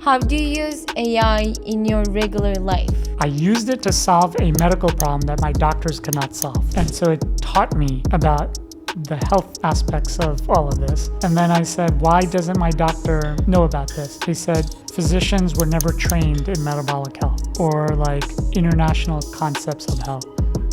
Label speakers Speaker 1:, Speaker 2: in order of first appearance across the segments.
Speaker 1: How do you use AI in your regular life?
Speaker 2: I used it to solve a medical problem that my doctors could not solve. And so it taught me about the health aspects of all of this. And then I said, why doesn't my doctor know about this? They said, physicians were never trained in metabolic health or like international concepts of health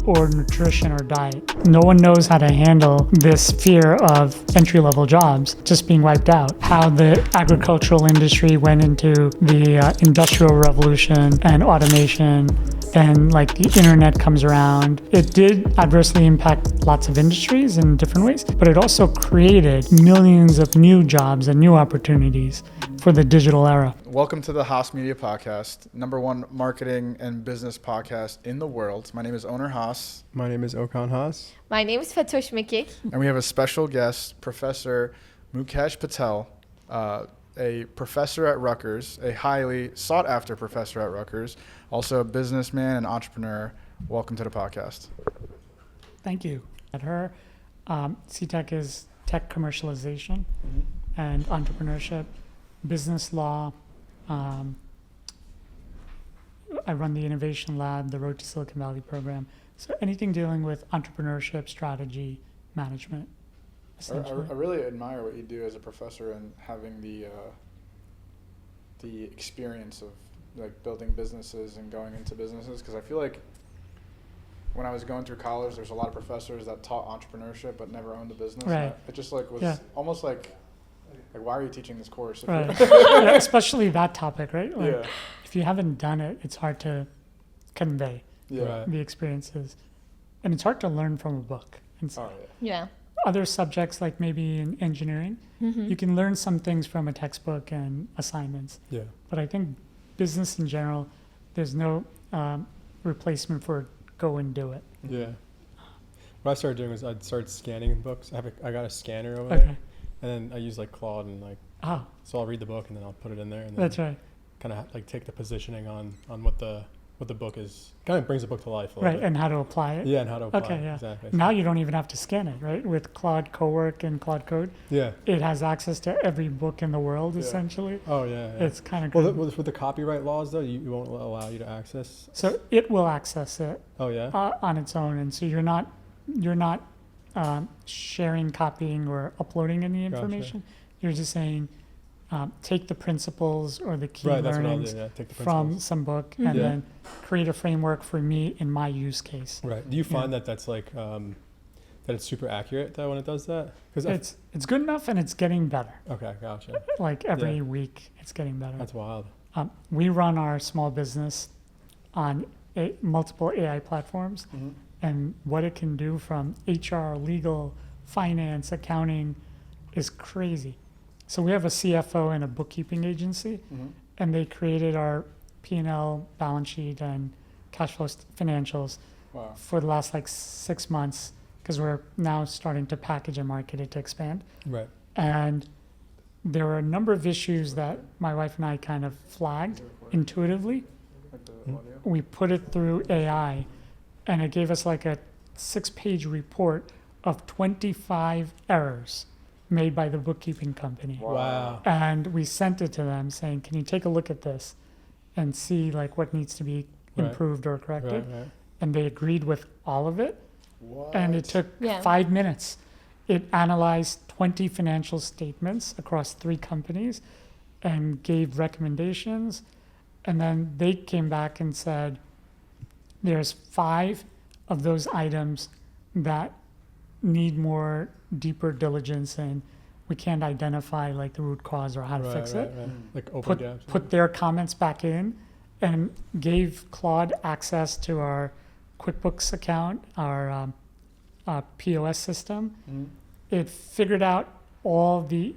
Speaker 2: or nutrition or diet. No one knows how to handle this fear of entry-level jobs just being wiped out. How the agricultural industry went into the industrial revolution and automation, then like the internet comes around. It did adversely impact lots of industries in different ways, but it also created millions of new jobs and new opportunities for the digital era.
Speaker 3: Welcome to the HasMedia podcast, #1 marketing and business podcast in the world. My name is Owner Has.
Speaker 4: My name is Okan Has.
Speaker 1: My name is Fatosh Mekik.
Speaker 3: And we have a special guest, Professor Mukesh Patel, a professor at Rutgers, a highly sought after professor at Rutgers, also a businessman and entrepreneur. Welcome to the podcast.
Speaker 2: Thank you. At her, CTech is tech commercialization and entrepreneurship, business law. I run the innovation lab, the Road to Silicon Valley program. So anything dealing with entrepreneurship, strategy, management.
Speaker 3: I really admire what you do as a professor and having the experience of like building businesses and going into businesses, because I feel like when I was going through college, there's a lot of professors that taught entrepreneurship but never owned a business.
Speaker 2: Right.
Speaker 3: It just like was almost like why are you teaching this course?
Speaker 2: Right. Yeah, especially that topic, right? Like,
Speaker 3: Yeah.
Speaker 2: if you haven't done it, it's hard to convey
Speaker 3: Yeah.
Speaker 2: the experiences. And it's hard to learn from a book. And so
Speaker 3: Oh yeah.
Speaker 1: Yeah.
Speaker 2: other subjects, like maybe in engineering, you can learn some things from a textbook and assignments.
Speaker 4: Yeah.
Speaker 2: But I think business in general, there's no replacement for go and do it.
Speaker 4: Yeah. What I started doing was I started scanning books. I got a scanner over
Speaker 2: Okay.
Speaker 4: there, and then I use like Claude and like
Speaker 2: Oh,
Speaker 4: so I'll read the book and then I'll put it in there and then
Speaker 2: that's right.
Speaker 4: kind of like take the positioning on what the book is. Kind of brings the book to life a little
Speaker 2: Right,
Speaker 4: bit.
Speaker 2: and how to apply it.
Speaker 4: Yeah, and how to apply
Speaker 2: Okay,
Speaker 4: it.
Speaker 2: yeah.
Speaker 4: Exactly.
Speaker 2: Now you don't even have to scan it, right? With Claude Cowork and Claude Code,
Speaker 4: Yeah.
Speaker 2: it has access to every book in the world,
Speaker 3: Yeah.
Speaker 2: essentially.
Speaker 4: Oh yeah. yeah.
Speaker 2: It's kind of
Speaker 4: well,
Speaker 2: cool.
Speaker 4: with the copyright laws though, you won't allow you to access.
Speaker 2: So it will access it
Speaker 4: Oh yeah.
Speaker 2: on its own, and so you're not sharing, copying, or uploading any
Speaker 4: Gotcha.
Speaker 2: information. You're just saying, take the principles or the key
Speaker 4: Right. That's what I'll
Speaker 2: learnings
Speaker 4: do. Yeah. Take the
Speaker 2: from
Speaker 4: principles.
Speaker 2: some book and
Speaker 4: Yeah.
Speaker 2: then create a framework for me in my use case.
Speaker 4: Right. Do you find that that's like that it's super accurate though when it does that? Because
Speaker 2: It's good enough, and it's getting better.
Speaker 4: okay, gotcha.
Speaker 2: Like every
Speaker 4: Yeah.
Speaker 2: week, it's getting better.
Speaker 4: That's wild.
Speaker 2: We run our small business on multiple AI platforms, and what it can do from HR, legal, finance, accounting is crazy. So we have a CFO and a bookkeeping agency, and they created our P&L balance sheet and cash flow financials
Speaker 3: Wow.
Speaker 2: for the last like 6 months, because we're now starting to package and market it to expand.
Speaker 4: Right.
Speaker 2: And there were a number of issues that my wife and I kind of flagged intuitively.
Speaker 3: Like the
Speaker 4: Mm.
Speaker 3: audio.
Speaker 2: We put it through AI, and it gave us like a 6-page report of 25 errors made by the bookkeeping company.
Speaker 4: Wow.
Speaker 2: And we sent it to them saying, can you take a look at this and see like what needs to be
Speaker 4: Right.
Speaker 2: improved or corrected?
Speaker 4: Right.
Speaker 2: And they agreed with all of it.
Speaker 3: What?
Speaker 2: And it took
Speaker 1: Yeah.
Speaker 2: 5 minutes. It analyzed 20 financial statements across 3 companies and gave recommendations. And then they came back and said, there's 5 of those items that need more deeper diligence, and we can't identify like the root cause or how to fix it.
Speaker 4: Right. Like open gaps.
Speaker 2: Put their comments back in and gave Claude access to our QuickBooks account, our POS system. It figured out all the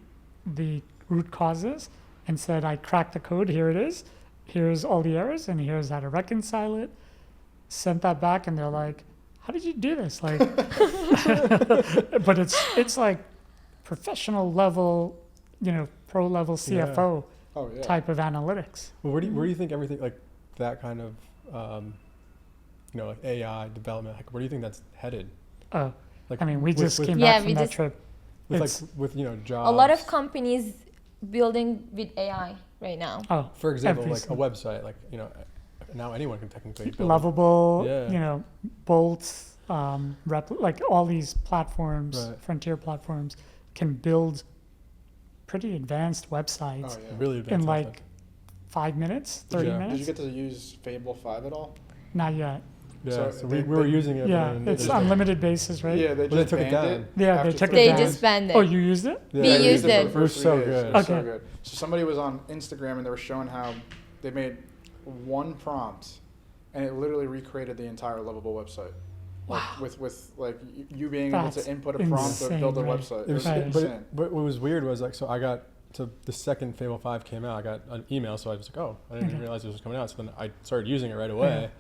Speaker 2: root causes and said, I cracked the code, here it is. Here's all the errors, and here's how to reconcile it. Sent that back, and they're like, how did you do this? Like, but it's like professional level, pro level CFO
Speaker 3: Oh yeah.
Speaker 2: type of analytics.
Speaker 4: Well, where do you think everything like that kind of like AI development? Like, where do you think that's headed?
Speaker 2: Oh,
Speaker 4: Like,
Speaker 2: I mean, we just came
Speaker 1: Yeah,
Speaker 2: back
Speaker 1: we
Speaker 2: from that
Speaker 1: just-
Speaker 2: trip.
Speaker 4: with
Speaker 2: It's-
Speaker 4: jobs.
Speaker 1: A lot of companies building with AI right now?
Speaker 2: Oh,
Speaker 4: For example, like a
Speaker 2: everything.
Speaker 4: website, like, now anyone can technically build.
Speaker 2: Lovable,
Speaker 4: Yeah.
Speaker 2: Bolts, like all these platforms,
Speaker 4: Right.
Speaker 2: frontier platforms, can build pretty advanced websites
Speaker 3: Oh, yeah.
Speaker 4: Really advanced.
Speaker 2: in like 5 minutes, 30
Speaker 4: Yeah.
Speaker 3: Did
Speaker 2: minutes.
Speaker 3: you get to use Fable 5 at all?
Speaker 2: Not yet.
Speaker 4: Yeah,
Speaker 3: So
Speaker 4: so
Speaker 3: they-
Speaker 4: we were
Speaker 3: they-
Speaker 4: using it.
Speaker 2: Yeah,
Speaker 4: and
Speaker 2: it's
Speaker 4: just-
Speaker 2: unlimited basis, right?
Speaker 3: Yeah, they
Speaker 4: Well, they
Speaker 3: just
Speaker 4: took it
Speaker 3: banned
Speaker 4: down.
Speaker 3: it.
Speaker 2: Yeah, they
Speaker 3: after
Speaker 2: took it
Speaker 3: 3
Speaker 1: They
Speaker 2: down.
Speaker 1: just banned it.
Speaker 2: Oh, you used it?
Speaker 4: Yeah,
Speaker 1: We
Speaker 3: I
Speaker 1: used
Speaker 3: for the
Speaker 1: it.
Speaker 4: It was
Speaker 3: first
Speaker 4: so
Speaker 3: 3 days.
Speaker 4: good.
Speaker 3: It was so
Speaker 2: Okay.
Speaker 3: good. So somebody was on Instagram and they were showing how they made one prompt and it literally recreated the entire lovable website. Like, with like you being able
Speaker 2: That's
Speaker 3: to input a prompt to
Speaker 2: insane,
Speaker 3: build a
Speaker 2: right?
Speaker 3: website.
Speaker 4: It was,
Speaker 2: Right.
Speaker 3: insane.
Speaker 4: but what was weird was like, so I got to the second Fable 5 came out, I got an email, so I was like, oh, I didn't even
Speaker 2: Okay.
Speaker 4: realize it was coming out. So then I started using it right away,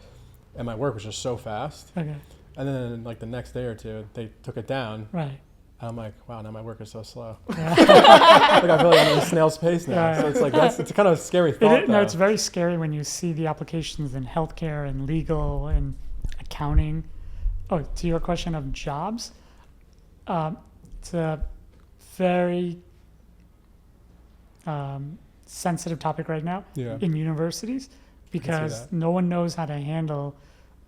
Speaker 4: and my work was just so fast.
Speaker 2: Okay,
Speaker 4: And then like the next day or two, they took it down,
Speaker 2: right.
Speaker 4: and I'm like, wow, now my work is so slow.
Speaker 2: Yeah.
Speaker 4: Like I feel like I'm in a snail's pace now.
Speaker 2: Yeah.
Speaker 4: So it's like it's kind of a scary thought.
Speaker 2: No,
Speaker 4: though.
Speaker 2: it's very scary when you see the applications in healthcare and legal and accounting. Oh, to your question of jobs, it's a very sensitive topic right now
Speaker 4: Yeah.
Speaker 2: in universities because
Speaker 4: that.
Speaker 2: no one knows how to handle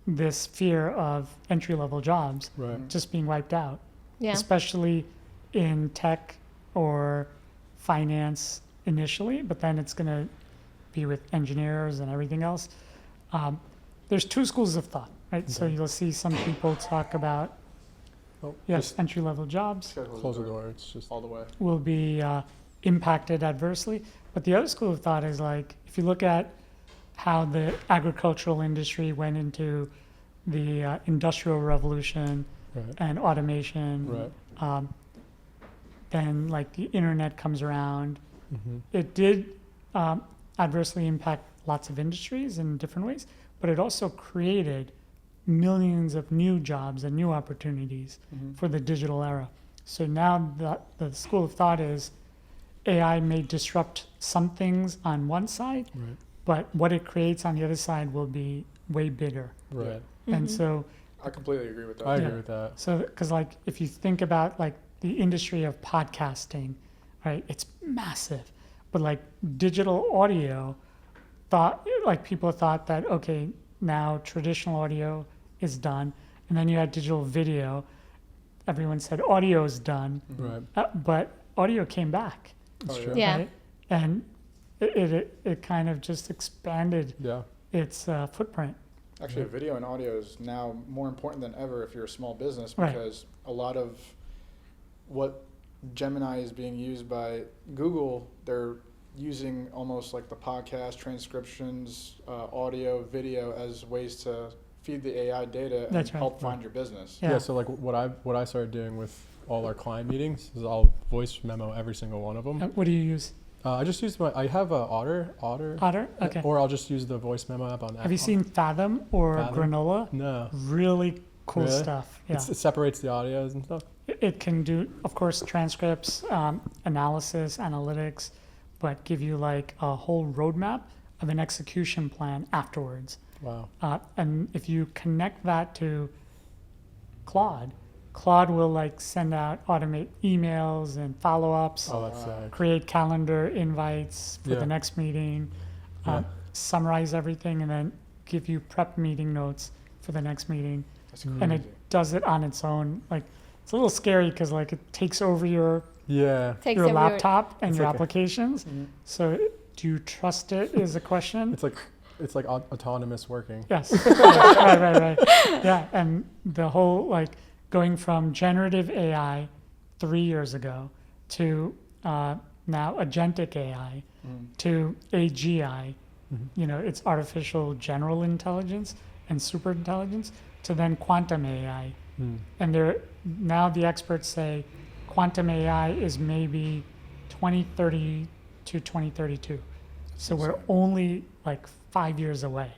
Speaker 2: this fear of entry-level jobs
Speaker 4: Right.
Speaker 2: just being wiped out,
Speaker 1: Yeah.
Speaker 2: especially in tech or finance initially, but then it's going to be with engineers and everything else. There's two schools of thought, right? So
Speaker 4: Okay.
Speaker 2: you'll see some people talk about,
Speaker 4: Oh,
Speaker 2: yes,
Speaker 4: just
Speaker 2: entry-level jobs
Speaker 4: close the door. It's just
Speaker 3: all the way.
Speaker 2: will be impacted adversely. But the other school of thought is like, if you look at how the agricultural industry went into the industrial revolution
Speaker 4: right.
Speaker 2: and automation,
Speaker 4: Right.
Speaker 2: then like the internet comes around.
Speaker 4: Mm-hmm.
Speaker 2: It did adversely impact lots of industries in different ways, but it also created millions of new jobs and new opportunities for the digital era. So now the school of thought is AI may disrupt some things on one side,
Speaker 4: Right.
Speaker 2: but what it creates on the other side will be way bigger.
Speaker 4: Right.
Speaker 2: And so,
Speaker 3: I completely agree with that.
Speaker 4: I
Speaker 2: Yeah.
Speaker 4: agree with that.
Speaker 2: because like if you think about like the industry of podcasting, right, it's massive. But like digital audio, people thought that, okay, now traditional audio is done. And then you had digital video. Everyone said audio is done.
Speaker 4: Right.
Speaker 2: But audio came back.
Speaker 4: That's
Speaker 3: Oh,
Speaker 4: true.
Speaker 1: Yeah.
Speaker 2: Right? And it kind of just expanded
Speaker 4: Yeah.
Speaker 2: its footprint.
Speaker 3: Actually, video and audio is now more important than ever if you're a small business
Speaker 2: Right.
Speaker 3: because a lot of what Gemini is being used by Google, they're using almost like the podcast transcriptions, audio, video as ways to feed the AI data and
Speaker 2: That's right.
Speaker 3: help find your business.
Speaker 2: Yeah.
Speaker 4: Yeah. So like what I started doing with all our client meetings is I'll voice memo every single one of them.
Speaker 2: What do you use?
Speaker 4: I just use I have a Otter.
Speaker 2: Otter? Okay.
Speaker 4: Or I'll just use the voice memo app on that.
Speaker 2: Have you seen Fathom or
Speaker 4: Fathom?
Speaker 2: Granola?
Speaker 4: No.
Speaker 2: Really cool
Speaker 4: Really?
Speaker 2: stuff. Yeah.
Speaker 4: It separates the audios and stuff.
Speaker 2: It can do, of course, transcripts, analysis, analytics, but give you like a whole roadmap of an execution plan afterwards.
Speaker 4: Wow.
Speaker 2: And if you connect that to Claude will like send out, automate emails and follow-ups,
Speaker 4: Oh, that's sick.
Speaker 2: create calendar invites for
Speaker 4: Yeah.
Speaker 2: the next meeting,
Speaker 4: Yeah.
Speaker 2: summarize everything, and then give you prep meeting notes for the next meeting.
Speaker 3: That's
Speaker 4: Mm.
Speaker 3: crazy.
Speaker 2: And it does it on its own. Like it's a little scary because like it takes over your
Speaker 4: Yeah.
Speaker 1: Takes
Speaker 2: your
Speaker 1: over
Speaker 2: laptop and
Speaker 4: It's
Speaker 2: your
Speaker 4: like a-
Speaker 2: applications.
Speaker 3: Mhm.
Speaker 2: So do you trust it is a question.
Speaker 4: It's like autonomous working.
Speaker 2: Yes. right. Yeah, and the whole like going from generative AI 3 years ago to now agentic AI
Speaker 3: Mm.
Speaker 2: to AGI,
Speaker 4: Mhm.
Speaker 2: it's artificial general intelligence and super intelligence, to then quantum AI.
Speaker 4: Mm.
Speaker 2: And now the experts say quantum AI is maybe 2030 to 2032. So we're
Speaker 3: insane.
Speaker 2: only like 5 years away.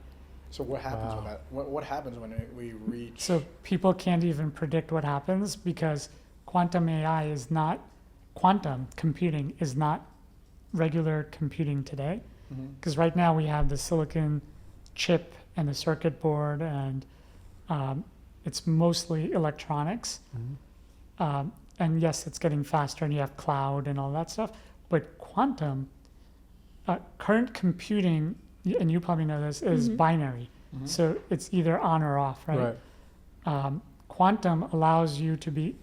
Speaker 3: So what happens
Speaker 4: Wow.
Speaker 3: when that? What happens when we reach?
Speaker 2: So people can't even predict what happens because quantum AI is not, quantum computing is not regular computing today.
Speaker 3: Mhm.
Speaker 2: Because right now we have the silicon chip and the circuit board, and it's mostly electronics.
Speaker 4: Mhm.
Speaker 2: And yes, it's getting faster, and you have cloud and all that stuff. But quantum, current computing, and you probably know this, is binary.
Speaker 3: Mhm.
Speaker 2: So it's either on or off, right? Quantum allows you to be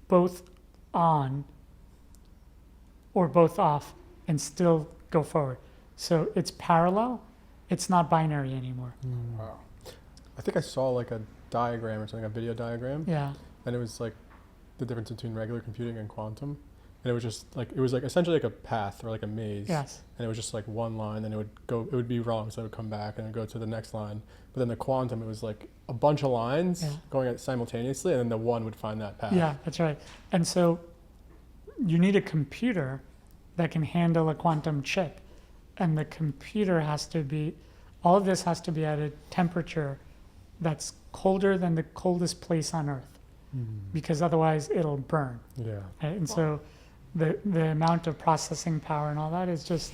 Speaker 2: both on or both off and still go forward. So it's parallel. It's not binary anymore.
Speaker 3: Wow.
Speaker 4: I think I saw like a diagram or something, a video diagram,
Speaker 2: Yeah.
Speaker 4: and it was like the difference between regular computing and quantum. And it was just like, it was like essentially like a path or like a maze.
Speaker 2: Yes.
Speaker 4: And it was just like one line, and it would be wrong, so it would come back and it would go to the next line. But then the quantum, it was like a bunch of lines
Speaker 2: Yeah.
Speaker 4: going at simultaneously, and then the one would find that path.
Speaker 2: Yeah, that's right. And so you need a computer that can handle a quantum chip. And the computer has to be, all of this has to be at a temperature that's colder than the coldest place on Earth, because otherwise it'll burn.
Speaker 4: Yeah.
Speaker 2: Right? And so the amount of processing power and all that is just,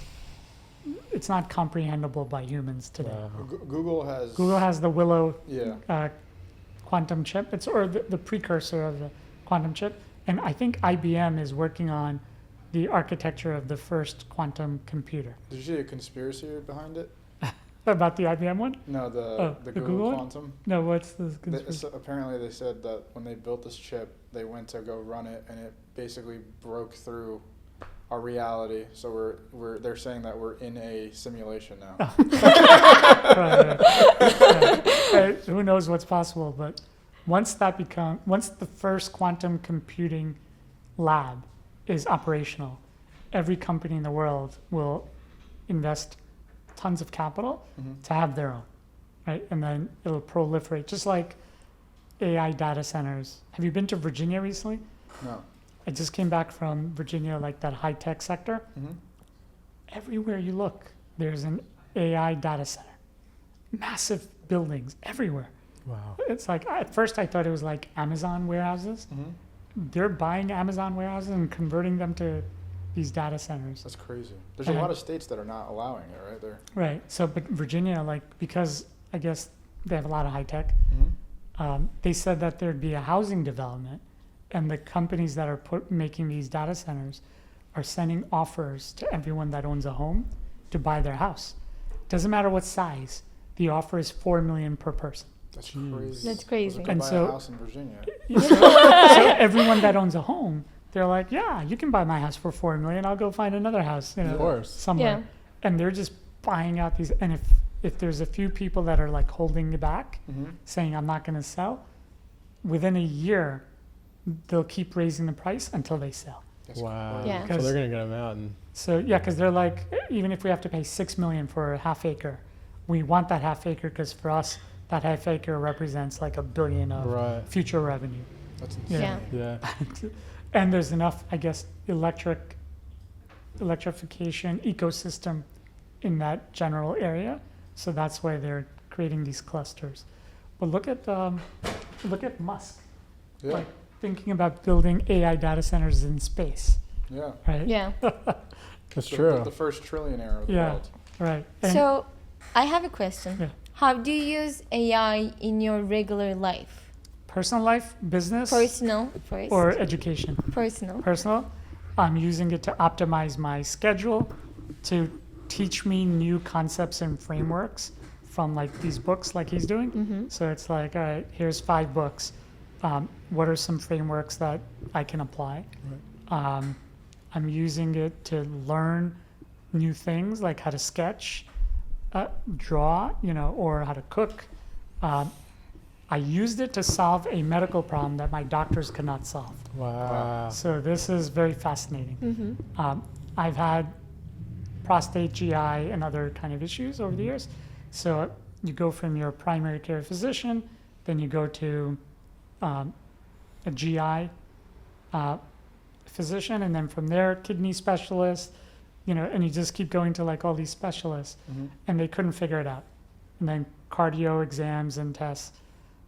Speaker 2: it's not comprehensible by humans today.
Speaker 4: Wow.
Speaker 3: Google has
Speaker 2: the Willow
Speaker 3: yeah.
Speaker 2: quantum chip. It's or the precursor of the quantum chip. And I think IBM is working on the architecture of the first quantum computer.
Speaker 3: Did you see a conspiracy behind it?
Speaker 2: About the IBM one?
Speaker 3: No, the
Speaker 2: the
Speaker 3: Google
Speaker 2: Google one?
Speaker 3: Quantum.
Speaker 2: No, what's the conspiracy?
Speaker 3: So apparently they said that when they built this chip, they went to go run it, and it basically broke through our reality. So they're saying that we're in a simulation now.
Speaker 2: Right. Right. Who knows what's possible? But once the first quantum computing lab is operational, every company in the world will invest tons of capital to have their own, right? And then it'll proliferate, just like AI data centers. Have you been to Virginia recently?
Speaker 3: No.
Speaker 2: I just came back from Virginia, like that high-tech sector. Everywhere you look, there's an AI data center. Massive buildings everywhere.
Speaker 4: Wow.
Speaker 2: It's like, at first I thought it was like Amazon warehouses. They're buying Amazon warehouses and converting them to these data centers.
Speaker 3: That's crazy. There's a lot of states that are not allowing it, right? There.
Speaker 2: Right. So, but Virginia, like, because I guess they have a lot of high tech, they said that there'd be a housing development, and the companies that are making these data centers are sending offers to everyone that owns a home to buy their house. Doesn't matter what size. The offer is $4 million per person.
Speaker 3: That's crazy.
Speaker 1: That's crazy.
Speaker 3: I was gonna
Speaker 2: And
Speaker 3: buy
Speaker 2: so-
Speaker 3: a house in Virginia.
Speaker 2: So everyone that owns a home, they're like, yeah, you can buy my house for $4 million. I'll go find another house,
Speaker 4: Of course.
Speaker 2: somewhere.
Speaker 1: Yeah.
Speaker 2: And they're just buying out these. And if there's a few people that are like holding it back, saying I'm not going to sell, within a year, they'll keep raising the price until they sell.
Speaker 3: That's
Speaker 4: Wow.
Speaker 3: crazy.
Speaker 1: Yeah.
Speaker 4: So they're gonna get them out, and
Speaker 2: So yeah, because they're like, even if we have to pay $6 million for a half acre, we want that half acre because for us, that half acre represents like $1 billion of
Speaker 4: right.
Speaker 2: future revenue.
Speaker 3: That's insane.
Speaker 1: Yeah.
Speaker 4: Yeah.
Speaker 2: And there's enough, I guess, electrification ecosystem in that general area. So that's why they're creating these clusters. But look at Musk,
Speaker 3: Yeah.
Speaker 2: like thinking about building AI data centers in space,
Speaker 3: Yeah.
Speaker 2: right?
Speaker 1: Yeah.
Speaker 4: That's
Speaker 3: The-
Speaker 4: true.
Speaker 3: The first trillionaire of the
Speaker 2: Yeah.
Speaker 3: world.
Speaker 2: Right. And
Speaker 1: So I have a question.
Speaker 2: Yeah.
Speaker 1: How do you use AI in your regular life?
Speaker 2: personal life, business,
Speaker 1: Personal first.
Speaker 2: or education?
Speaker 1: Personal.
Speaker 2: Personal. I'm using it to optimize my schedule, to teach me new concepts and frameworks from like these books like he's doing. So it's like, all right, here's 5 books. What are some frameworks that I can apply? I'm using it to learn new things like how to sketch, draw, or how to cook. I used it to solve a medical problem that my doctors could not solve.
Speaker 4: Wow.
Speaker 2: So this is very fascinating. I've had prostate, GI, and other kind of issues over the years. So you go from your primary care physician, then you go to a GI physician, and then from there, kidney specialist, and you just keep going to like all these specialists, and they couldn't figure it out. And then cardio exams and tests,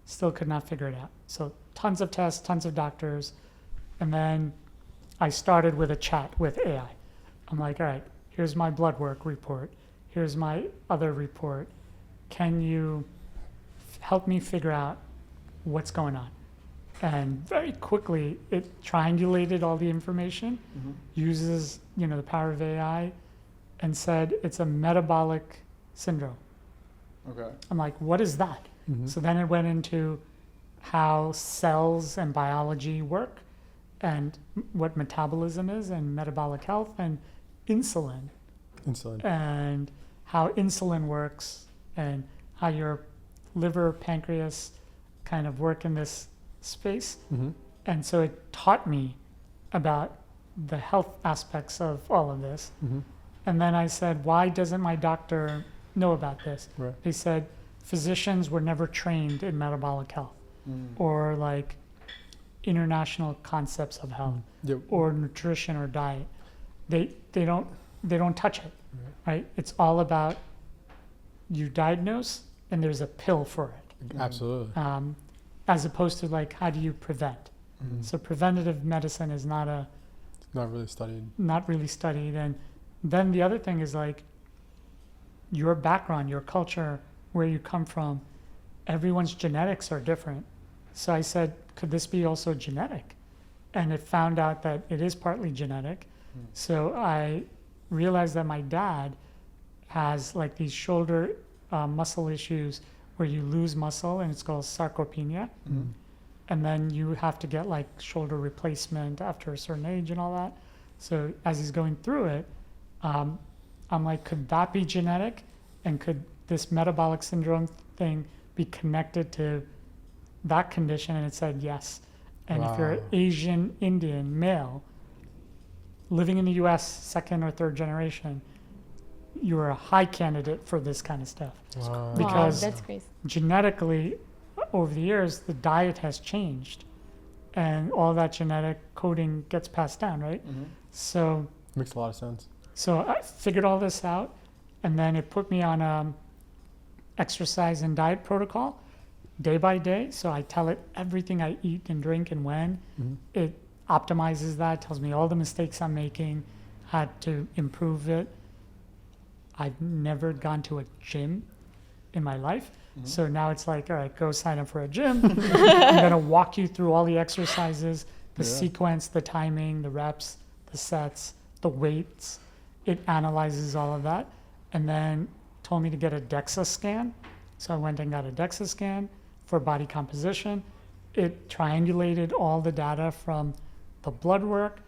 Speaker 2: still could not figure it out. So tons of tests, tons of doctors. And then I started with a chat with AI. I'm like, all right, here's my blood work report. Here's my other report. Can you help me figure out what's going on? And very quickly, it triangulated all the information,
Speaker 3: Mm-hmm.
Speaker 2: uses, the power of AI, and said it's a metabolic syndrome.
Speaker 3: Okay.
Speaker 2: I'm like, what is that?
Speaker 4: Mhm.
Speaker 2: So then it went into how cells and biology work and what metabolism is and metabolic health and insulin
Speaker 4: Insulin.
Speaker 2: and how insulin works and how your liver, pancreas kind of work in this space.
Speaker 4: Mm-hmm.
Speaker 2: And so it taught me about the health aspects of all of this.
Speaker 4: Mm-hmm.
Speaker 2: And then I said, why doesn't my doctor know about this?
Speaker 4: Right.
Speaker 2: They said physicians were never trained in metabolic health
Speaker 3: Mm.
Speaker 2: or like international concepts of health
Speaker 4: Yep.
Speaker 2: or nutrition or diet. They don't touch it, right? It's all about you diagnose and there's a pill for it,
Speaker 4: Absolutely.
Speaker 2: as opposed to like how do you prevent.
Speaker 4: Mhm.
Speaker 2: So preventative medicine is not
Speaker 4: Not really studied.
Speaker 2: really studied. And then the other thing is like your background, your culture, where you come from, everyone's genetics are different. So I said, could this be also genetic? And it found out that it is partly genetic.
Speaker 3: Mm.
Speaker 2: So I realized that my dad has like these shoulder muscle issues where you lose muscle and it's called sarcopenia.
Speaker 3: Mm.
Speaker 2: And then you have to get like shoulder replacement after a certain age and all that. So as he's going through it, I'm like, could that be genetic? And could this metabolic syndrome thing be connected to that condition? And it said yes. And if you're
Speaker 4: Wow.
Speaker 2: Asian, Indian, male, living in the US, second or third generation, you're a high candidate for this kind of stuff.
Speaker 4: Wow.
Speaker 2: Because-
Speaker 1: wow, that's crazy.
Speaker 2: Genetically, over the years, the diet has changed and all that genetic coding gets passed down, right?
Speaker 3: Mm-hmm.
Speaker 2: So
Speaker 4: Makes a lot of sense.
Speaker 2: I figured all this out, and then it put me on exercise and diet protocol day by day. So I tell it everything I eat and drink and when.
Speaker 4: Mm-hmm.
Speaker 2: It optimizes that, tells me all the mistakes I'm making, how to improve it. I've never gone to a gym in my life.
Speaker 3: Mhm.
Speaker 2: So now it's like, all right, go sign up for a gym. I'm going to walk you through all the exercises, the
Speaker 4: Yeah.
Speaker 2: sequence, the timing, the reps, the sets, the weights. It analyzes all of that and then told me to get a DEXA scan. So I went and got a DEXA scan for body composition. It triangulated all the data from the blood work,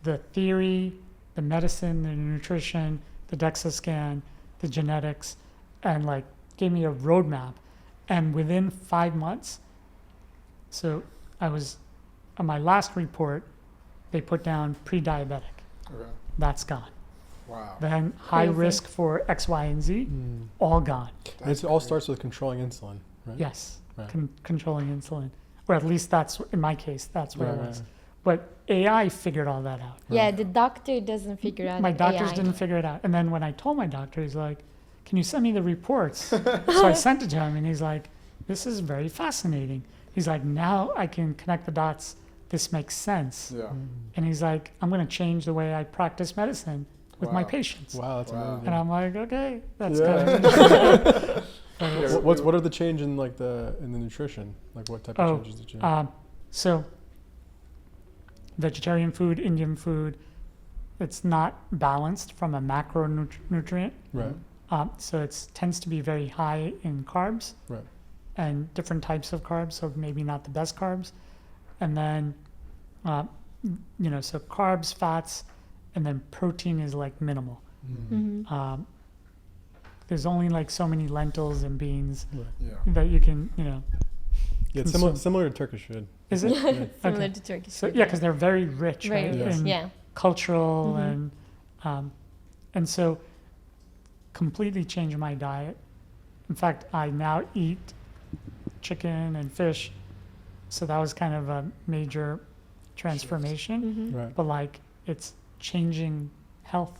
Speaker 2: the theory, the medicine, the nutrition, the DEXA scan, the genetics, and like gave me a roadmap. And within 5 months, so I was, on my last report, they put down pre-diabetic.
Speaker 3: Okay.
Speaker 2: That's gone.
Speaker 3: Wow.
Speaker 2: Then high
Speaker 1: Crazy.
Speaker 2: risk for X, Y, and Z,
Speaker 4: Mm.
Speaker 2: all gone.
Speaker 4: And it all starts with controlling insulin, right?
Speaker 2: Yes,
Speaker 4: Right.
Speaker 2: controlling insulin. Or at least that's, in my case, that's what
Speaker 4: Right,
Speaker 2: it
Speaker 4: right,
Speaker 2: was.
Speaker 4: right.
Speaker 2: But AI figured all that out.
Speaker 1: Yeah, the doctor doesn't figure out
Speaker 2: My doctors
Speaker 1: AI.
Speaker 2: didn't figure it out. And then when I told my doctor, he's like, can you send me the reports? So I sent it to him and he's like, this is very fascinating. He's like, now I can connect the dots. This makes sense.
Speaker 3: Yeah.
Speaker 4: Mm.
Speaker 2: And he's like, I'm going to change the way I practice medicine with my
Speaker 3: Wow.
Speaker 2: patients.
Speaker 4: Wow, that's
Speaker 3: Wow.
Speaker 4: amazing.
Speaker 2: And I'm like, okay, that's
Speaker 4: Yeah.
Speaker 2: good. But
Speaker 3: Yeah.
Speaker 2: it's-
Speaker 4: What are the change in like in the nutrition? Like what type of
Speaker 2: Oh,
Speaker 4: changes did you?
Speaker 2: So vegetarian food, Indian food, it's not balanced from a macronutrient.
Speaker 4: right.
Speaker 2: So it tends to be very high in carbs.
Speaker 4: Right.
Speaker 2: And different types of carbs, so maybe not the best carbs. And then, so carbs, fats, and then protein is like minimal.
Speaker 3: Mm.
Speaker 1: Mhm.
Speaker 2: There's only like so many lentils and beans
Speaker 4: Right.
Speaker 3: Yeah.
Speaker 2: that you can,
Speaker 4: Yeah, it's
Speaker 2: Consume.
Speaker 4: similar to Turkish food.
Speaker 2: is it?
Speaker 1: Similar
Speaker 2: Okay.
Speaker 1: to Turkish
Speaker 2: So
Speaker 1: food,
Speaker 2: yeah, because they're very rich,
Speaker 1: very
Speaker 2: right?
Speaker 1: rich,
Speaker 2: In
Speaker 1: yeah.
Speaker 2: cultural
Speaker 1: Mhm.
Speaker 2: and so completely changed my diet. In fact, I now eat chicken and fish, so that was kind of a major transformation.
Speaker 1: Mhm.
Speaker 4: Right.
Speaker 2: But like it's changing health,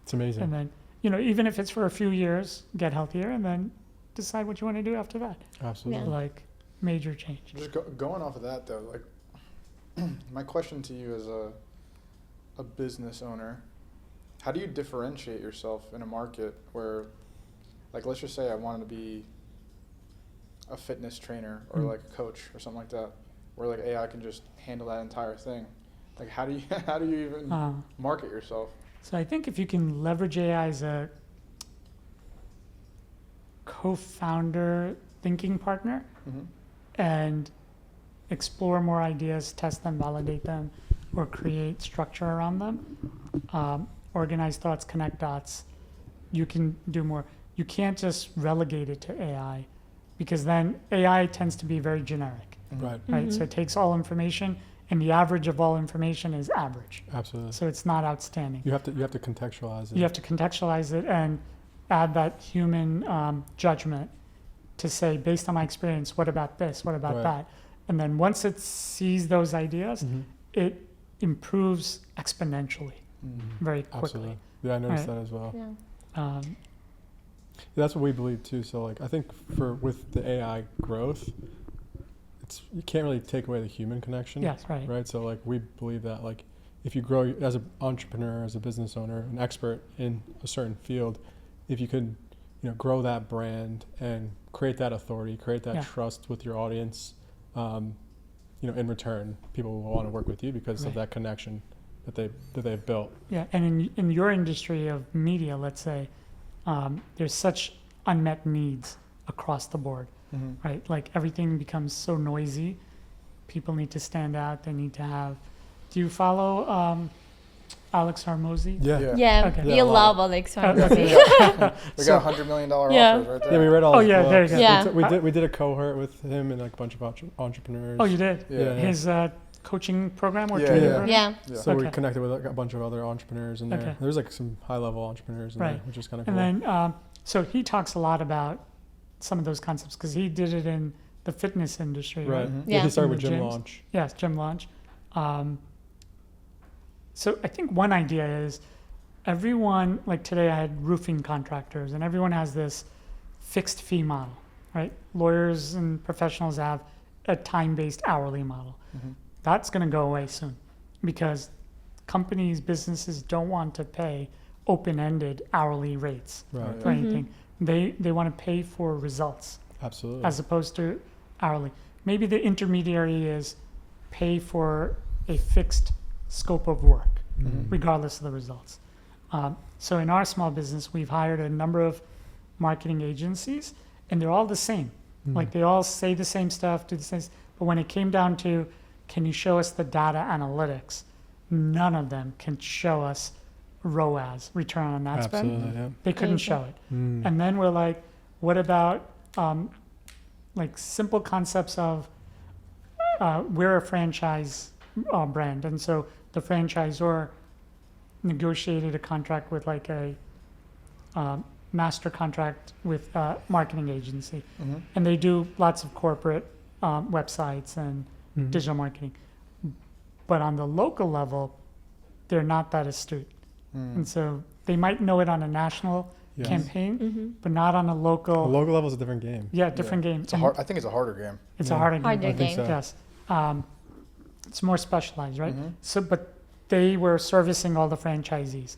Speaker 4: It's amazing.
Speaker 2: and then even if it's for a few years, get healthier, and then decide what you want to do after that.
Speaker 4: Absolutely.
Speaker 1: Yeah.
Speaker 2: Like major change.
Speaker 3: Just going off of that though, like my question to you as a business owner, how do you differentiate yourself in a market where, like, let's just say I wanted to be a fitness trainer or
Speaker 2: Mm.
Speaker 3: like a coach or something like that. where like AI can just handle that entire thing. Like how do you how do you even market yourself?
Speaker 2: So I think if you can leverage AI as a co-founder thinking partner and explore more ideas, test them, validate them, or create structure around them, organize thoughts, connect dots, you can do more. You can't just relegate it to AI, because then AI tends to be very generic, right? So it takes all information, and the average of all information is average.
Speaker 4: Absolutely.
Speaker 2: So it's not outstanding.
Speaker 4: You have to contextualize it.
Speaker 2: You have to contextualize it and add that human judgment to say, based on my experience, what about this? What about that? And then once it sees those ideas, it improves exponentially, very quickly.
Speaker 4: Absolutely. Yeah, I noticed that as well.
Speaker 1: Yeah.
Speaker 4: That's what we believe too. So like, I think with the AI growth, you can't really take away the human connection.
Speaker 2: Yes, right.
Speaker 4: Right. So like, we believe that like, if you grow as an entrepreneur, as a business owner, an expert in a certain field, if you could, grow that brand and create that authority, create that trust with your audience, in return, people will want to work with you because of that connection that they've built.
Speaker 2: Yeah, and in your industry of media, let's say, there's such unmet needs across the board, right? Like everything becomes so noisy. People need to stand out. They need to have. Do you follow Alex Hormozy?
Speaker 1: Yeah,
Speaker 2: Okay.
Speaker 1: you love Alex Hormozy.
Speaker 3: We got $100 million offers right there.
Speaker 4: Yeah, we read all his books.
Speaker 2: there you go.
Speaker 1: Yeah.
Speaker 4: We did a cohort with him and like a bunch of entrepreneurs.
Speaker 2: Oh, you did?
Speaker 3: Yeah.
Speaker 2: His coaching program or
Speaker 3: Yeah,
Speaker 2: training
Speaker 3: yeah.
Speaker 2: program?
Speaker 1: Yeah.
Speaker 4: So we connected with a bunch of other entrepreneurs in there.
Speaker 2: Okay.
Speaker 4: There's like some high-level entrepreneurs in there, which is kind of cool.
Speaker 2: And then, so he talks a lot about some of those concepts because he did it in the fitness industry, right?
Speaker 4: Yeah, he started
Speaker 2: In
Speaker 4: with
Speaker 2: the
Speaker 4: Gym
Speaker 2: gyms.
Speaker 4: Launch.
Speaker 2: Yes, Gym Launch. So I think one idea is everyone, like today I had roofing contractors, and everyone has this fixed fee model, right? Lawyers and professionals have a time-based hourly model. That's going to go away soon because companies, businesses don't want to pay open-ended hourly rates for anything. They want to pay for results.
Speaker 4: Absolutely.
Speaker 2: As opposed to hourly. Maybe the intermediary is pay for a fixed scope of work, regardless of the results. So in our small business, we've hired a number of marketing agencies, and they're all the same. Like they all say the same stuff, do the same. But when it came down to, can you show us the data analytics? None of them can show us ROAS, return on ad spend.
Speaker 4: Absolutely, yeah.
Speaker 2: They couldn't show it. And then we're like, what about like simple concepts of we're a franchise brand, and so the franchisor negotiated a contract with like a master contract with a marketing agency, and they do lots of corporate websites and digital marketing. But on the local level, they're not that astute, and so they might know it on a national campaign, but not on a local.
Speaker 4: The local level is a different game.
Speaker 2: Yeah, different game.
Speaker 3: I think it's a harder game.
Speaker 2: It's a harder game.
Speaker 1: Harder
Speaker 4: I think
Speaker 1: game.
Speaker 4: so.
Speaker 2: Yes. It's more specialized, right? So, but they were servicing all the franchisees.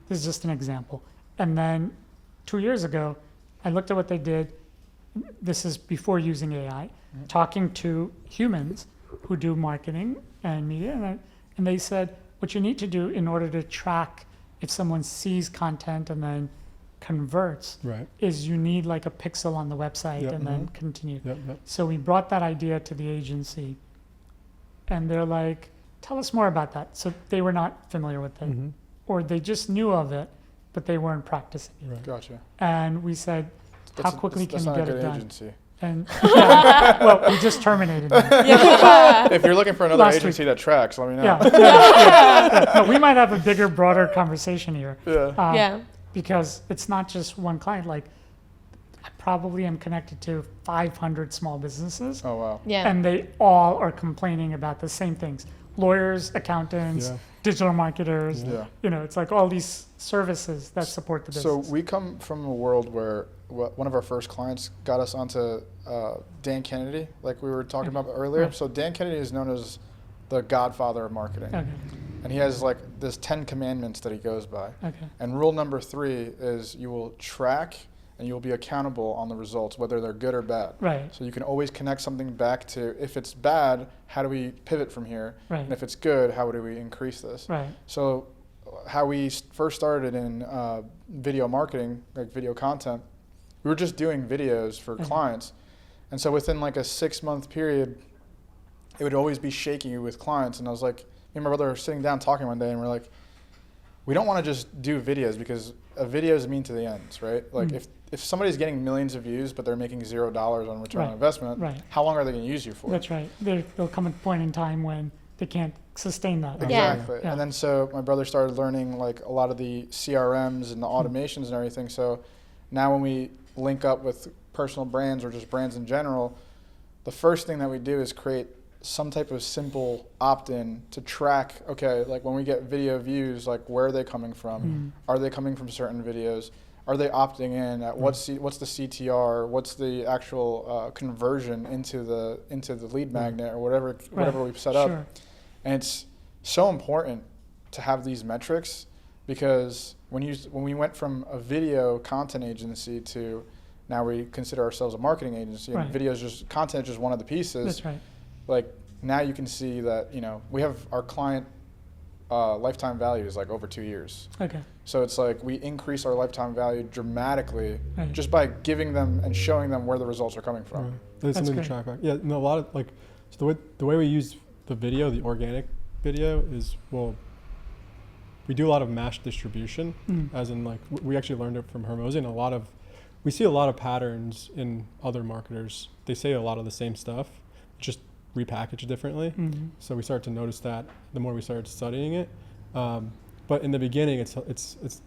Speaker 2: This is just an example. And then 2 years ago, I looked at what they did. This is before using AI, talking to humans who do marketing and media. And they said, what you need to do in order to track if someone sees content and then converts is you need like a pixel on the website and then continue. So we brought that idea to the agency, and they're like, tell us more about that. So they were not familiar with it, or they just knew of it, but they weren't practicing it.
Speaker 3: Gotcha.
Speaker 2: And we said, how quickly can you get it done?
Speaker 3: Agency.
Speaker 2: And well, we just terminated them.
Speaker 3: If you're looking for another
Speaker 2: Last
Speaker 3: agency that tracks, let me know.
Speaker 2: No, we might have a bigger, broader conversation here.
Speaker 1: Yeah.
Speaker 2: Because it's not just one client. Like, I probably am connected to 500 small businesses.
Speaker 3: Oh, wow.
Speaker 1: Yeah.
Speaker 2: And they all are complaining about the same things. Lawyers, accountants, digital marketers. It's like all these services that support the business.
Speaker 3: So we come from a world where one of our first clients got us onto Dan Kennedy, like we were talking about earlier.
Speaker 2: Right.
Speaker 3: So Dan Kennedy is known as the godfather of marketing.
Speaker 2: Okay.
Speaker 3: And he has like this 10 commandments that he goes by.
Speaker 2: Okay.
Speaker 3: And rule number 3 is you will track and you'll be accountable on the results, whether they're good or bad.
Speaker 2: Right.
Speaker 3: So you can always connect something back to, if it's bad, how do we pivot from here?
Speaker 2: Right.
Speaker 3: And if it's good, how do we increase this?
Speaker 2: Right.
Speaker 3: So how we first started in video marketing, like video content, we were just doing videos for clients. And so within like a 6-month period, it would always be shaky with clients. And I was like, me and my brother were sitting down talking one day, and we're like, we don't want to just do videos, because a video is mean to the ends, right? Like if somebody's getting millions of views, but they're making $0 on return on investment, how long are they going to use you for?
Speaker 2: That's right. There'll come a point in time when they can't sustain that.
Speaker 3: Exactly.
Speaker 2: Yeah.
Speaker 3: And then so my brother started learning like a lot of the CRMs and the automations and everything. So now when we link up with personal brands or just brands in general, the first thing that we do is create some type of simple opt-in to track, okay, like when we get video views, like where are they coming from? Are they coming from certain videos? Are they opting in? At what's the CTR? What's the actual conversion into the lead magnet or whatever we've set up? And it's so important to have these metrics, because when we went from a video content agency to now we consider ourselves a marketing agency, and video is just content, is just one of the pieces.
Speaker 2: That's right.
Speaker 3: Like now you can see that, you know, we have our client lifetime value is like over 2 years.
Speaker 2: Okay.
Speaker 3: So it's like we increase our lifetime value dramatically just by giving them and showing them where the results are coming from.
Speaker 4: There's something to track back. Yeah, no, a lot of like, so the way we use the video, the organic video, is, well, we do a lot of mass distribution, as in like we actually learned it from Hermosi, and we see a lot of patterns in other marketers. They say a lot of the same stuff, just repackaged differently. So we started to notice that the more we started studying it. But in the beginning, it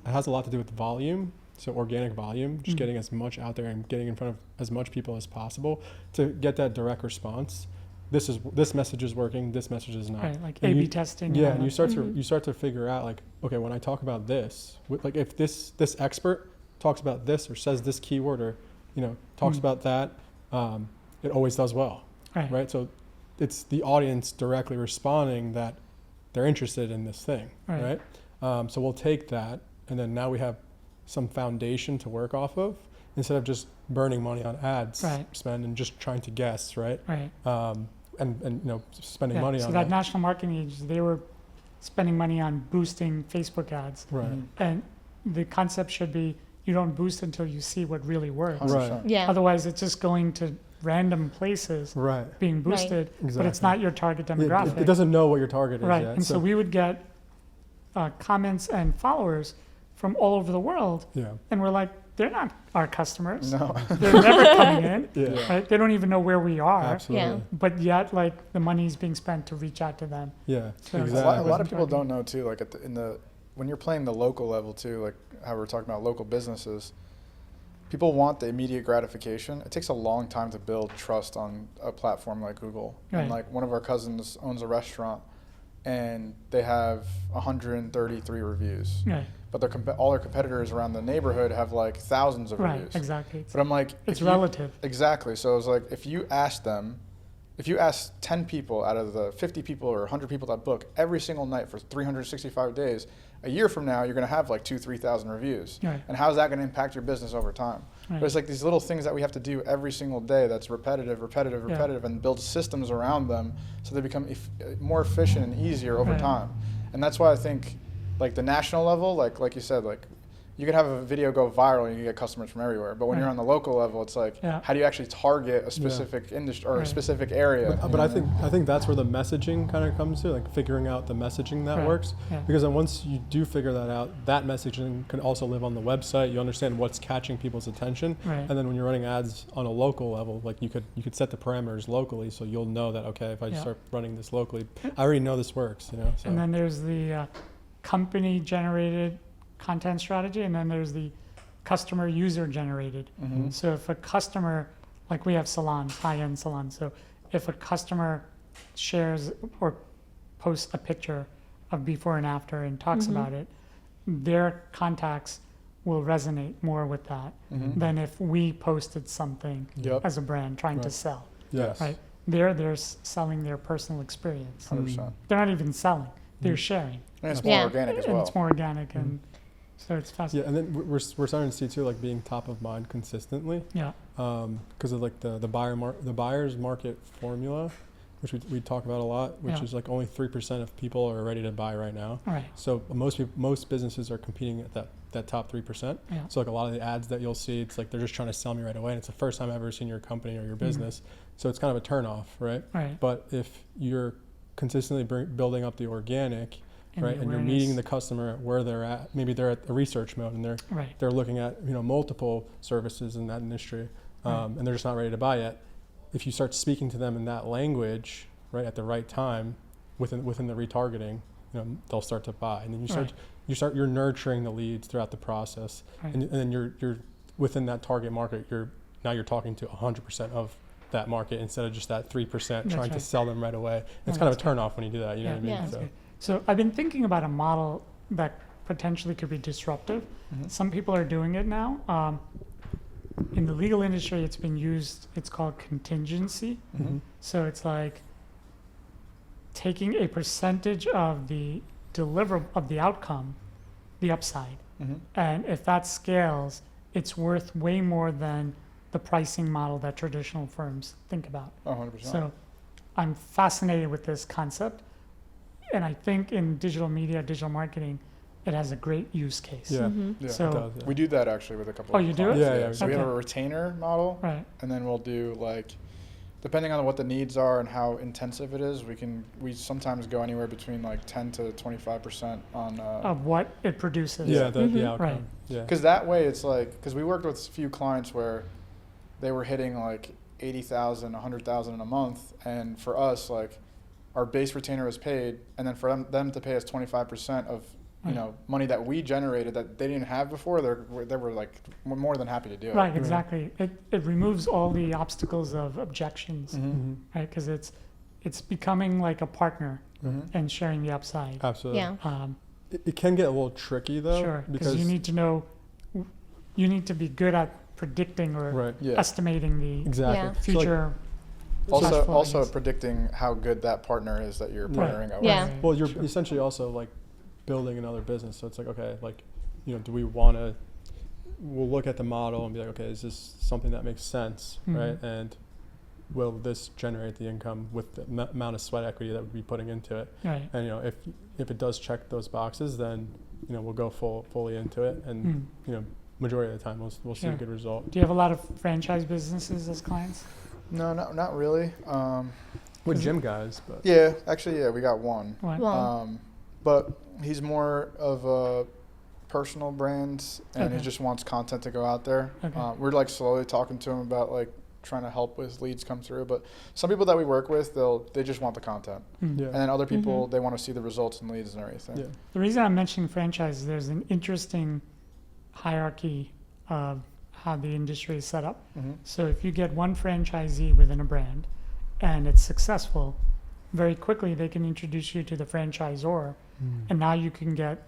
Speaker 4: has a lot to do with volume. So organic volume, just getting as much out there and getting in front of as much people as possible to get that direct response. This message is working, this message is not.
Speaker 2: Right, like A/B testing.
Speaker 4: Yeah, and you start to figure out like, okay, when I talk about this, like if this expert talks about this or says this keyword or, you know, talks about that, it always does well, right? So it's the audience directly responding that they're interested in this thing, right? So we'll take that, and then now we have some foundation to work off of, instead of just burning money on ads spend and just trying to guess, right? And you know, spending money on
Speaker 2: that national marketing agency, they were spending money on boosting Facebook ads, and the concept should be, you don't boost until you see what really works.
Speaker 3: 100%.
Speaker 1: Yeah.
Speaker 2: Otherwise, it's just going to random places being boosted, but it's not your target demographic.
Speaker 4: It doesn't know what your target is yet.
Speaker 2: And so we would get comments and followers from all over the world, and we're like, they're not our customers.
Speaker 3: No.
Speaker 2: They're never coming in. Right? They don't even know where we are.
Speaker 4: Absolutely.
Speaker 2: But yet, like, the money's being spent to reach out to them.
Speaker 3: A lot of people don't know too, like when you're playing the local level too, like how we're talking about local businesses, people want the immediate gratification. It takes a long time to build trust on a platform like Google. And like one of our cousins owns a restaurant, and they have 133 reviews. But all their competitors around the neighborhood have like thousands of reviews.
Speaker 2: Exactly.
Speaker 3: But I'm like,
Speaker 2: it's relative.
Speaker 3: Exactly. So I was like, if you ask 10 people out of the 50 people or 100 people that book every single night for 365 days, a year from now, you're going to have like 2,000-3,000 reviews. And how's that going to impact your business over time? But it's like these little things that we have to do every single day that's repetitive, and build systems around them so they become more efficient and easier over time. And that's why I think, like the national level, like you said, like you can have a video go viral and you get customers from everywhere. But when you're on the local level, it's like, how do you actually target a specific industry or a specific area?
Speaker 4: But I think that's where the messaging kind of comes to, like figuring out the messaging that works. Because then once you do figure that out, that messaging can also live on the website. You understand what's catching people's attention. And then when you're running ads on a local level, like you could set the parameters locally, so you'll know that, okay, if I start running this locally, I already know this works, you know. So.
Speaker 2: And then there's the company generated content strategy, and then there's the customer user generated. So if a customer, like we have salons, high-end salons, so if a customer shares or posts a picture of before and after and talks about it, their contacts will resonate more with that than if we posted something as a brand trying to sell. Right? They're selling their personal experience.
Speaker 3: 100%.
Speaker 2: They're not even selling, they're sharing.
Speaker 3: And it's more organic as well.
Speaker 2: And it's more organic. And So it's
Speaker 4: Yeah,
Speaker 2: fascinating.
Speaker 4: and then we're starting to see too, like being top of mind consistently,
Speaker 2: Yeah.
Speaker 4: because of like the buyer's market formula, which we talk about a lot, which
Speaker 2: Yeah.
Speaker 4: is like only 3% of people are ready to buy right now.
Speaker 2: All right.
Speaker 4: So most businesses are competing at that top 3%.
Speaker 2: Yeah.
Speaker 4: So like a lot of the ads that you'll see, it's like they're just trying to sell me right away, and it's the first time I've ever seen your company or your business. So it's kind of a turnoff, right?
Speaker 2: Right.
Speaker 4: But if you're consistently building up the organic,
Speaker 2: And
Speaker 4: right,
Speaker 2: the
Speaker 4: and you're
Speaker 2: awareness.
Speaker 4: meeting the customer at where they're at, maybe they're at a research mode and
Speaker 2: Right.
Speaker 4: they're looking at multiple services in that industry,
Speaker 2: Right.
Speaker 4: and they're just not ready to buy yet. If you start speaking to them in that language, right, at the right time, within the retargeting, they'll start to buy, and then you're nurturing the leads throughout the process,
Speaker 2: Right.
Speaker 4: and then you're within that target market. You're talking to 100% of that market instead of just that 3%
Speaker 2: That's
Speaker 4: trying to
Speaker 2: right.
Speaker 4: sell them right away. It's
Speaker 2: Oh,
Speaker 4: kind of a
Speaker 2: that's
Speaker 4: turn off when you do that. You know
Speaker 2: Yeah.
Speaker 4: what I mean?
Speaker 1: Yeah.
Speaker 2: That's
Speaker 4: So,
Speaker 2: good. So I've been thinking about a model that potentially could be disruptive.
Speaker 3: Mhm.
Speaker 2: Some people are doing it now. In the legal industry, it's been used. It's called contingency.
Speaker 3: Mhm.
Speaker 2: So it's like taking a percentage of the of the outcome, the upside,
Speaker 3: Mhm.
Speaker 2: and if that scales, it's worth way more than the pricing model that traditional firms think about.
Speaker 3: 100%.
Speaker 2: So I'm fascinated with this concept, and I think in digital media, digital marketing, it has a great use case.
Speaker 4: yeah,
Speaker 3: Yeah.
Speaker 2: So-
Speaker 4: it does, yeah.
Speaker 3: We do that actually with a couple
Speaker 2: Oh,
Speaker 3: of
Speaker 2: you do
Speaker 3: clients,
Speaker 2: it?
Speaker 4: Yeah, yeah,
Speaker 3: So we have
Speaker 2: Okay.
Speaker 3: a retainer model,
Speaker 2: Right.
Speaker 3: and then we'll do like, depending on what the needs are and how intensive it is, we sometimes go anywhere between like 10 to 25% on,
Speaker 2: Of what it produces.
Speaker 4: Yeah, the
Speaker 1: Mhm.
Speaker 4: outcome.
Speaker 2: Right.
Speaker 4: Yeah.
Speaker 3: because that way it's like, because we worked with a few clients where they were hitting like 80,000, 100,000 in a month, and for us, like, our base retainer was paid, and then for them to pay us 25% of
Speaker 2: Right.
Speaker 3: money that we generated that they didn't have before, they were like more than happy to do it.
Speaker 2: Right, exactly. It removes all the obstacles of objections,
Speaker 3: Mhm.
Speaker 4: Mhm.
Speaker 2: right? Because it's becoming like a partner
Speaker 3: Mhm.
Speaker 2: and sharing the upside.
Speaker 4: Absolutely.
Speaker 1: Yeah.
Speaker 4: It can get a little tricky though.
Speaker 2: Sure, because you need to know, you need to be good at predicting or
Speaker 4: Right.
Speaker 3: Yeah.
Speaker 2: estimating the
Speaker 4: Exactly.
Speaker 1: Yeah.
Speaker 4: So, like,
Speaker 2: future. cash
Speaker 3: Also,
Speaker 2: flow, I
Speaker 3: also
Speaker 2: guess.
Speaker 3: predicting how good that partner is that you're
Speaker 2: Right.
Speaker 3: partnering up
Speaker 1: Yeah.
Speaker 3: with.
Speaker 4: well, you're
Speaker 2: Sure.
Speaker 4: essentially also like building another business. So it's like, okay, like, do we want to? We'll look at the model and be like, okay, is this something that makes sense,
Speaker 2: Mhm.
Speaker 4: right? And will this generate the income with the amount of sweat equity that we'd be putting into it?
Speaker 2: Right.
Speaker 4: And if it does check those boxes, then we'll go fully into it, and
Speaker 2: Mm.
Speaker 4: majority of the time we'll see a
Speaker 2: Sure.
Speaker 4: good result.
Speaker 2: Do you have a lot of franchise businesses as clients?
Speaker 3: No, not really.
Speaker 4: With
Speaker 2: Is it-
Speaker 4: gym guys, but
Speaker 3: Yeah, actually, yeah, we got one.
Speaker 2: What?
Speaker 1: Well,
Speaker 3: But he's more of a personal brand, and he
Speaker 2: Okay.
Speaker 3: just wants content to go out there.
Speaker 2: Okay.
Speaker 3: We're like slowly talking to him about like trying to help with leads come through. But some people that we work with, they just want the content,
Speaker 2: Mm.
Speaker 4: yeah,
Speaker 3: and then other people
Speaker 1: Mhm.
Speaker 3: they want to see the results and leads and everything.
Speaker 4: yeah,
Speaker 2: The reason I'm mentioning franchise is there's an interesting hierarchy of how the industry is set up.
Speaker 3: Mm-hmm.
Speaker 2: So if you get one franchisee within a brand and it's successful, very quickly they can introduce you to the franchisor, and now you can get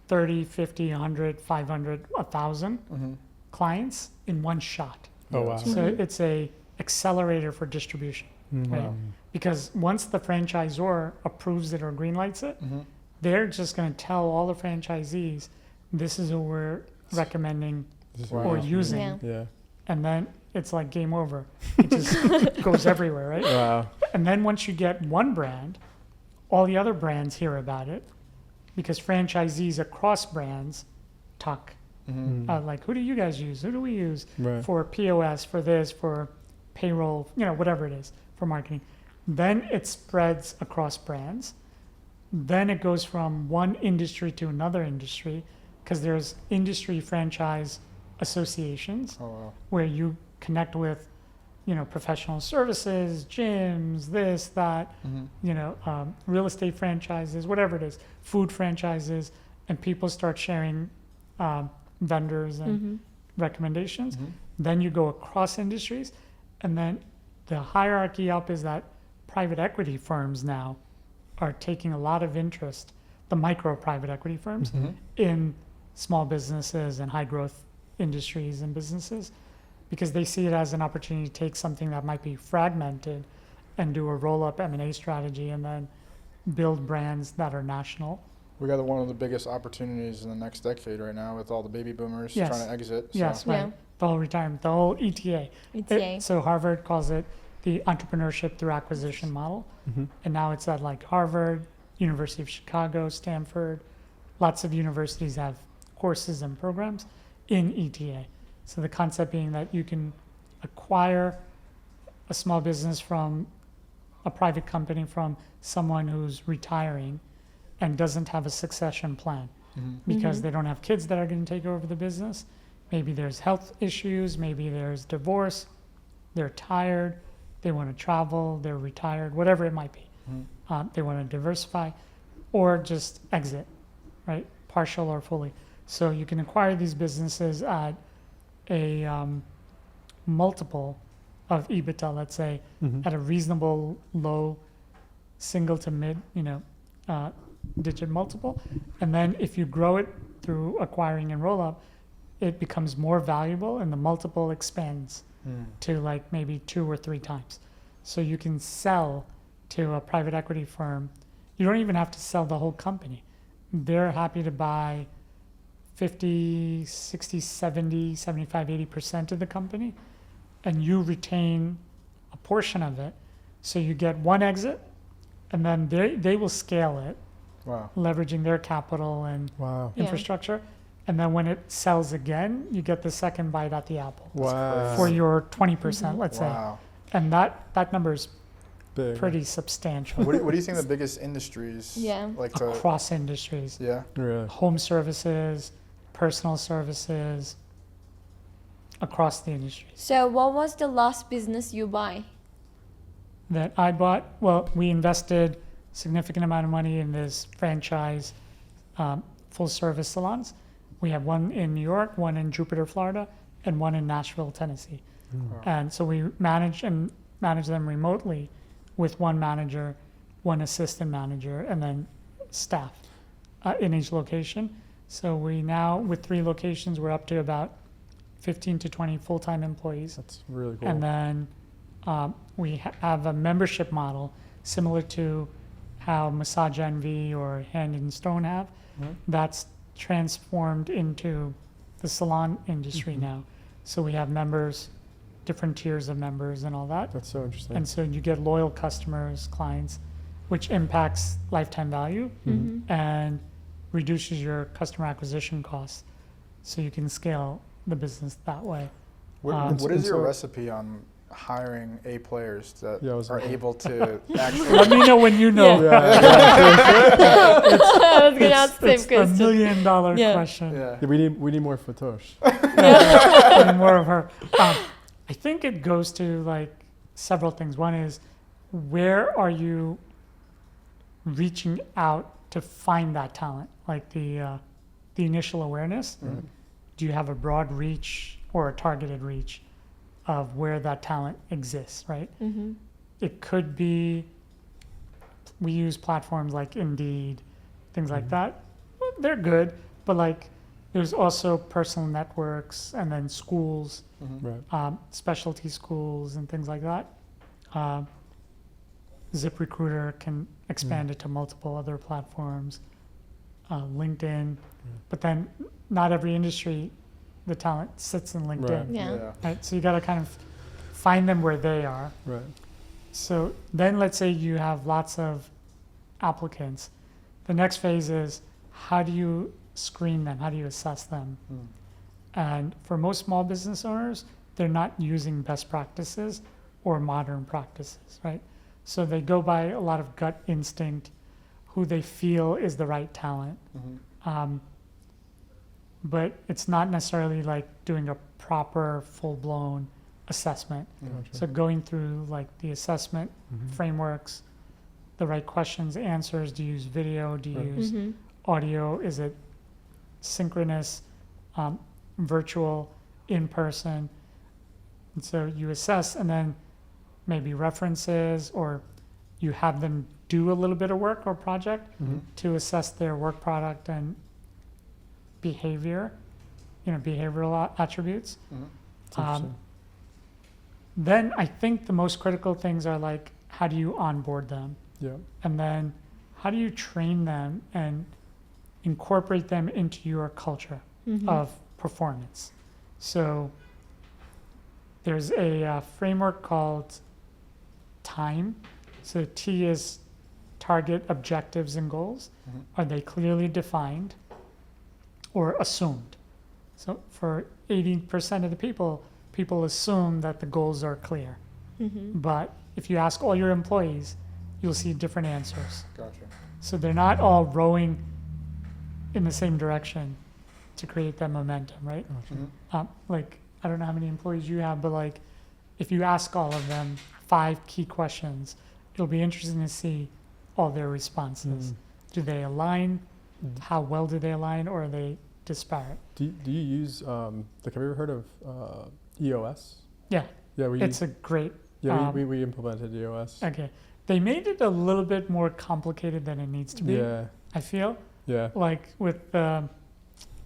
Speaker 2: 30, 50, 100, 500, 1,000
Speaker 3: Mm-hmm.
Speaker 2: clients in one shot.
Speaker 4: Oh, wow.
Speaker 2: So
Speaker 1: Mhm.
Speaker 2: it's a accelerator for distribution,
Speaker 4: Mm-hmm.
Speaker 2: right? Because once the franchisor approves it or greenlights it,
Speaker 3: Mm-hmm.
Speaker 2: they're just going to tell all the franchisees, this is who we're recommending
Speaker 3: Wow.
Speaker 2: or using,
Speaker 1: Yeah.
Speaker 4: Yeah.
Speaker 2: and then it's like game over. It just goes everywhere, right?
Speaker 4: Wow.
Speaker 2: And then once you get one brand, all the other brands hear about it because franchisees across brands talk.
Speaker 3: Mm-hmm.
Speaker 2: Like, who do you guys use? Who do we use
Speaker 4: Right.
Speaker 2: for POS, for this, for payroll, whatever it is, for marketing? Then it spreads across brands. Then it goes from one industry to another industry because there's industry franchise associations
Speaker 3: Oh wow.
Speaker 2: where you connect with, professional services, gyms, this, that,
Speaker 3: Mm-hmm.
Speaker 2: real estate franchises, whatever it is, food franchises, and people start sharing vendors and
Speaker 1: Mhm.
Speaker 2: recommendations.
Speaker 3: Mm-hmm.
Speaker 2: Then you go across industries, and then the hierarchy up is that private equity firms now are taking a lot of interest, the micro private equity firms,
Speaker 3: Mm-hmm.
Speaker 2: in small businesses and high growth industries and businesses because they see it as an opportunity to take something that might be fragmented and do a roll up M&A strategy and then build brands that are national
Speaker 3: We got one of the biggest opportunities in the next decade right now with all the baby boomers
Speaker 2: Yes.
Speaker 3: trying to exit. So.
Speaker 2: Yes, right.
Speaker 1: Yeah.
Speaker 2: The whole retirement, the whole ETA.
Speaker 1: ETA.
Speaker 2: So Harvard calls it the entrepreneurship through acquisition model.
Speaker 4: Mm-hmm.
Speaker 2: And now it's at like Harvard, University of Chicago, Stanford. Lots of universities have courses and programs in ETA. So the concept being that you can acquire a small business from a private company from someone who's retiring and doesn't have a succession plan because they don't have kids that are going to take over the business. Maybe there's health issues, maybe there's divorce, they're tired, they want to travel, they're retired, whatever it might be. They want to diversify or just exit, right? Partial or fully. So you can acquire these businesses at a multiple of EBITDA, let's say, at a reasonable low single to mid, digit multiple. And then if you grow it through acquiring and roll up, it becomes more valuable and the multiple expands to like maybe 2 or 3 times. So you can sell to a private equity firm. You don't even have to sell the whole company. They're happy to buy 50, 60, 70, 75, 80% of the company, and you retain a portion of it. So you get one exit, and then they will scale it,
Speaker 3: Wow.
Speaker 2: leveraging their capital and
Speaker 4: Wow.
Speaker 1: Yeah.
Speaker 2: infrastructure. And then when it sells again, you get the second bite at the apple
Speaker 4: Wow.
Speaker 2: for your 20%, let's say.
Speaker 3: Wow.
Speaker 2: And that number is
Speaker 4: Big.
Speaker 2: pretty substantial
Speaker 3: What do you think the biggest industries
Speaker 1: Yeah.
Speaker 3: like to?
Speaker 2: across industries.
Speaker 3: Yeah.
Speaker 4: Really.
Speaker 2: Home services, personal services, across the industries.
Speaker 1: So what was the last business you buy?
Speaker 2: That I bought, well, we invested significant amount of money in this franchise full service salons. We have one in New York, one in Jupiter, Florida, and one in Nashville, Tennessee. And so we manage them remotely with one manager, one assistant manager, and then staff in each location. So we now, with 3 locations, we're up to about 15 to 20 full-time employees.
Speaker 4: That's really cool.
Speaker 2: And then we have a membership model similar to how Massage Envy or Hand and Stone have. That's transformed into the salon industry now. So we have members, different tiers of members and all that.
Speaker 4: That's so interesting.
Speaker 2: And so you get loyal customers, clients, which impacts lifetime value and reduces your customer acquisition costs. So you can scale the business that way.
Speaker 3: What is
Speaker 4: and
Speaker 3: your
Speaker 4: so-
Speaker 3: recipe on hiring A players that
Speaker 4: Yeah, I was
Speaker 3: are
Speaker 4: wondering.
Speaker 3: able to actually?
Speaker 2: Let me know when you know.
Speaker 1: I was gonna ask the
Speaker 2: It's
Speaker 1: same
Speaker 2: the
Speaker 1: question.
Speaker 2: $1 million
Speaker 1: Yeah.
Speaker 2: question.
Speaker 3: Yeah.
Speaker 4: Yeah, we need more Fatosh.
Speaker 2: And more of her. I think it goes to like several things. One is, where are you reaching out to find that talent? Like the initial awareness. Do you have a broad reach or a targeted reach of where that talent exists? Right. It could be. We use platforms like Indeed, things like that. They're good, but like there's also personal networks and then schools,
Speaker 4: Right.
Speaker 2: specialty schools and things like that. ZipRecruiter can expand it to multiple other platforms, LinkedIn, but then not every industry, the talent sits in LinkedIn.
Speaker 4: Right.
Speaker 1: Yeah.
Speaker 2: Right? So you got to kind of find them where they are.
Speaker 4: Right.
Speaker 2: So then let's say you have lots of applicants. The next phase is, how do you screen them? How do you assess them? And for most small business owners, they're not using best practices or modern practices, right? So they go by a lot of gut instinct, who they feel is the right talent. But it's not necessarily like doing a proper full-blown assessment.
Speaker 4: Gotcha.
Speaker 2: So going through like the assessment frameworks, the right questions, answers. Do you use video? Do you
Speaker 4: Right.
Speaker 2: use audio? Is it synchronous, virtual, in person? And so you assess, and then maybe references, or you have them do a little bit of work or project to assess their work product and behavior, behavioral attributes.
Speaker 4: That's interesting.
Speaker 2: Then I think the most critical things are like, how do you onboard them?
Speaker 4: Yeah.
Speaker 2: And then how do you train them and incorporate them into your culture of performance. So there's a framework called TIME. So T is target, objectives, and goals. Are they clearly defined or assumed? So for 80% of the people assume that the goals are clear. But if you ask all your employees, you'll see different answers.
Speaker 3: Gotcha.
Speaker 2: So they're not all rowing in the same direction to create that momentum, right? Like, I don't know how many employees you have, but like, if you ask all of them 5 key questions, it'll be interesting to see all their responses. Do they align? How well do they align, or are they disparate?
Speaker 4: Do you use have you ever heard of EOS?
Speaker 2: Yeah,
Speaker 4: Yeah,
Speaker 2: it's a great.
Speaker 4: we implemented EOS.
Speaker 2: Okay, they made it a little bit more complicated than it needs to be.
Speaker 4: Yeah,
Speaker 2: I feel
Speaker 4: yeah,
Speaker 2: like with the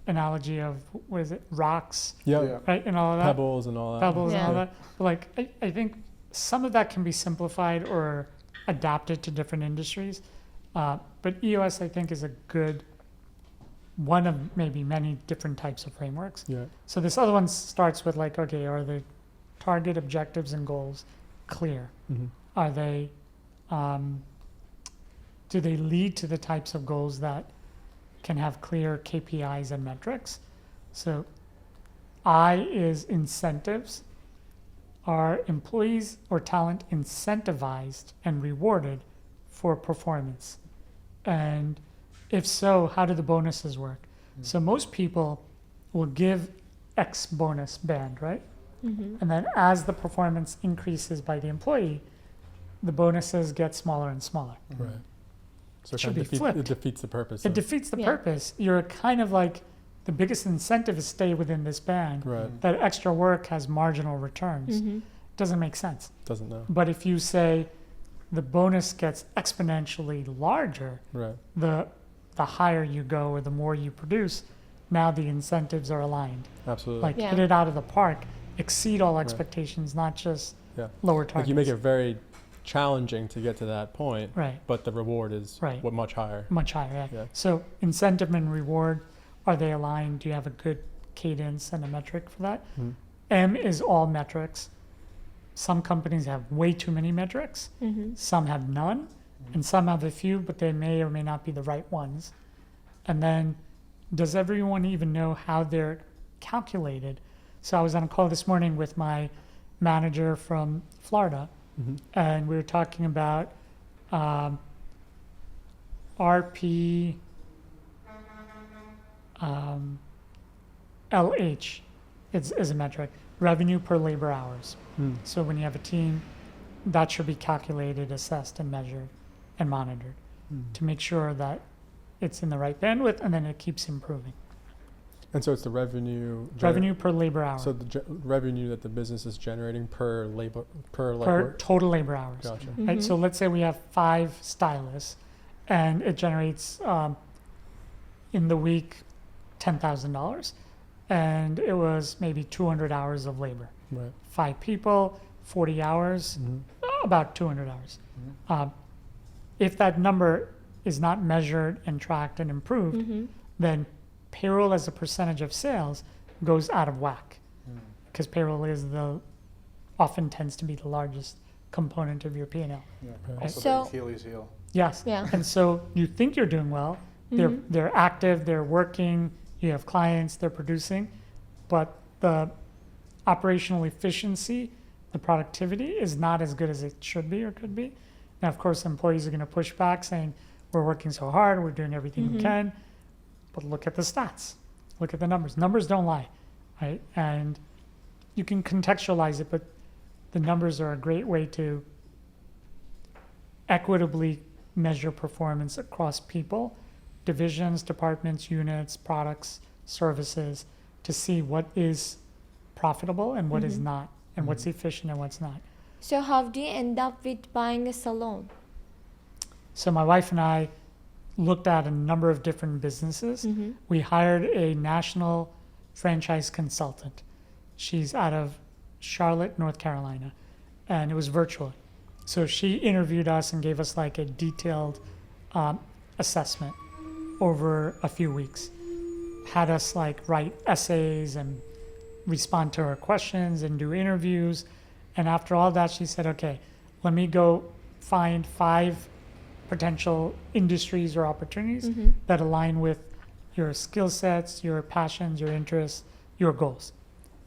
Speaker 2: analogy of what is it, rocks,
Speaker 3: Yeah.
Speaker 2: right, and all of that,
Speaker 4: pebbles and all that.
Speaker 2: pebbles and all
Speaker 1: Yeah.
Speaker 2: that. But like, I think some of that can be simplified or adapted to different industries. But EOS, I think, is a good one of maybe many different types of frameworks.
Speaker 4: Yeah,
Speaker 2: So this other one starts with like, okay, are the target, objectives, and goals clear? Are they, do they lead to the types of goals that can have clear KPIs and metrics? So I is incentives. Are employees or talent incentivized and rewarded for performance? And if so, how do the bonuses work? So most people will give X bonus band, right? And then as the performance increases by the employee, the bonuses get smaller and smaller.
Speaker 4: right. So
Speaker 2: It
Speaker 4: it, kind
Speaker 2: should
Speaker 4: of
Speaker 2: be flipped.
Speaker 4: it defeats the purpose.
Speaker 2: It
Speaker 4: of,
Speaker 2: defeats the
Speaker 1: Yeah.
Speaker 2: purpose. You're kind of like, the biggest incentive is stay within this band.
Speaker 4: right.
Speaker 2: That extra work has marginal returns. Doesn't make sense.
Speaker 4: Doesn't know.
Speaker 2: But if you say the bonus gets exponentially larger,
Speaker 4: Right.
Speaker 2: the higher you go or the more you produce, now the incentives are aligned.
Speaker 4: Absolutely.
Speaker 2: Like
Speaker 1: Yeah.
Speaker 2: hit it out of the park, exceed all expectations, not just
Speaker 4: Yeah.
Speaker 2: lower
Speaker 4: Like
Speaker 2: targets.
Speaker 4: you make it very challenging to get to that point,
Speaker 2: right,
Speaker 4: but the reward is
Speaker 2: Right.
Speaker 4: what much higher.
Speaker 2: much higher. Yeah.
Speaker 4: Yeah.
Speaker 2: So incentive and reward, are they aligned? Do you have a good cadence and a metric for that? M is all metrics. Some companies have way too many metrics. Some have none, and some have a few, but they may or may not be the right ones. And then, does everyone even know how they're calculated? So I was on a call this morning with my manager from Florida, and we were talking about RP LH is a metric, revenue per labor hours. So when you have a team, that should be calculated, assessed, and measured and monitored to make sure that it's in the right bandwidth, and then it keeps improving.
Speaker 4: And so it's the revenue.
Speaker 2: Revenue per labor hour,
Speaker 4: So the revenue that the business is generating per labor per like
Speaker 2: per
Speaker 4: work.
Speaker 2: total labor hours.
Speaker 4: Gotcha.
Speaker 2: Right? So let's say we have 5 stylists, and it generates in the week $10,000, and it was maybe 200 hours of labor.
Speaker 4: Right.
Speaker 2: 5 people, 40 hours, about 200 hours. If that number is not measured and tracked and improved, then payroll as a percentage of sales goes out of whack, because payroll often tends to be the largest component of your P&L.
Speaker 3: Yeah.
Speaker 4: Right.
Speaker 3: Also
Speaker 1: So-
Speaker 3: the Achilles heel.
Speaker 2: Yes.
Speaker 1: Yeah.
Speaker 2: And so you think you're doing well. They're active. They're working. You have clients. They're producing, but the operational efficiency, the productivity is not as good as it should be or could be. Now, of course, employees are going to push back, saying we're working so hard, we're doing everything we can, but look at the stats, look at the numbers. Numbers don't lie, right? And you can contextualize it, but the numbers are a great way to equitably measure performance across people, divisions, departments, units, products, services, to see what is profitable and what is not, and what's efficient and what's not.
Speaker 1: So how do you end up with buying a salon?
Speaker 2: So my wife and I looked at a number of different businesses. We hired a national franchise consultant. She's out of Charlotte, North Carolina, and it was virtual. So she interviewed us and gave us like a detailed assessment. over a few weeks. Had us like write essays and respond to her questions and do interviews. And after all that, she said, okay, let me go find 5 potential industries or opportunities that align with your skill sets, your passions, your interests, your goals.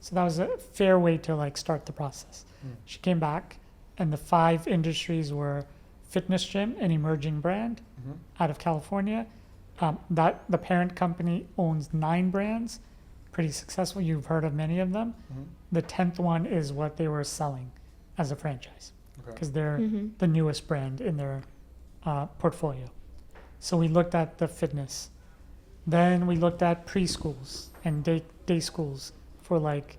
Speaker 2: So that was a fair way to like start the process. She came back, and the 5 industries were fitness gym, an emerging brand out of California. That the parent company owns 9 brands, pretty successful. You've heard of many of them. The 10th one is what they were selling as a franchise, because they're the newest brand in their portfolio. So we looked at the fitness. Then we looked at preschools and day schools for like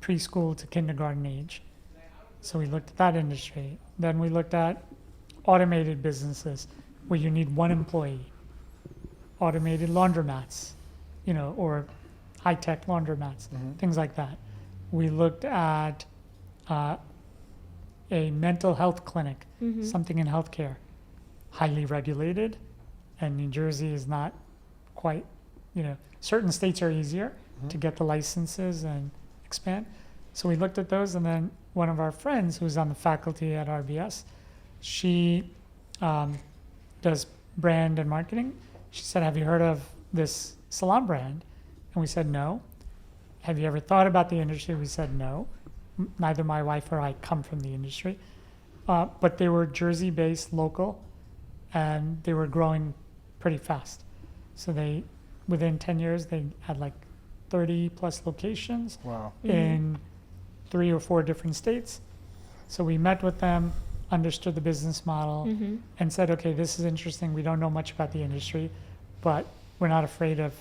Speaker 2: preschool to kindergarten age. So we looked at that industry. Then we looked at automated businesses where you need 1 employee, automated laundromats, or high-tech laundromats, things like that. We looked at a mental health clinic, something in healthcare, highly regulated, and New Jersey is not quite, certain states are easier to get the licenses and expand. So we looked at those, and then one of our friends who's on the faculty at RBS, she does brand and marketing. She said, have you heard of this salon brand? And we said, no. Have you ever thought about the industry? We said, no. Neither my wife or I come from the industry. But they were Jersey-based, local, and they were growing pretty fast. So within 10 years, they had like 30 plus locations in 3 or 4 different states. So we met with them, understood the business model, and said, okay, this is interesting. We don't know much about the industry, but we're not afraid of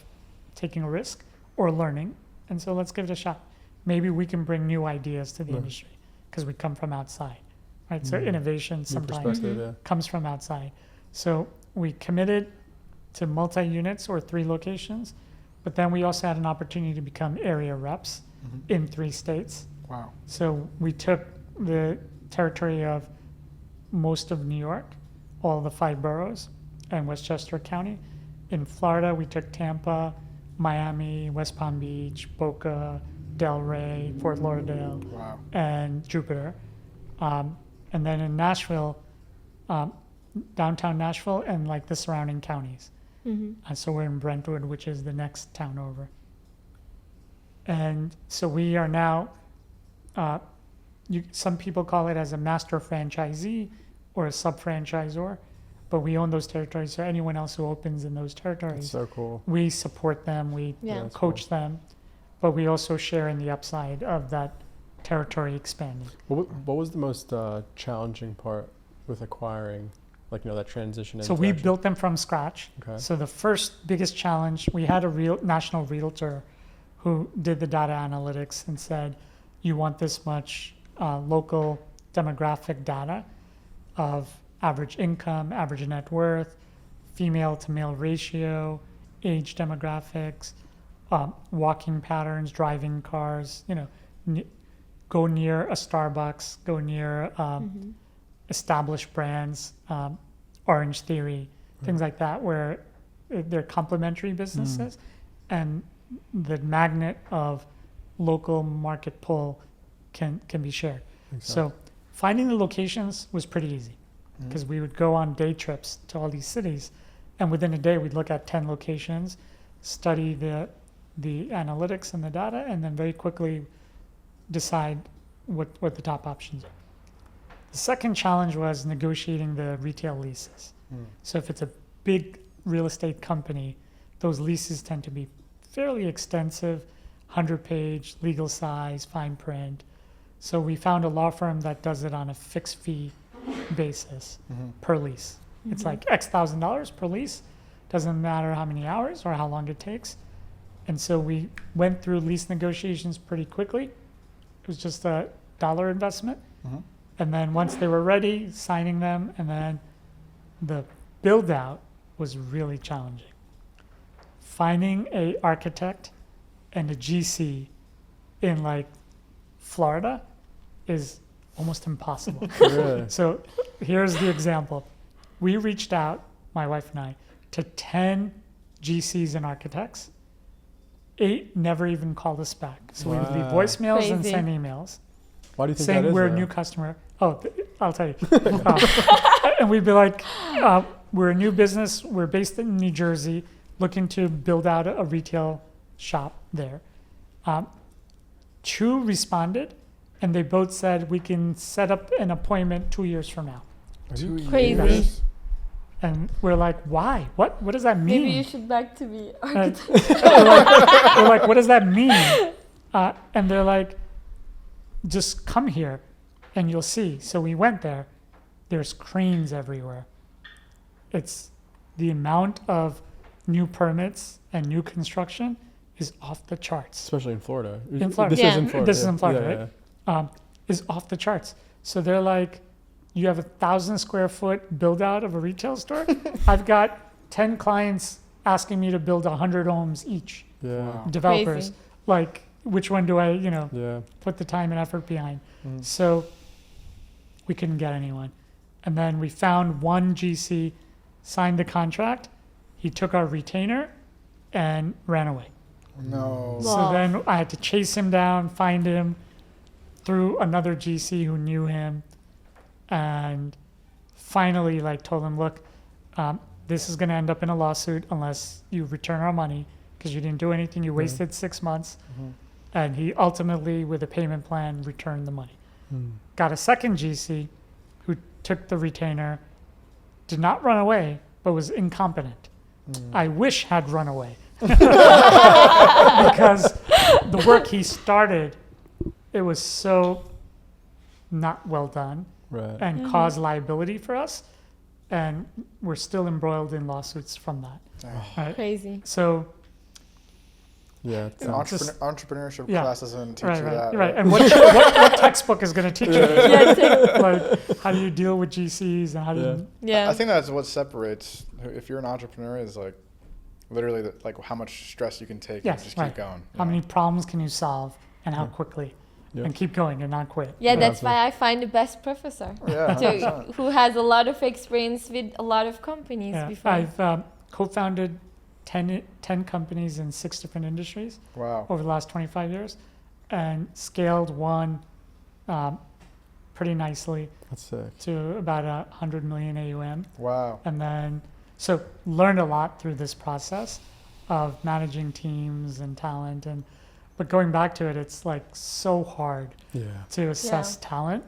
Speaker 2: taking a risk or learning. And so let's give it a shot. Maybe we can bring new ideas to the industry because we come from outside, right? So innovation sometimes comes from outside. So we committed to multi-units or 3 locations, but then we also had an opportunity to become area reps in 3 states.
Speaker 3: Wow.
Speaker 2: So we took the territory of most of New York, all the 5 boroughs, and Westchester County. In Florida, we took Tampa, Miami, West Palm Beach, Boca, Delray, Fort Lauderdale, and Jupiter. And then in Nashville, downtown Nashville, and like the surrounding counties. So we're in Brentwood, which is the next town over. And so we are now, some people call it as a master franchisee or a sub-franchisor, but we own those territories. So anyone else who opens in those territories,
Speaker 4: That's so cool.
Speaker 2: we support them, we
Speaker 1: Yeah.
Speaker 2: coach them, but we also share in the upside of that territory expanding.
Speaker 4: What was the most challenging part with acquiring, that transition?
Speaker 2: So we built them from scratch.
Speaker 4: Okay.
Speaker 2: So the first biggest challenge, we had a national realtor who did the data analytics and said, you want this much local demographic data of average income, average net worth, female to male ratio, age demographics, walking patterns, driving cars, go near a Starbucks, go near established brands, Orange Theory, things like that, where they're complementary businesses, and the magnet of local market pull can be shared. So finding the locations was pretty easy, because we would go on day trips to all these cities, and within a day we'd look at 10 locations, study the analytics and the data, and then very quickly decide what the top options are. The second challenge was negotiating the retail leases. So if it's a big real estate company, those leases tend to be fairly extensive, 100-page, legal size, fine print. So we found a law firm that does it on a fixed fee basis per lease. It's like X $1,000 per lease. Doesn't matter how many hours or how long it takes. And so we went through lease negotiations pretty quickly. It was just a dollar investment. And then once they were ready, signing them, and then the build out was really challenging. Finding a architect and a GC in like Florida is almost impossible.
Speaker 4: Really?
Speaker 2: So here's the example. We reached out, my wife and I, to 10 GCs and architects. 8 never even called us back. So we would leave
Speaker 4: Wow.
Speaker 2: voicemails and
Speaker 1: Crazy.
Speaker 2: send emails
Speaker 4: Why do you think
Speaker 2: saying
Speaker 4: that is?
Speaker 2: we're a
Speaker 4: though?
Speaker 2: new customer. Oh, I'll tell you. And we'd be like, we're a new business. We're based in New Jersey, looking to build out a retail shop there. 2 responded, and they both said we can set up an appointment 2 years from now.
Speaker 4: Are you-
Speaker 3: 2
Speaker 1: Crazy.
Speaker 3: years?
Speaker 2: And we're like, why? What does that mean?
Speaker 1: Maybe you should back to be
Speaker 2: And
Speaker 1: architect.
Speaker 2: we're like, what does that mean? And they're like, just come here and you'll see. So we went there. There's cranes everywhere. It's the amount of new permits and new construction is off the charts.
Speaker 4: Especially in Florida.
Speaker 2: In Florida.
Speaker 4: This
Speaker 1: Yeah.
Speaker 4: is in Florida.
Speaker 2: This is in Florida,
Speaker 4: yeah,
Speaker 2: right? Is off the charts. So they're like, you have 1,000 square foot build out of a retail store. I've got 10 clients asking me to build 100 homes each.
Speaker 4: Yeah.
Speaker 3: Wow.
Speaker 2: Developers,
Speaker 1: Crazy.
Speaker 2: like, which one do I,
Speaker 4: Yeah.
Speaker 2: put the time and effort behind?
Speaker 4: Mm.
Speaker 2: So we couldn't get anyone. And then we found one GC, signed the contract. He took our retainer and ran away.
Speaker 3: No.
Speaker 1: Wow.
Speaker 2: So then I had to chase him down, find him through another GC who knew him, and finally told him, look, this is going to end up in a lawsuit unless you return our money because you didn't do anything. You wasted 6 months.
Speaker 3: Mhm.
Speaker 2: And he ultimately, with a payment plan, returned the money.
Speaker 4: Mm.
Speaker 2: Got a second GC who took the retainer, did not run away, but was incompetent. I wish had run away. Because the work he started, it was so not well done
Speaker 4: Right.
Speaker 2: and caused liability for us. And we're still embroiled in lawsuits from that.
Speaker 3: Dang.
Speaker 2: Right?
Speaker 1: Crazy.
Speaker 2: So,
Speaker 4: Yeah. It
Speaker 3: An
Speaker 4: sounds-
Speaker 2: Just-
Speaker 3: entrepreneurship
Speaker 2: Yeah.
Speaker 3: class doesn't teach
Speaker 2: right,
Speaker 3: you
Speaker 2: right,
Speaker 3: that.
Speaker 2: right. And what textbook is going to teach you?
Speaker 1: Yeah,
Speaker 2: Like, how do you deal with GCs and how do you,
Speaker 1: yeah.
Speaker 3: I think that's what separates. If you're an entrepreneur, is literally how much stress you can take
Speaker 2: Yes,
Speaker 3: and just
Speaker 2: right.
Speaker 3: keep going.
Speaker 2: how many problems can you solve and how
Speaker 4: Yeah.
Speaker 2: quickly
Speaker 4: Yeah.
Speaker 2: and keep going and not quit.
Speaker 1: Yeah,
Speaker 4: Yeah,
Speaker 1: that's
Speaker 4: so-
Speaker 1: why I find the best professor.
Speaker 3: Yeah. 100%.
Speaker 1: Who has a lot of experience with a lot of companies
Speaker 2: Yeah,
Speaker 1: before.
Speaker 2: I've co-founded 10 companies in 6 different industries
Speaker 3: Wow.
Speaker 2: over the last 25 years and scaled one pretty nicely
Speaker 4: That's sick.
Speaker 2: to about 100 million AUM.
Speaker 3: Wow.
Speaker 2: And then, so learned a lot through this process of managing teams and talent. But going back to it, it's so hard
Speaker 4: Yeah.
Speaker 2: to assess talent.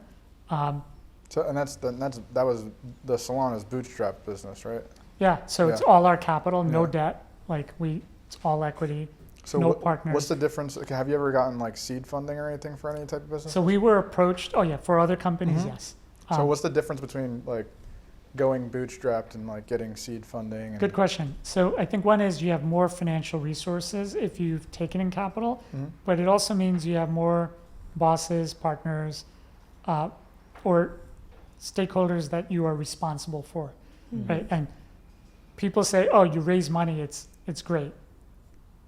Speaker 3: So and that was the salon is bootstrap business, right?
Speaker 2: Yeah, so it's
Speaker 3: Yeah.
Speaker 2: all our capital, no
Speaker 3: Yeah.
Speaker 2: debt. It's all equity.
Speaker 3: So
Speaker 2: No
Speaker 3: what-
Speaker 2: partners.
Speaker 3: What's the difference? Have you ever gotten seed funding or anything for any type of business?
Speaker 2: So we were approached. Oh yeah, for other companies,
Speaker 3: Mhm.
Speaker 2: yes.
Speaker 3: So what's the difference between going bootstrapped and getting seed funding? And,
Speaker 2: Good question. So I think one is you have more financial resources if you've taken in capital,
Speaker 3: Mhm.
Speaker 2: but it also means you have more bosses, partners, or stakeholders that you are responsible for, right? And people say, "Oh, you raise money, it's great."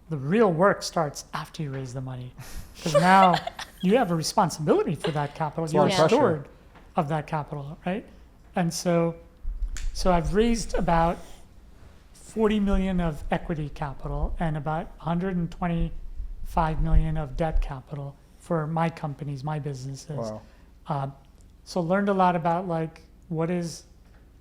Speaker 2: The real work starts after you raise the money, because now you have a responsibility for that capital.
Speaker 4: It's a
Speaker 2: You're
Speaker 4: lot
Speaker 2: a
Speaker 4: of pressure.
Speaker 2: steward of that capital, right? And so I've raised about 40 million of equity capital and about 125 million of debt capital for my companies, my businesses.
Speaker 3: Wow.
Speaker 2: So learned a lot about what is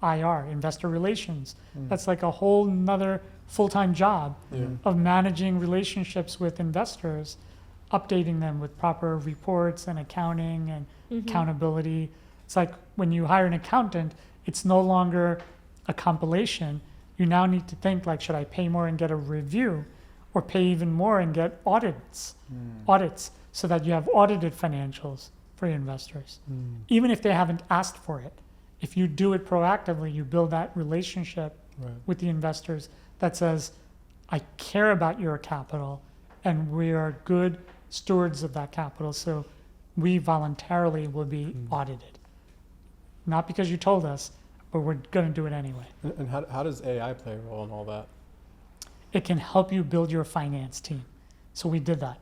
Speaker 2: IR, investor relations. That's a whole nother full-time job
Speaker 4: Yeah.
Speaker 2: of managing relationships with investors, updating them with proper reports and accounting and accountability. It's like when you hire an accountant, it's no longer a compilation. You now need to think should I pay more and get a review or pay even more and get audits so that you have audited financials for your investors. Even if they haven't asked for it. If you do it proactively, you build that relationship
Speaker 4: Right.
Speaker 2: with the investors that says, I care about your capital and we are good stewards of that capital. So we voluntarily will be audited. Not because you told us, but we're going to do it anyway.
Speaker 4: And how does AI play a role in all that?
Speaker 2: It can help you build your finance team. So we did that.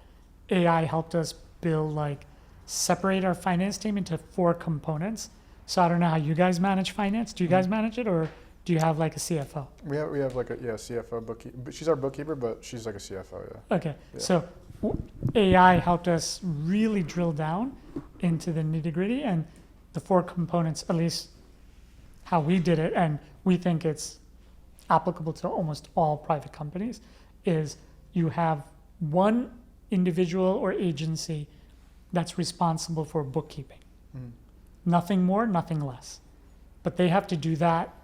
Speaker 2: AI helped us build separate our finance team into 4 components. So I don't know how you guys manage finance. Do you guys manage it or Do you have like a CFO?
Speaker 3: We have like a CFO bookkeeper. But she's our bookkeeper, but she's like a CFO. Yeah.
Speaker 2: Okay,
Speaker 3: Yeah.
Speaker 2: so AI helped us really drill down into the nitty gritty and the 4 components, at least how we did it, and we think it's applicable to almost all private companies, is you have one individual or agency that's responsible for bookkeeping.
Speaker 3: Mhm.
Speaker 2: Nothing more, nothing less. But they have to do that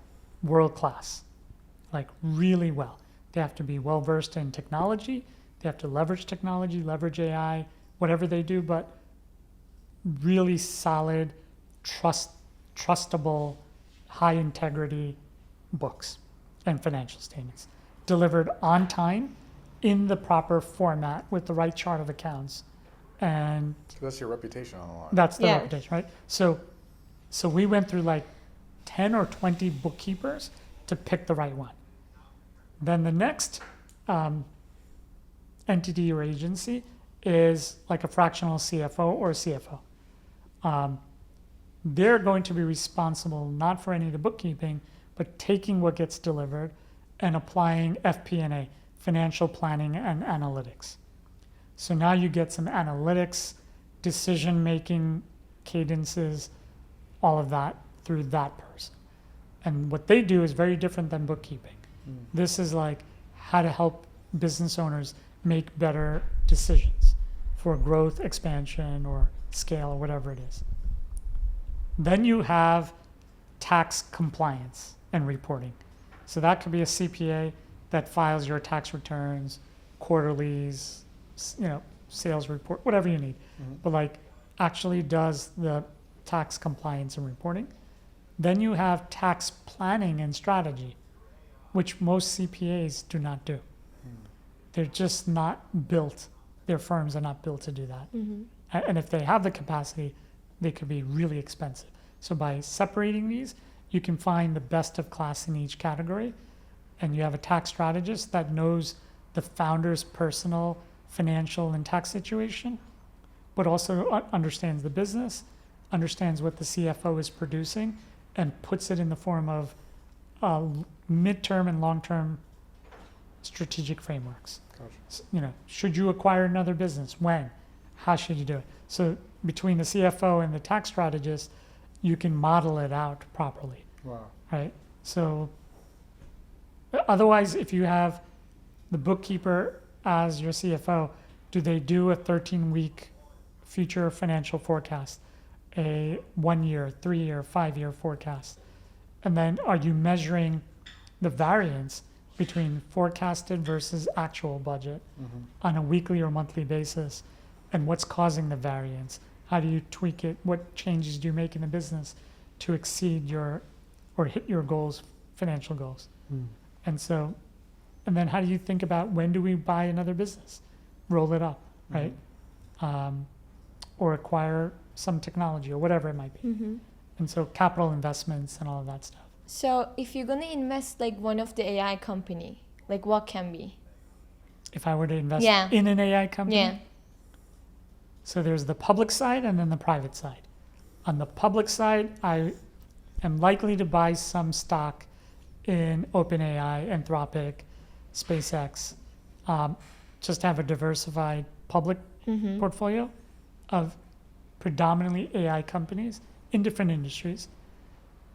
Speaker 2: world class, like really well. They have to be well versed in technology. They have to leverage technology, leverage AI, whatever they do, but really solid, trustable, high integrity books and financial statements delivered on time in the proper format with the right chart of accounts. And
Speaker 3: So that's your reputation on the line.
Speaker 2: that's the
Speaker 1: Yeah.
Speaker 2: reputation, right? So we went through like 10 or 20 bookkeepers to pick the right one. Then the next entity or agency is like a fractional CFO or CFO. They're going to be responsible not for any of the bookkeeping, but taking what gets delivered and applying FP&A, financial planning and analytics. So now you get some analytics, decision-making cadences, all of that through that person. And what they do is very different than bookkeeping. This is like how to help business owners make better decisions for growth, expansion, or scale, or whatever it is. Then you have tax compliance and reporting. So that could be a CPA that files your tax returns, quarterlies, sales report, whatever you need. But like actually does the tax compliance and reporting. Then you have tax planning and strategy, which most CPAs do not do. They're just not built, their firms are not built to do that. And if they have the capacity, they could be really expensive. So by separating these, you can find the best of class in each category. And you have a tax strategist that knows the founder's personal, financial, and tax situation, but also understands the business, understands what the CFO is producing, and puts it in the form of midterm and long-term strategic frameworks.
Speaker 3: Gotcha.
Speaker 2: Should you acquire another business? When? How should you do it? So between the CFO and the tax strategist, you can model it out properly,
Speaker 3: Wow.
Speaker 2: right? So otherwise, if you have the bookkeeper as your CFO, do they do a 13-week future financial forecast, a 1-year, 3-year, 5-year forecast? And then are you measuring the variance between forecasted versus actual budget on a weekly or monthly basis? And what's causing the variance? How do you tweak it? What changes do you make in the business to exceed or hit your goals, financial goals? And then how do you think about when do we buy another business? Roll it up, right? Or acquire some technology or whatever it might be. And so capital investments and all of that stuff.
Speaker 1: So if you're gonna invest like one of the AI company, like what can be?
Speaker 2: If I were to invest
Speaker 1: Yeah.
Speaker 2: in an AI company,
Speaker 1: Yeah.
Speaker 2: so there's the public side and then the private side. On the public side, I am likely to buy some stock in OpenAI, Anthropic, SpaceX, just to have a diversified public portfolio of predominantly AI companies in different industries.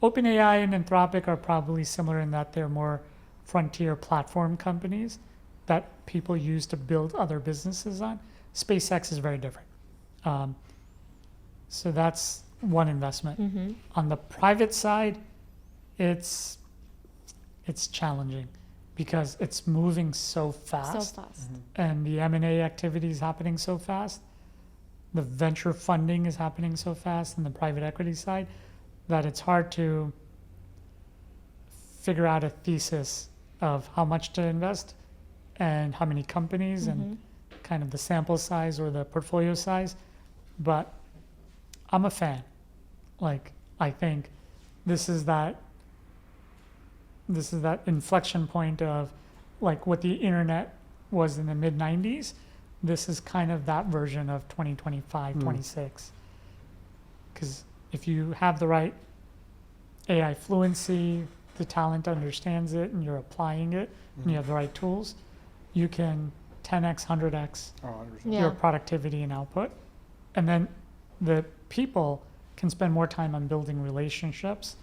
Speaker 2: OpenAI and Anthropic are probably similar in that they're more frontier platform companies that people use to build other businesses on. SpaceX is very different. So that's one investment. On the private side, it's challenging because it's moving so fast,
Speaker 1: So fast.
Speaker 2: and the M&A activity is happening so fast. The venture funding is happening so fast in the private equity side that it's hard to figure out a thesis of how much to invest and how many companies and kind of the sample size or the portfolio size. But I'm a fan. Like, I think this is that inflection point of like what the internet was in the mid 90s. This is kind of that version of 2025, 26. Because if you have the right AI fluency, the talent understands it and you're applying it and you have the right tools, you can 10x, 100x
Speaker 3: Oh, 100%.
Speaker 1: Yeah.
Speaker 2: your productivity and output. And then the people can spend more time on building relationships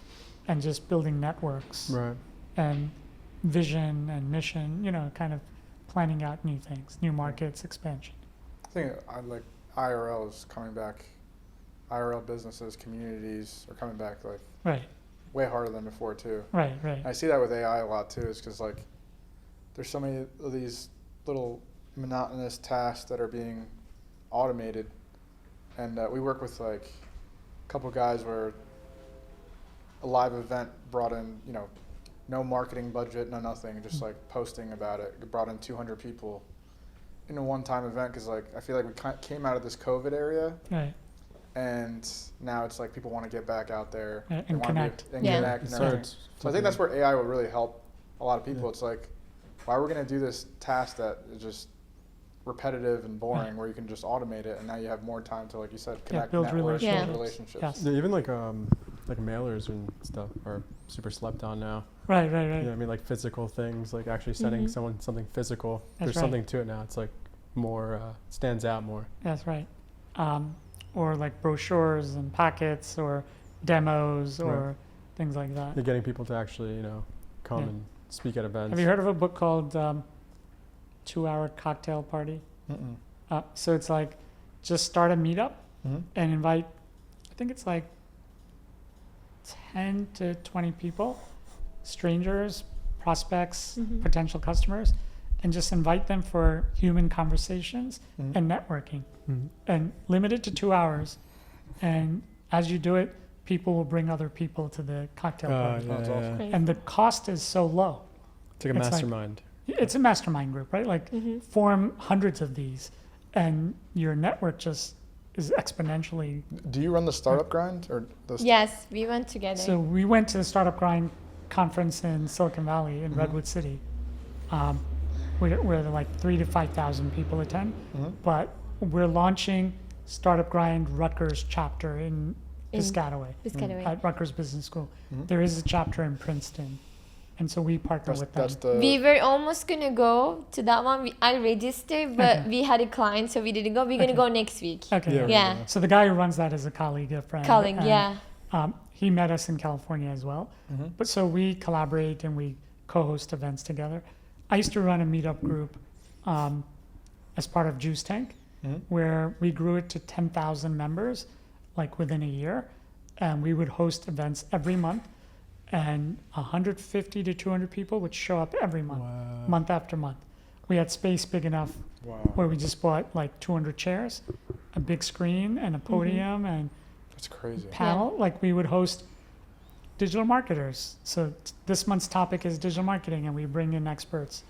Speaker 2: and just building networks
Speaker 4: Right.
Speaker 2: and vision and mission, kind of planning out new things, new markets, expansion.
Speaker 3: I think IRL is coming back. IRL businesses, communities are coming back like
Speaker 2: Right,
Speaker 3: way harder than before too.
Speaker 2: right.
Speaker 3: I see that with AI a lot too, is because like there's so many of these little monotonous tasks that are being automated, and we work with like a couple guys where a live event brought in, no marketing budget, no nothing, just like posting about it. It brought in 200 people in a one-time event because like I feel like we came out of this COVID area,
Speaker 2: Right.
Speaker 3: and now it's like people want to get back out there
Speaker 2: And
Speaker 3: they wanna
Speaker 2: connect.
Speaker 3: and
Speaker 1: Yeah.
Speaker 3: connect. And
Speaker 4: So
Speaker 3: everything.
Speaker 4: it's
Speaker 3: So I think that's
Speaker 4: flipping-
Speaker 3: where AI will really help a lot of people.
Speaker 4: Yeah.
Speaker 3: It's like, why are we going to do this task that is just repetitive and boring, where you can just automate it, and now you have more time to, like you said, connect,
Speaker 2: build
Speaker 3: network,
Speaker 1: relationships.
Speaker 3: build relationships.
Speaker 2: Yes.
Speaker 4: Yeah, even like mailers and stuff are super slept on now.
Speaker 2: Right.
Speaker 4: You know what I mean? Like physical things, like actually sending
Speaker 1: Mhm.
Speaker 4: someone something physical.
Speaker 2: That's
Speaker 4: There's
Speaker 2: right.
Speaker 4: something to it now. It's like more stands out more.
Speaker 2: That's right. Or like brochures and packets or demos or
Speaker 4: Right.
Speaker 2: things like that.
Speaker 4: You're getting people to actually, come
Speaker 2: Yeah.
Speaker 4: and speak at events.
Speaker 2: Have you heard of a book called 2-Hour Cocktail Party?
Speaker 3: Mm-mm.
Speaker 2: So it's like just start a meetup
Speaker 3: Mhm.
Speaker 2: and invite, I think it's like 10 to 20 people, strangers, prospects,
Speaker 1: Mhm.
Speaker 2: potential customers, and just invite them for human conversations
Speaker 3: Mhm.
Speaker 2: and networking.
Speaker 4: Mhm.
Speaker 2: And limit it to 2 hours. And as you do it, people will bring other people to the cocktail party.
Speaker 4: Yeah,
Speaker 3: That's
Speaker 4: yeah,
Speaker 3: awesome.
Speaker 4: yeah.
Speaker 1: Great.
Speaker 2: And the cost is so low.
Speaker 4: It's like a
Speaker 2: It's like-
Speaker 4: mastermind.
Speaker 2: It's a mastermind group, right? Like
Speaker 1: Mhm.
Speaker 2: form hundreds of these and your network just is exponentially.
Speaker 3: Do you run the startup grind or the?
Speaker 1: Yes, we went together.
Speaker 2: So we went to the Startup Grind conference in Silicon Valley in
Speaker 3: Mhm.
Speaker 2: Redwood City, where like 3,000 to 5,000 people attend.
Speaker 3: Mhm.
Speaker 2: But we're launching Startup Grind Rutgers chapter in
Speaker 1: In
Speaker 2: Piscataway
Speaker 1: Piscataway.
Speaker 2: at Rutgers Business School.
Speaker 3: Mhm.
Speaker 2: There is a chapter in Princeton, and so we partner with them.
Speaker 3: That's the.
Speaker 1: We were almost gonna go to that one. I registered, but
Speaker 2: Okay.
Speaker 1: we had a client, so we didn't go. We're gonna
Speaker 2: Okay.
Speaker 1: go next week.
Speaker 2: Okay.
Speaker 4: Yeah.
Speaker 1: Yeah.
Speaker 2: So the guy who runs that is a colleague, a friend.
Speaker 1: Colleague,
Speaker 2: and,
Speaker 1: yeah.
Speaker 2: He met us in California as well.
Speaker 3: Mhm.
Speaker 2: But so we collaborate and we co-host events together. I used to run a meetup group as part of Juice Tank,
Speaker 3: Mhm.
Speaker 2: where we grew it to 10,000 members, like within a year, and we would host events every month, and 150 to 200 people would show up every month,
Speaker 4: Wow.
Speaker 2: month after month. We had space big enough
Speaker 3: Wow.
Speaker 2: where we just bought like 200 chairs, a big screen, and a podium, and
Speaker 3: That's crazy.
Speaker 2: panel. Like we would host digital marketers. So this month's topic is digital marketing, and we bring in experts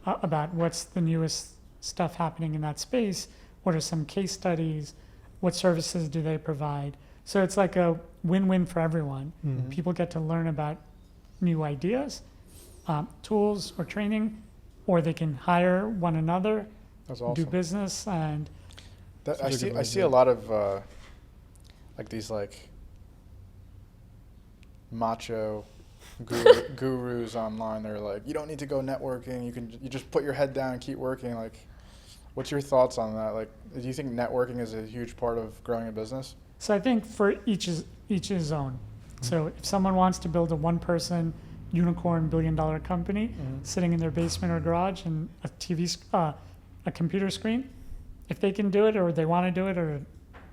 Speaker 2: about what's the newest stuff happening in that space. What are some case studies? What services do they provide? So it's like a win-win for everyone.
Speaker 4: Mhm.
Speaker 2: People get to learn about new ideas, tools, or training, or they can hire one another,
Speaker 3: That's
Speaker 2: do
Speaker 3: awesome.
Speaker 2: business, and
Speaker 3: That,
Speaker 4: Such a good
Speaker 3: I
Speaker 4: way
Speaker 3: see
Speaker 4: to-
Speaker 3: a lot of like these like macho gurus online. They're like, you don't need to go networking. You just put your head down and keep working. Like, what's your thoughts on that? Like, do you think networking is a huge part of growing a business?
Speaker 2: so I think for each is own. So if someone wants to build a one-person unicorn billion-dollar company sitting in their basement or garage and a computer screen, if they can do it or they want to do it or it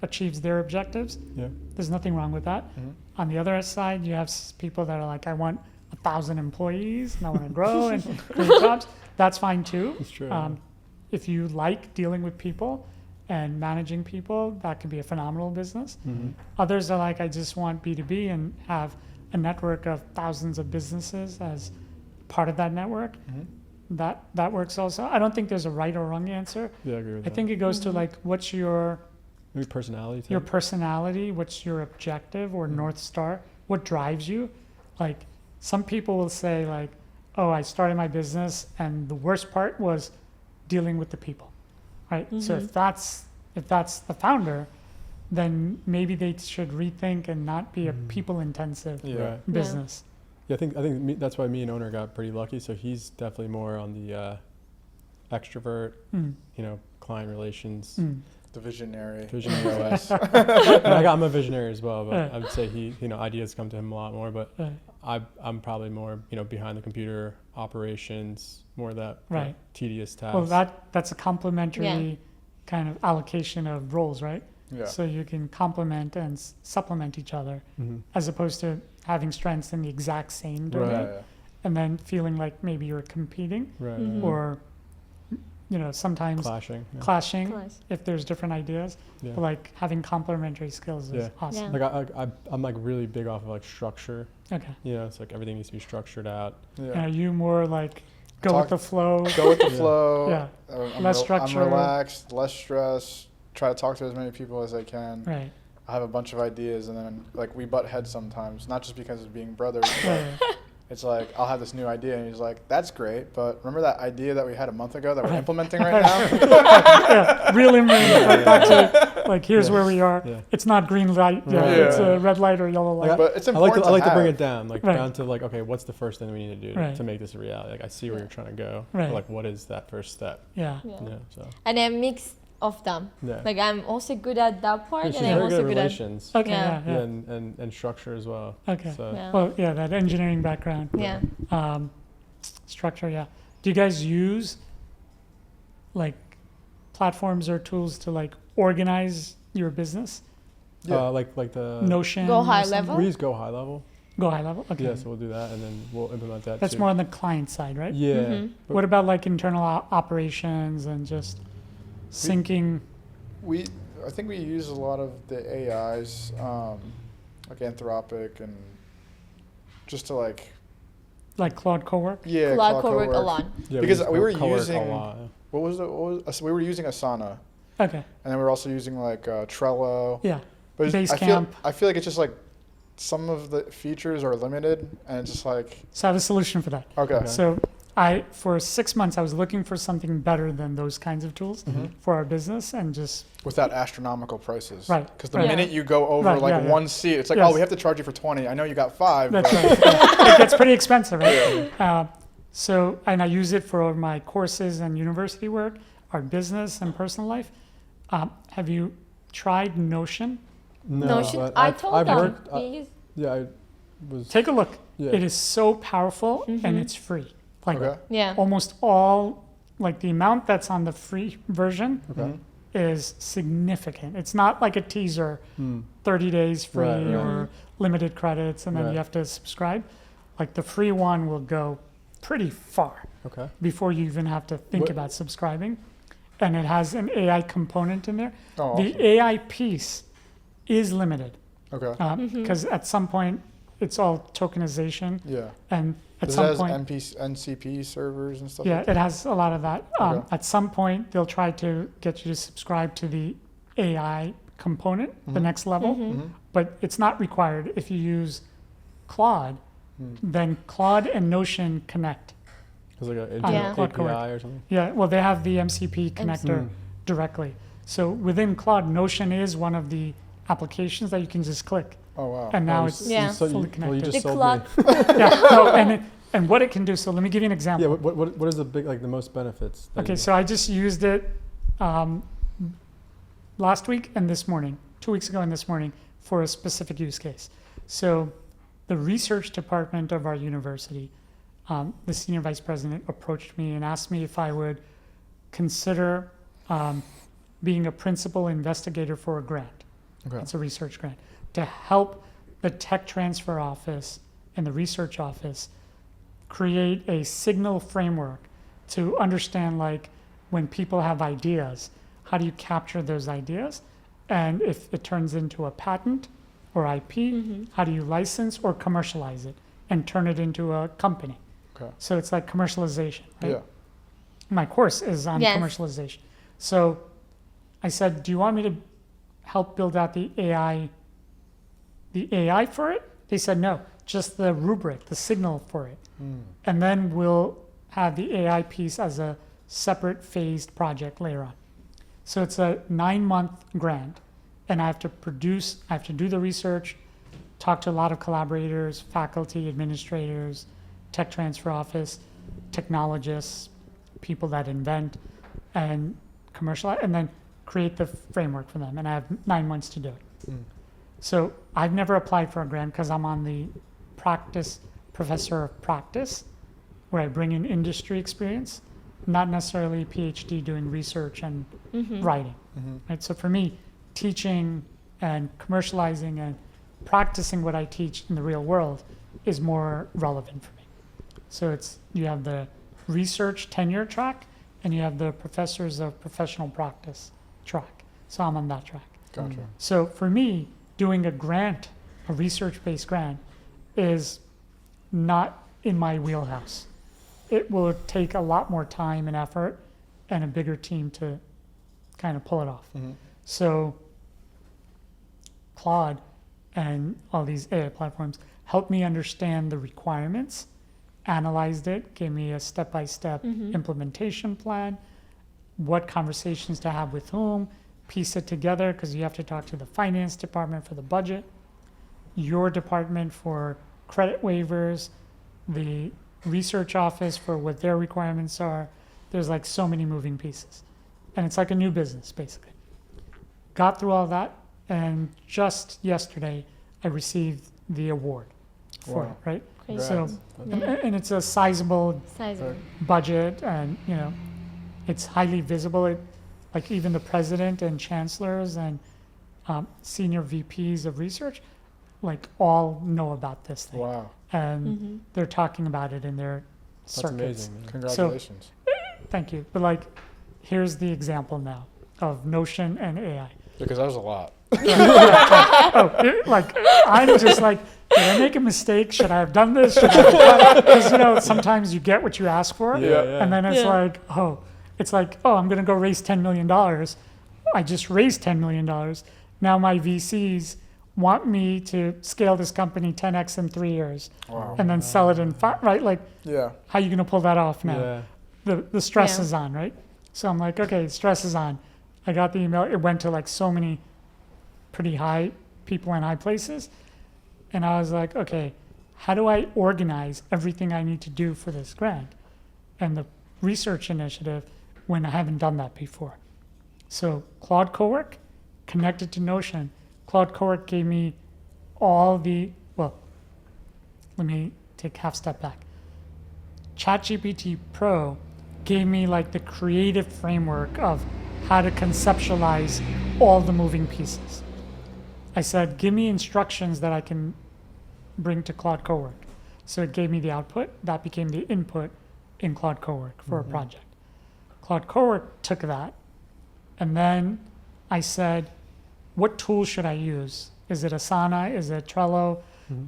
Speaker 2: achieves their objectives,
Speaker 4: Yeah.
Speaker 2: there's nothing wrong with that.
Speaker 3: Mhm.
Speaker 2: On the other side, you have people that are like, I want 1,000 employees and I want to grow and create jobs. That's fine too.
Speaker 4: It's true.
Speaker 2: If you like dealing with people and managing people, that could be a phenomenal business.
Speaker 4: Mhm.
Speaker 2: Others are like, I just want B2B and have a network of thousands of businesses as part of that network.
Speaker 3: Mhm.
Speaker 2: That works also. I don't think there's a right or wrong answer.
Speaker 4: Yeah, I agree with
Speaker 2: I
Speaker 4: that.
Speaker 2: think it goes to
Speaker 1: Mhm.
Speaker 2: like, what's your
Speaker 4: Maybe personality.
Speaker 2: your
Speaker 4: type.
Speaker 2: personality, what's your objective or North Star, what drives you? Like some people will say like, oh, I started my business and the worst part was dealing with the people, right? So
Speaker 1: Mhm.
Speaker 2: if that's the founder, then maybe they should rethink and not be a
Speaker 1: Mm.
Speaker 2: people intensive
Speaker 3: Yeah.
Speaker 4: Right.
Speaker 2: business.
Speaker 4: Yeah, I think that's why me and owner got pretty lucky. So he's definitely more on the extrovert, client relations,
Speaker 3: The visionary.
Speaker 4: visionary OS. I'm a visionary as well, but I would say he, ideas come to him a lot more. But I'm probably more, behind the computer operations, more of that
Speaker 2: Right.
Speaker 4: tedious task.
Speaker 2: Well, that's a complementary kind of allocation of roles, right?
Speaker 3: Yeah.
Speaker 2: So you can complement and supplement each other, as opposed to having strengths in the exact same domain,
Speaker 3: Yeah, yeah.
Speaker 2: and then feeling like maybe you're competing
Speaker 4: right.
Speaker 2: or, sometimes
Speaker 4: Clashing. Yeah.
Speaker 2: clashing
Speaker 1: Class.
Speaker 2: if there's different ideas.
Speaker 4: Yeah.
Speaker 2: But like having complementary skills is
Speaker 4: Yeah.
Speaker 2: awesome.
Speaker 1: Yeah.
Speaker 4: Like I'm like really big off of like structure.
Speaker 2: Okay.
Speaker 4: It's like everything needs to be structured out.
Speaker 3: Yeah.
Speaker 2: And are you more like go with the flow?
Speaker 3: Go with the
Speaker 4: Yeah.
Speaker 3: flow.
Speaker 2: Yeah.
Speaker 3: I'm
Speaker 2: structure.
Speaker 3: I'm relaxed, less stress. Try to talk to as many people as I can.
Speaker 2: Right.
Speaker 3: I have a bunch of ideas, and then like we butt heads sometimes, not just because of being brothers. But
Speaker 2: Yeah.
Speaker 3: it's like I'll have this new idea, and he's like, "That's great, but remember that idea that we had a month ago that we're
Speaker 2: Right.
Speaker 3: implementing right now?"
Speaker 2: Yeah. Really, back to like here's where we are.
Speaker 4: Yeah.
Speaker 2: It's not green light. Yeah.
Speaker 4: Right.
Speaker 2: It's
Speaker 3: Yeah.
Speaker 2: a red light or yellow light.
Speaker 4: Like,
Speaker 3: But it's
Speaker 4: I like
Speaker 3: important
Speaker 4: to, I like to bring
Speaker 3: have.
Speaker 4: it down, like
Speaker 2: Right.
Speaker 4: down to like, okay, what's the first thing we need to do
Speaker 2: Right.
Speaker 4: to make this a reality? Like I see where you're trying to go.
Speaker 2: Right.
Speaker 4: But, like what is that first step?
Speaker 2: Yeah.
Speaker 1: Yeah.
Speaker 4: Yeah. So
Speaker 1: And a mix of them.
Speaker 4: yeah.
Speaker 1: Like I'm also good at that part,
Speaker 4: she's
Speaker 1: and I'm
Speaker 4: very
Speaker 1: also
Speaker 4: good at
Speaker 1: good at
Speaker 4: relations.
Speaker 2: Okay.
Speaker 1: Yeah.
Speaker 2: Yeah.
Speaker 4: And structure as well.
Speaker 2: Okay.
Speaker 4: So
Speaker 1: Yeah.
Speaker 2: Well, yeah, that engineering background.
Speaker 1: yeah.
Speaker 2: Structure, yeah. Do you guys use like platforms or tools to like organize your business?
Speaker 3: Yeah.
Speaker 4: like the
Speaker 2: Notion.
Speaker 1: Go
Speaker 2: or
Speaker 1: high
Speaker 2: something?
Speaker 1: level?
Speaker 4: we use Go High Level.
Speaker 2: Go high level. Okay.
Speaker 4: Yeah, so we'll do that and then we'll implement that
Speaker 2: That's
Speaker 4: too.
Speaker 2: more on the client side, right?
Speaker 4: Yeah.
Speaker 1: Mhm.
Speaker 4: But
Speaker 2: What about like internal operations and just syncing?
Speaker 3: I think we use a lot of the AIs, like Anthropic, and just to like
Speaker 2: Claude Cowork?
Speaker 1: Claude Cowork a
Speaker 3: Cowork.
Speaker 1: lot.
Speaker 4: yeah,
Speaker 3: because
Speaker 4: use
Speaker 3: we were
Speaker 4: Cowork a
Speaker 3: using-
Speaker 4: lot.
Speaker 3: What was we were using Asana,
Speaker 2: Okay.
Speaker 3: and then we were also using like Trello.
Speaker 2: Yeah.
Speaker 3: But it's-
Speaker 2: Basecamp.
Speaker 3: I feel like it's just like some of the features are limited, and it's just like
Speaker 2: So I have a solution for that.
Speaker 3: okay.
Speaker 2: So for 6 months, I was looking for something better than those kinds of tools
Speaker 3: Mhm.
Speaker 2: for our business and just,
Speaker 3: Without astronomical prices.
Speaker 2: Right.
Speaker 3: Because the
Speaker 2: Right.
Speaker 3: minute you go over
Speaker 2: Right,
Speaker 3: like
Speaker 2: yeah, yeah.
Speaker 3: one seat, it's like,
Speaker 2: Yes.
Speaker 3: oh, we have to charge you for 20. I know you got 5.
Speaker 2: that's
Speaker 3: but
Speaker 2: right. Yeah. It gets pretty expensive, right? And I use it for my courses and university work, our business and personal life. Have you tried Notion?
Speaker 4: No,
Speaker 1: Notion.
Speaker 4: but
Speaker 1: I
Speaker 4: I've-
Speaker 1: told
Speaker 4: I've
Speaker 1: them.
Speaker 4: worked-
Speaker 1: we use-
Speaker 4: yeah, I was.
Speaker 2: Take a look.
Speaker 4: Yeah.
Speaker 2: It is so powerful and
Speaker 1: Mhm.
Speaker 2: it's free. Like
Speaker 3: Okay.
Speaker 1: yeah.
Speaker 2: almost all, like the amount that's on the free version
Speaker 4: Okay.
Speaker 3: Mhm.
Speaker 2: is significant. It's not like a teaser,
Speaker 4: Hmm.
Speaker 2: 30 days free
Speaker 4: Right, right.
Speaker 2: or limited credits and then
Speaker 4: Right.
Speaker 2: you have to subscribe. Like the free one will go pretty far
Speaker 4: Okay.
Speaker 2: before you even have to think
Speaker 4: What-
Speaker 2: about subscribing. And it has an AI component in there.
Speaker 3: Oh,
Speaker 2: The
Speaker 3: awesome.
Speaker 2: AI piece is limited
Speaker 3: Okay.
Speaker 2: because at some point it's all tokenization
Speaker 3: Yeah.
Speaker 2: and at
Speaker 3: Does it
Speaker 2: some
Speaker 3: has
Speaker 2: point
Speaker 3: NCP servers and stuff
Speaker 2: yeah,
Speaker 3: like that?
Speaker 2: it has a lot of that.
Speaker 3: Okay.
Speaker 2: At some point, they'll try to get you to subscribe to the AI component, the
Speaker 3: Mhm.
Speaker 2: next level,
Speaker 3: Mhm.
Speaker 2: but it's not required. If you use Claude,
Speaker 3: Mm.
Speaker 2: then Claude and Notion connect.
Speaker 4: It's like an
Speaker 1: Yeah.
Speaker 4: API or something.
Speaker 2: Yeah, well, they have the MCP connector
Speaker 4: Mm.
Speaker 2: directly. So within Claude, Notion is one of the applications that you can just click,
Speaker 3: Oh, wow.
Speaker 2: and now
Speaker 4: Oh,
Speaker 2: it's
Speaker 1: Yeah.
Speaker 4: so
Speaker 2: fully
Speaker 4: you
Speaker 2: connected.
Speaker 4: just
Speaker 1: The
Speaker 4: sold
Speaker 1: Claude.
Speaker 4: me.
Speaker 2: yeah, no, and what it can do. So let me give you an example.
Speaker 4: Yeah. What is the big like the most benefits? that
Speaker 2: Okay,
Speaker 4: you-
Speaker 2: so I just used it last week and this morning, 2 weeks ago and this morning, for a specific use case. So the research department of our university, the senior vice president approached me and asked me if I would consider being a principal investigator for a grant.
Speaker 3: Okay.
Speaker 2: It's a research grant to help the tech transfer office and the research office create a signal framework to understand like when people have ideas, how do you capture those ideas? And if it turns into a patent or IP,
Speaker 1: Mhm.
Speaker 2: how do you license or commercialize it and turn it into a company?
Speaker 3: Okay.
Speaker 2: So it's like commercialization, right?
Speaker 3: Yeah.
Speaker 2: My course is on
Speaker 1: Yes.
Speaker 2: commercialization. So I said, do you want me to help build out the AI for it? They said, no, just the rubric, the signal for it.
Speaker 3: Mm.
Speaker 2: And then we'll have the AI piece as a separate phased project later on. So it's a 9-month grant, and I have to do the research, talked to a lot of collaborators, faculty, administrators, tech transfer office, technologists, people that invent and commercialize, and then create the framework for them. And I have 9 months to do it. So I've never applied for a grant because I'm on the professor of practice, where I bring in industry experience, not necessarily PhD doing research and writing. Right? So for me, teaching and commercializing and practicing what I teach in the real world is more relevant for me. So you have the research tenure track and you have the professors of professional practice track. So I'm on that track.
Speaker 3: Gotcha.
Speaker 2: So for me, doing a grant, a research-based grant, is not in my wheelhouse. It will take a lot more time and effort and a bigger team to kind of pull it off. So Claude and all these AI platforms helped me understand the requirements, analyzed it, gave me a step-by-step implementation plan, what conversations to have with whom, piece it together, because you have to talk to the finance department for the budget, your department for credit waivers, the research office for what their requirements are. There's like so many moving pieces. And it's like a new business, basically. Got through all that, and just yesterday, I received the award for it, right?
Speaker 1: Crazy.
Speaker 2: So, and it's a sizable
Speaker 1: Sizable.
Speaker 2: budget, and it's highly visible. Like even the president and chancellors and senior VPs of research, like all know about this thing.
Speaker 3: Wow.
Speaker 2: And they're talking about it in their
Speaker 4: That's
Speaker 2: circuits.
Speaker 4: amazing, man.
Speaker 3: Congratulations.
Speaker 2: Thank you. But like, here's the example now of Notion and AI.
Speaker 3: Because that was a lot.
Speaker 2: I'm just like, did I make a mistake? Should I have done this? Should I have done it? Because sometimes you get what you ask for, and then it's like, I'm going to go raise $10 million. I just raised $10 million. Now my VCs want me to scale this company 10x in 3 years, and then sell it in 5, right? Like, how are you going to pull that off now? The stress is on, right? So I'm like, okay, stress is on. I got the email. It went to like so many pretty high people in high places. And I was like, okay, how do I organize everything I need to do for this grant and the research initiative when I haven't done that before? So Claude Cowork connected to Notion. Claude Cowork gave me let me take half step back. ChatGPT Pro gave me like the creative framework of how to conceptualize all the moving pieces. I said, give me instructions that I can bring to Claude Cowork. So it gave me the output. That became the input in Claude Cowork for a project. Claude Cowork took that, and then I said, what tool should I use? Is it Asana? Is it Trello?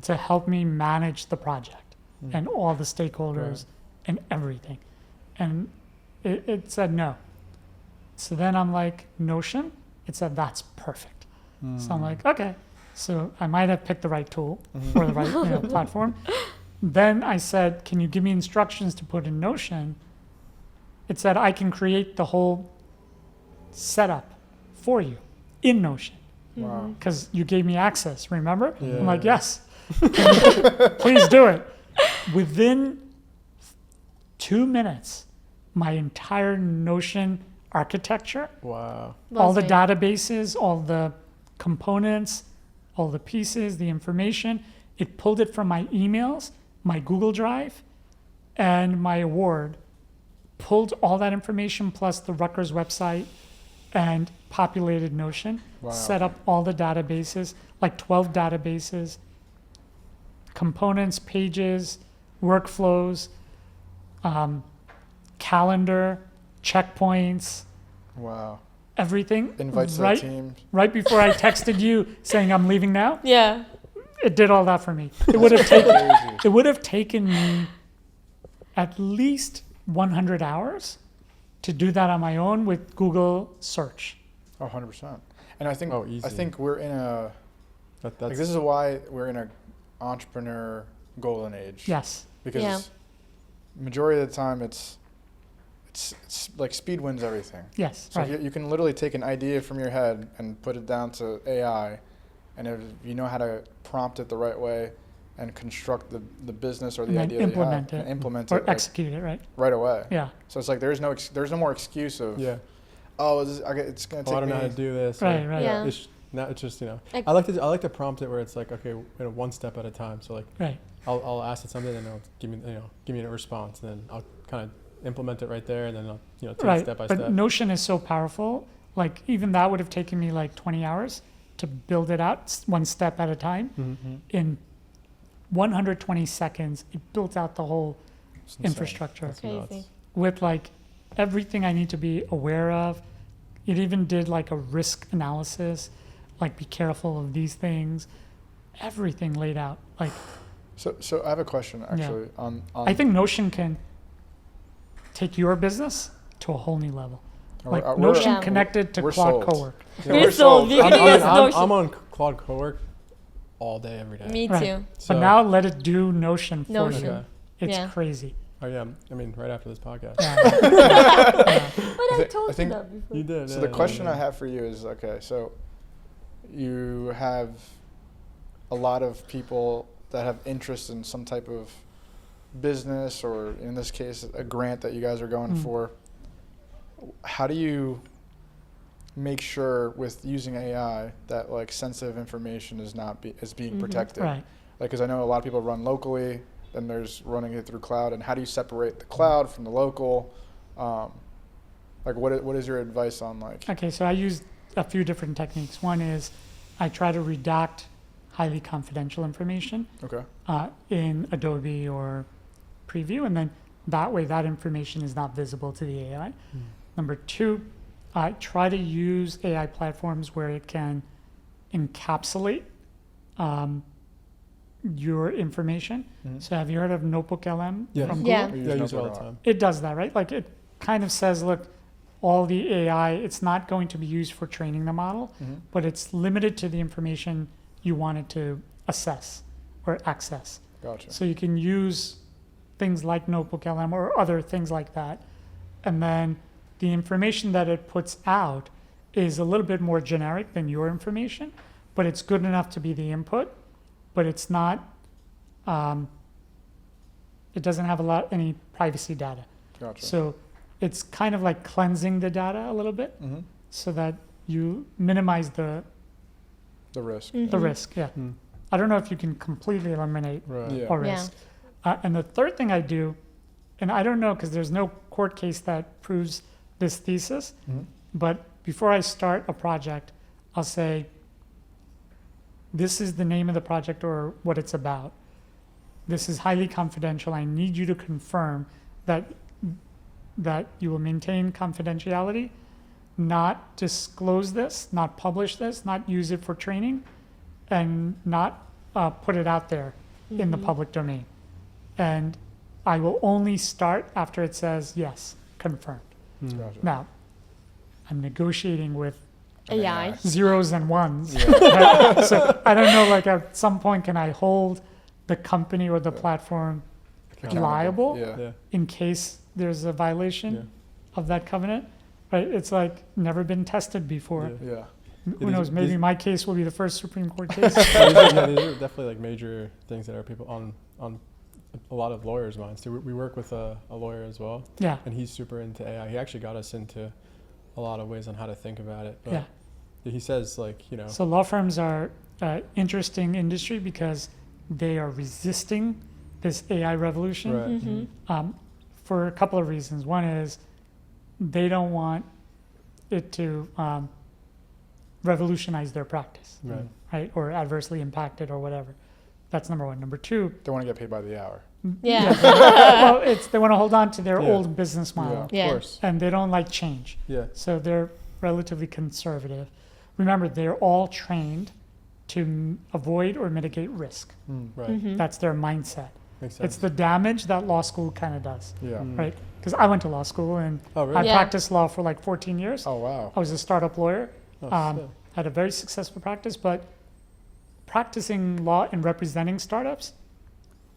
Speaker 2: To help me manage the project and all the stakeholders and everything. And it said no. So then I'm like, Notion? It said, that's perfect. So I'm like, okay. So I might have picked the right tool or the right platform. Then I said, can you give me instructions to put in Notion? It said, I can create the whole setup for you in Notion.
Speaker 3: Wow.
Speaker 2: Because you gave me access, remember?
Speaker 4: Yeah.
Speaker 2: I'm like, yes, please do it. Within 2 minutes, my entire Notion architecture,
Speaker 4: Wow.
Speaker 2: all the databases, all the components, all the pieces, the information, it pulled it from my emails, my Google Drive, and my award, pulled all that information plus the Rutgers website and populated Notion, set up all the databases, like 12 databases, components, pages, workflows, calendar, checkpoints,
Speaker 3: Wow.
Speaker 2: everything.
Speaker 3: Invites to the team.
Speaker 2: Right before I texted you saying I'm leaving now,
Speaker 1: Yeah.
Speaker 2: it did all that for me. It would have taken me at least 100 hours to do that on my own with Google search.
Speaker 3: Oh, 100%. And I think
Speaker 4: easy.
Speaker 3: I think we're in a
Speaker 4: That's
Speaker 3: like this is why we're in a entrepreneur golden age.
Speaker 2: Yes.
Speaker 3: Because majority of the time it's like speed wins everything.
Speaker 2: Yes.
Speaker 3: So
Speaker 2: right.
Speaker 3: you can literally take an idea from your head and put it down to AI and if you know how to prompt it the right way and construct the business or the
Speaker 2: And then
Speaker 3: idea that
Speaker 2: implement
Speaker 3: you
Speaker 2: it.
Speaker 3: have, and implement
Speaker 2: Or
Speaker 3: it like,
Speaker 2: execute it, right?
Speaker 3: right away.
Speaker 2: Yeah.
Speaker 3: So it's like there's no more excuse of
Speaker 4: Yeah.
Speaker 3: oh it's gonna take
Speaker 4: I don't know how
Speaker 3: me.
Speaker 4: to do this.
Speaker 2: Right,
Speaker 4: or-
Speaker 2: right.
Speaker 1: Yeah.
Speaker 4: It's just
Speaker 1: Like-
Speaker 4: I like to prompt it where it's like, okay, one step at a time. So like
Speaker 2: Right.
Speaker 4: I'll ask it something and it'll give me a response, and then I'll kind of implement it right there, and then I'll take it
Speaker 2: Right.
Speaker 4: step by
Speaker 2: But
Speaker 4: step.
Speaker 2: Notion is so powerful. Like even that would have taken me like 20 hours to build it out one step at a time.
Speaker 4: Mm-hmm.
Speaker 2: In 120 seconds, it built out the whole
Speaker 3: It's insane.
Speaker 2: infrastructure
Speaker 4: That's
Speaker 1: Crazy.
Speaker 4: nuts.
Speaker 2: with like everything I need to be aware of. It even did like a risk analysis, like be careful of these things. Everything laid out. Like
Speaker 3: So I have a question actually on
Speaker 2: I think Notion can take your business to a whole new level. Like
Speaker 3: we're-
Speaker 2: Notion
Speaker 1: Yeah.
Speaker 2: connected to
Speaker 3: we're
Speaker 2: Claude
Speaker 3: sold.
Speaker 2: Cowork.
Speaker 3: Yeah,
Speaker 1: We're
Speaker 3: we're
Speaker 1: sold. You
Speaker 4: I'm,
Speaker 1: can use
Speaker 4: I'm
Speaker 1: Notion.
Speaker 4: on Claude Cowork all day, every day.
Speaker 1: Me
Speaker 2: Right.
Speaker 1: too.
Speaker 4: So,
Speaker 2: But now let it do Notion for
Speaker 1: Notion.
Speaker 2: you.
Speaker 4: okay.
Speaker 2: It's
Speaker 1: Yeah.
Speaker 2: crazy.
Speaker 4: Oh yeah, I mean right after this podcast.
Speaker 2: Yeah.
Speaker 1: But I
Speaker 3: thi-
Speaker 1: told
Speaker 3: I think-
Speaker 1: you that before.
Speaker 4: You did.
Speaker 3: So
Speaker 4: yeah,
Speaker 3: the
Speaker 4: yeah,
Speaker 3: question
Speaker 4: yeah.
Speaker 3: I have for you is, okay, so you have a lot of people that have interest in some type of business, or in this case, a grant that you guys are going
Speaker 2: Mm.
Speaker 3: for. How do you make sure with using AI that like sensitive information is being
Speaker 1: Mhm.
Speaker 3: protected?
Speaker 2: Right.
Speaker 3: Like, because I know a lot of people run locally, then there's running it through cloud, and how do you separate the cloud from the local? Like, what is your advice on like?
Speaker 2: Okay, so I use a few different techniques. One is I try to redact highly confidential information
Speaker 3: Okay.
Speaker 2: in Adobe or Preview, and then that way that information is not visible to the AI. Number two, I try to use AI platforms where it can encapsulate your information.
Speaker 3: Mhm.
Speaker 2: So have you heard of Notebook LM
Speaker 4: Yes.
Speaker 2: from Google?
Speaker 1: Yeah.
Speaker 3: We use
Speaker 4: Yeah, I use it all
Speaker 3: Notebook
Speaker 4: the
Speaker 3: a lot.
Speaker 4: time.
Speaker 2: It does that, right? Like it kind of says, look, all the AI, it's not going to be used for training the model,
Speaker 3: Mhm.
Speaker 2: but it's limited to the information you want it to assess or access.
Speaker 3: Gotcha.
Speaker 2: So you can use things like Notebook LM or other things like that. And then the information that it puts out is a little bit more generic than your information, but it's good enough to be the input, but it's not, it doesn't have any privacy data.
Speaker 3: Gotcha.
Speaker 2: So it's kind of like cleansing the data a little bit
Speaker 3: Mm-hmm.
Speaker 2: so that you minimize the
Speaker 3: The risk.
Speaker 2: the risk. Yeah.
Speaker 4: Mm.
Speaker 2: I don't know if you can completely eliminate
Speaker 4: Right.
Speaker 3: Yeah.
Speaker 2: a
Speaker 1: Yeah.
Speaker 2: risk. And the third thing I do, and I don't know because there's no court case that proves this thesis,
Speaker 3: Mhm.
Speaker 2: but before I start a project, I'll say, this is the name of the project or what it's about. This is highly confidential. I need you to confirm that you will maintain confidentiality, not disclose this, not publish this, not use it for training, and not put it out there in the public domain. And I will only start after it says, yes, confirmed.
Speaker 4: Mm.
Speaker 3: Gotcha.
Speaker 2: Now, I'm negotiating with
Speaker 1: AI.
Speaker 2: zeros and ones.
Speaker 3: Yeah.
Speaker 2: Right? So I don't know, like at some point, can I hold the company or the
Speaker 3: Yeah.
Speaker 2: platform
Speaker 3: Accountable.
Speaker 2: liable
Speaker 3: Yeah.
Speaker 4: Yeah.
Speaker 2: in case there's a violation
Speaker 4: Yeah.
Speaker 2: of that covenant? Right? It's like never been tested before.
Speaker 4: Yeah.
Speaker 3: Yeah.
Speaker 2: Who
Speaker 4: these-
Speaker 2: knows? Maybe
Speaker 4: these-
Speaker 2: my case will be the first Supreme Court case.
Speaker 4: these are definitely like major things that are people on a lot of lawyers' minds too. We work with a lawyer as well,
Speaker 2: Yeah.
Speaker 4: and he's super into AI. He actually got us into a lot of ways on how to think about it. But
Speaker 2: Yeah.
Speaker 4: he says like, you know,
Speaker 2: So law firms are interesting industry because they are resisting this AI revolution.
Speaker 4: right.
Speaker 1: Mm-hmm.
Speaker 2: For a couple of reasons. One is they don't want it to revolutionize their practice,
Speaker 4: Right.
Speaker 2: right? Or adversely impact it or whatever. That's number one. Number two,
Speaker 3: They want to get paid by the hour.
Speaker 1: Yeah.
Speaker 2: well, they want to hold on to their
Speaker 4: Yeah.
Speaker 2: old business model,
Speaker 4: Of
Speaker 1: Yeah.
Speaker 4: course.
Speaker 2: and they don't like change.
Speaker 4: Yeah.
Speaker 2: So they're relatively conservative. Remember, they're all trained to avoid or mitigate risk.
Speaker 4: Right.
Speaker 1: Mhm.
Speaker 2: That's their mindset.
Speaker 4: Makes sense.
Speaker 2: It's the damage that law school kind of does,
Speaker 3: Yeah.
Speaker 4: Mm.
Speaker 2: right? Because I went to law school and
Speaker 4: Oh
Speaker 2: I
Speaker 4: really?
Speaker 1: Yeah.
Speaker 2: practiced law for like 14 years.
Speaker 3: Oh wow.
Speaker 2: I was a startup lawyer,
Speaker 4: Oh, sick.
Speaker 2: had a very successful practice, but practicing law and representing startups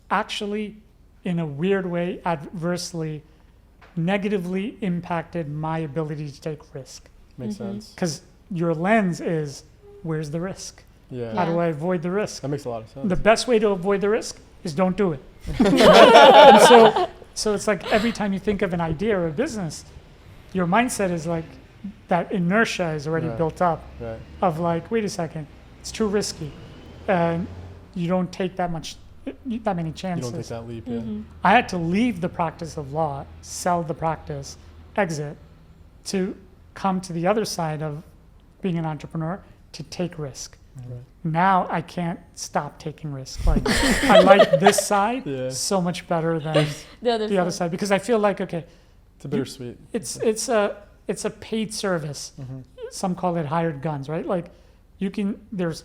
Speaker 2: actually, in a weird way, adversely, negatively impacted my ability to take risk.
Speaker 4: Makes
Speaker 1: Mhm.
Speaker 4: sense.
Speaker 2: Because your lens is, where's the risk?
Speaker 4: Yeah.
Speaker 2: How do
Speaker 1: Yeah.
Speaker 2: I avoid the risk?
Speaker 4: That makes a lot of sense.
Speaker 2: The best way to avoid the risk is don't do it. And so it's like every time you think of an idea or a business, your mindset is like that inertia is already
Speaker 4: Right.
Speaker 2: built up
Speaker 4: Right.
Speaker 2: of like, wait a second, it's too risky, and you don't take that many
Speaker 4: You
Speaker 2: chances.
Speaker 4: don't take that leap. Yeah.
Speaker 1: Mhm.
Speaker 2: I had to leave the practice of law, sell the practice, exit, to come to the other side of being an entrepreneur, to take risk.
Speaker 4: Right.
Speaker 2: Now I can't stop taking risk. Like I like this side
Speaker 4: Yeah.
Speaker 2: so much better than
Speaker 1: The other
Speaker 2: the other side, because I feel like, okay,
Speaker 4: It's a bittersweet.
Speaker 2: it's a paid service.
Speaker 4: Mm-hmm.
Speaker 2: Some call it hired guns, right? Like there's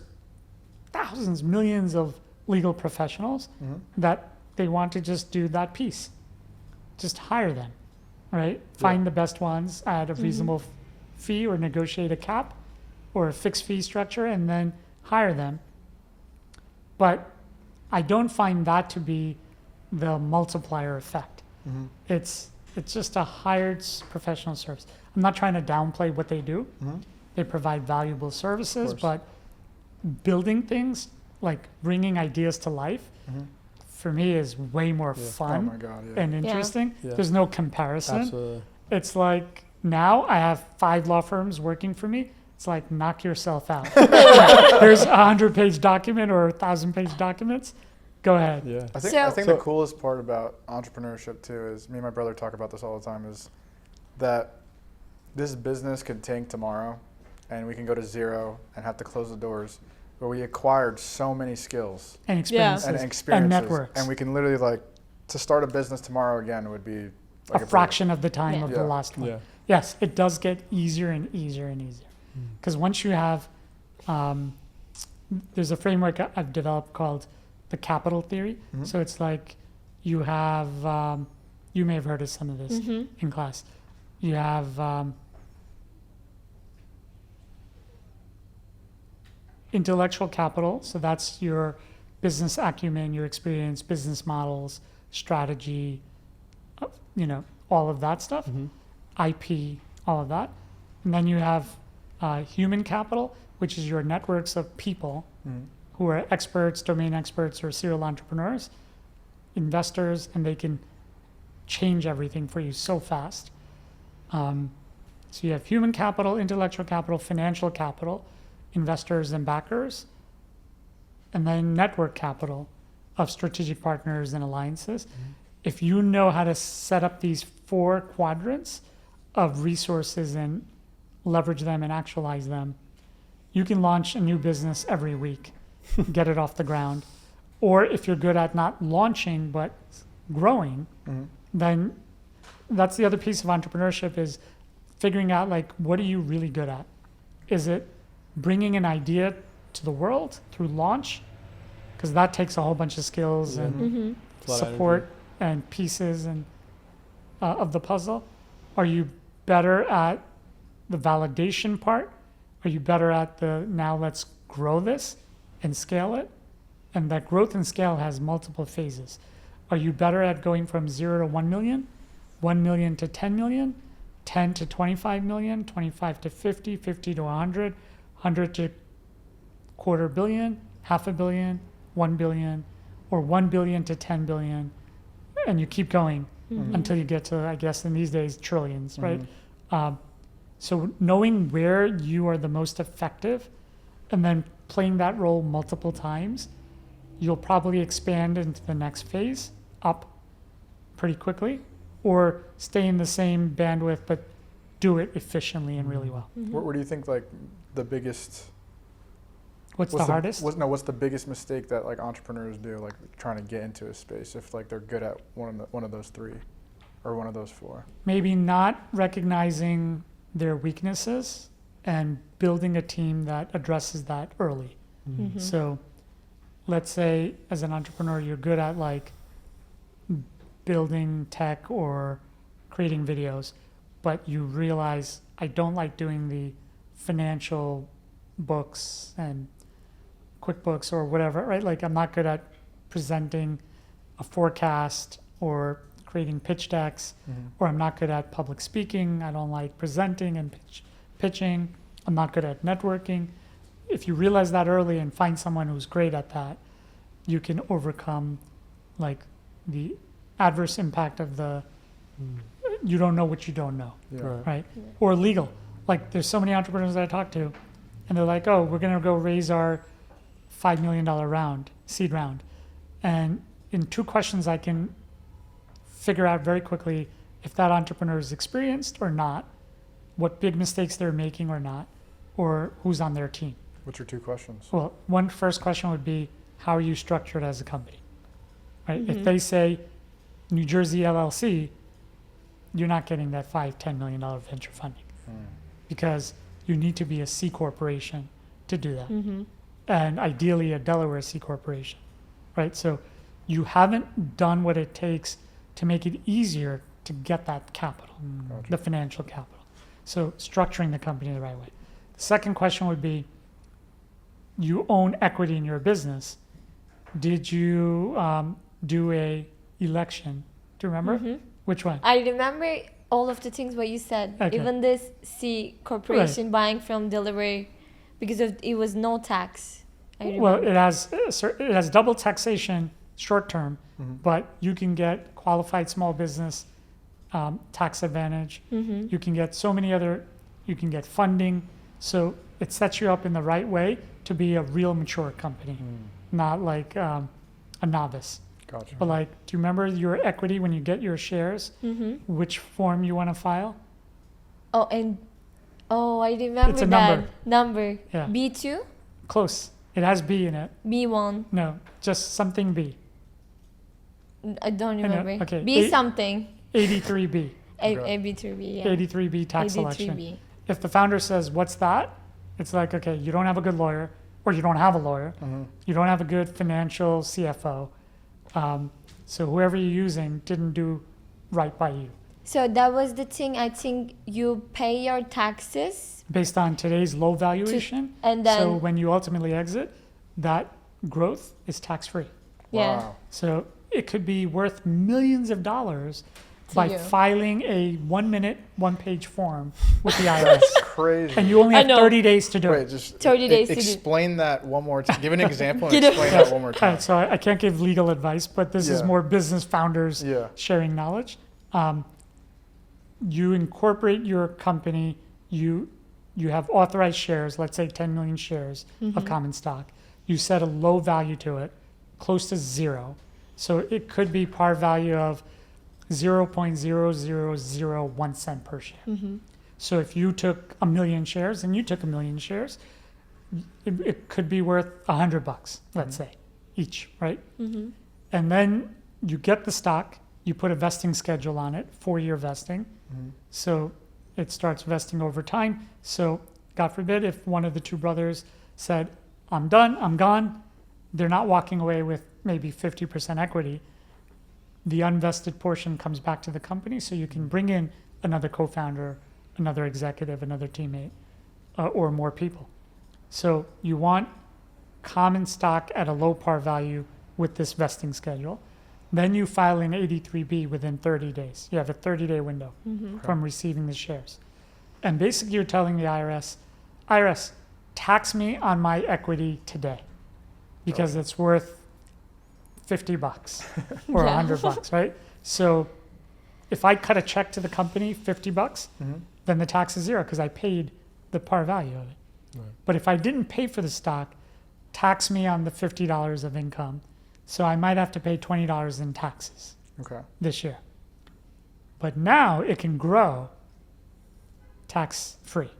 Speaker 2: thousands, millions of legal professionals
Speaker 4: Mm-hmm.
Speaker 2: that they want to just do that piece. Just hire them, right? Find the best ones at a reasonable fee, or negotiate a cap or a fixed fee structure, and then hire them. But I don't find that to be the multiplier effect.
Speaker 4: Mm-hmm.
Speaker 2: It's just a hired professional service. I'm not trying to downplay what they do.
Speaker 4: Mm-hmm.
Speaker 2: They provide valuable services,
Speaker 4: course.
Speaker 2: but building things, like bringing ideas to life,
Speaker 4: Mm-hmm.
Speaker 2: for me is way more
Speaker 4: Yeah.
Speaker 3: Oh
Speaker 2: fun
Speaker 3: my God, yeah.
Speaker 2: and interesting.
Speaker 4: Yeah.
Speaker 2: There's no comparison.
Speaker 4: Absolutely.
Speaker 2: It's like now I have 5 law firms working for me. It's like, knock yourself out. There's a 100-page document or 1,000-page documents. Go ahead.
Speaker 4: Yeah.
Speaker 3: I think
Speaker 1: So-
Speaker 3: the coolest part about entrepreneurship too is, me and my brother talk about this all the time, is that this business could tank tomorrow and we can go to zero and have to close the doors, but we acquired so many skills
Speaker 2: And experiences.
Speaker 3: and experiences,
Speaker 2: networks.
Speaker 3: and we can literally, like, to start a business tomorrow again would be like
Speaker 2: a fraction of the time
Speaker 1: Yeah.
Speaker 2: of
Speaker 3: Yeah.
Speaker 2: the last one.
Speaker 4: Yeah.
Speaker 2: Yes, it does get easier and easier and easier. Because once you have, there's a framework I've developed called the capital theory.
Speaker 3: Mhm.
Speaker 2: So it's like you have, you may have heard of some of this
Speaker 1: Mhm.
Speaker 2: in class. You have intellectual capital. So that's your business acumen, your experience, business models, strategy, all of that stuff.
Speaker 4: Mm-hmm.
Speaker 2: IP, all of that. And then you have human capital, which is your networks of people
Speaker 3: Mhm.
Speaker 2: who are experts, domain experts, or serial entrepreneurs, investors, and they can change everything for you so fast. So you have human capital, intellectual capital, financial capital, investors and backers, and then network capital of strategic partners and alliances. If you know how to set up these 4 quadrants of resources and leverage them and actualize them, you can launch a new business every week, get it off the ground. Or if you're good at not launching but growing,
Speaker 3: Mhm.
Speaker 2: then that's the other piece of entrepreneurship, is figuring out, like, what are you really good at? Is it bringing an idea to the world through launch? Because that takes a whole bunch of skills
Speaker 4: Yeah.
Speaker 2: and
Speaker 1: Mhm.
Speaker 4: It's a lot of
Speaker 2: support and pieces and of the puzzle. Are you better at the validation part? Are you better at the, now let's grow this and scale it? And that growth and scale has multiple phases. Are you better at going from 0 to 1 million, 1 million to 10 million, 10 to 25 million, 25 to 50, 50 to 100, 100 to quarter billion, half a billion, 1 billion, or 1 billion to 10 billion, and you keep going
Speaker 1: Mhm.
Speaker 2: until you get to, I guess in these days, trillions, right?
Speaker 3: Mhm.
Speaker 2: So knowing where you are the most effective and then playing that role multiple times, you'll probably expand into the next phase up pretty quickly, or stay in the same bandwidth but do it efficiently and really well.
Speaker 1: Mhm.
Speaker 3: What do you think, like, the biggest?
Speaker 2: What's the hardest?
Speaker 3: What's the biggest mistake that, like, entrepreneurs do, like, trying to get into a space, if, like, they're good at one of those 3 or one of those 4?
Speaker 2: Maybe not recognizing their weaknesses and building a team that addresses that early.
Speaker 1: Mhm.
Speaker 2: So let's say as an entrepreneur, you're good at, like, building tech or creating videos, but you realize, I don't like doing the financial books and QuickBooks or whatever, right? Like, I'm not good at presenting a forecast or creating pitch decks, or I'm not good at public speaking. I don't like presenting and pitching. I'm not good at networking. if you realize that early and find someone who's great at that, you can overcome like the adverse impact of the you don't know what you don't know,
Speaker 3: Yeah.
Speaker 2: right? Or legal. Like there's so many entrepreneurs that I talk to, and they're like, "Oh, we're gonna go raise our $5 million seed round," and in 2 questions I can figure out very quickly if that entrepreneur is experienced or not, what big mistakes they're making or not, or who's on their team.
Speaker 3: What's your 2 questions?
Speaker 2: Well, first question would be, how are you structured as a company? Right? If they say New Jersey LLC, you're not getting that $5-10 million venture funding because you need to be a C corporation to do that, and ideally a Delaware C corporation, right? So you haven't done what it takes to make it easier to get that capital,
Speaker 3: Gotcha.
Speaker 2: the financial capital. So structuring the company the right way. The second question would be, you own equity in your business. Did you do a election? Do you remember? Which one?
Speaker 1: I remember all of the things what you said.
Speaker 2: Okay.
Speaker 1: Even this C corporation buying from Delaware because it was no tax. I remember.
Speaker 2: Well, it has double taxation short term, but you can get qualified small business tax advantage. You can get so many other. You can get funding. So it sets you up in the right way to be a real mature company, not like a novice.
Speaker 3: Gotcha.
Speaker 2: But like, do you remember your equity when you get your shares? Which form you want to file?
Speaker 1: I remember
Speaker 2: It's a
Speaker 1: that number.
Speaker 2: Yeah.
Speaker 1: B2,
Speaker 2: Close. It has B in it.
Speaker 1: B1.
Speaker 2: No, just something B.
Speaker 1: I don't
Speaker 2: know,
Speaker 1: remember.
Speaker 2: okay.
Speaker 1: B something.
Speaker 2: 83B.
Speaker 1: AB3B. Yeah.
Speaker 2: 83B tax election.
Speaker 1: AB3B.
Speaker 2: If the founder says, "What's that?" It's like, okay, you don't have a good lawyer, or you don't have a lawyer. You don't have a good financial CFO. So whoever you're using didn't do right by you.
Speaker 1: So that was the thing. I think you pay your taxes
Speaker 2: Based on today's low valuation.
Speaker 1: and then
Speaker 2: So when you ultimately exit, that growth is tax-free.
Speaker 1: yeah.
Speaker 3: Wow.
Speaker 2: So it could be worth millions of dollars
Speaker 1: To
Speaker 2: by
Speaker 1: you.
Speaker 2: filing a 1-minute, 1-page form with the IRS.
Speaker 3: Crazy.
Speaker 2: And you only
Speaker 1: I
Speaker 2: have
Speaker 1: know.
Speaker 2: 30 days to do
Speaker 3: Wait,
Speaker 2: it.
Speaker 3: just
Speaker 1: 30 days to do.
Speaker 3: explain that one more time. Give an example and
Speaker 1: Get it.
Speaker 3: explain that one more
Speaker 2: All
Speaker 3: time.
Speaker 2: right, so I can't give legal advice, but this is
Speaker 3: Yeah.
Speaker 2: more business founders
Speaker 3: Yeah.
Speaker 2: sharing knowledge. You incorporate your company, you have authorized shares, let's say 10 million shares of common stock. You set a low value to it, close to 0. So it could be par value of 0.0001 cent per share. So if you took 1 million shares and you took 1 million shares, it could be worth $100, let's say, each, right? And then you get the stock, you put a vesting schedule on it, 4-year vesting. So it starts vesting over time. So God forbid if one of the 2 brothers said, "I'm done, I'm gone," they're not walking away with maybe 50% equity. The unvested portion comes back to the company, so you can bring in another co-founder, another executive, another teammate, or more people. So you want common stock at a low par value with this vesting schedule. Then you file an 83B within 30 days. You have a 30-day window from receiving the shares. And basically you're telling the IRS, tax me on my equity today because it's worth $50 or
Speaker 1: Yeah.
Speaker 2: $100, right? So if I cut a check to the company, $50, then the tax is 0 because I paid the par value of it.
Speaker 4: Right.
Speaker 2: But if I didn't pay for the stock, tax me on the $50 of income. So I might have to pay $20 in taxes
Speaker 3: Okay.
Speaker 2: this year. But now it can grow tax free.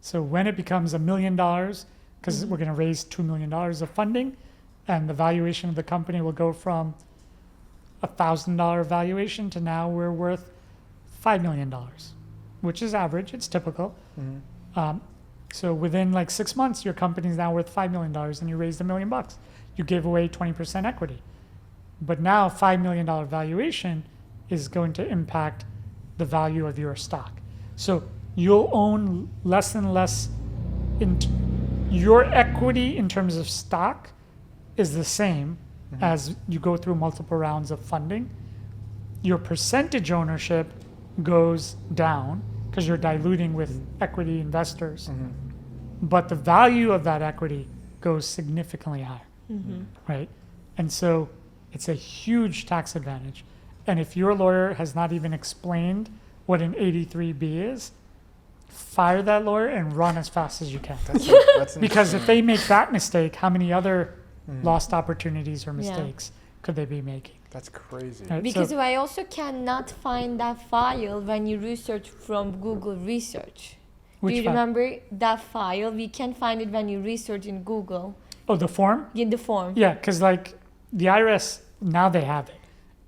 Speaker 2: So when it becomes $1 million, because we're going to raise $2 million of funding, and the valuation of the company will go from $1,000 valuation to now we're worth $5 million, which is average. It's typical. So within like 6 months, your company is now worth $5 million, and you raised $1 million. You gave away 20% equity. But now $5 million valuation is going to impact the value of your stock. So you'll own less and less. Your equity in terms of stock is the same as you go through multiple rounds of funding. Your percentage ownership goes down because you're diluting with equity investors. but the value of that equity goes significantly higher,
Speaker 1: Mm-hmm.
Speaker 2: right? And so it's a huge tax advantage. And if your lawyer has not even explained what an 83B is, fire that lawyer and run as fast as you can.
Speaker 3: That's
Speaker 2: Because if
Speaker 3: insane.
Speaker 2: they make that mistake, how many other
Speaker 3: Mm.
Speaker 2: lost opportunities or
Speaker 1: Yeah.
Speaker 2: mistakes could they be making?
Speaker 3: That's crazy.
Speaker 2: Right?
Speaker 1: Because
Speaker 2: So,
Speaker 1: I also cannot find that file when you research from Google Research. Do
Speaker 2: which
Speaker 1: you
Speaker 2: file?
Speaker 1: remember that file? We can find it when you research in Google
Speaker 2: Oh, the form?
Speaker 1: in the form.
Speaker 2: Yeah, because like the IRS, now they have it.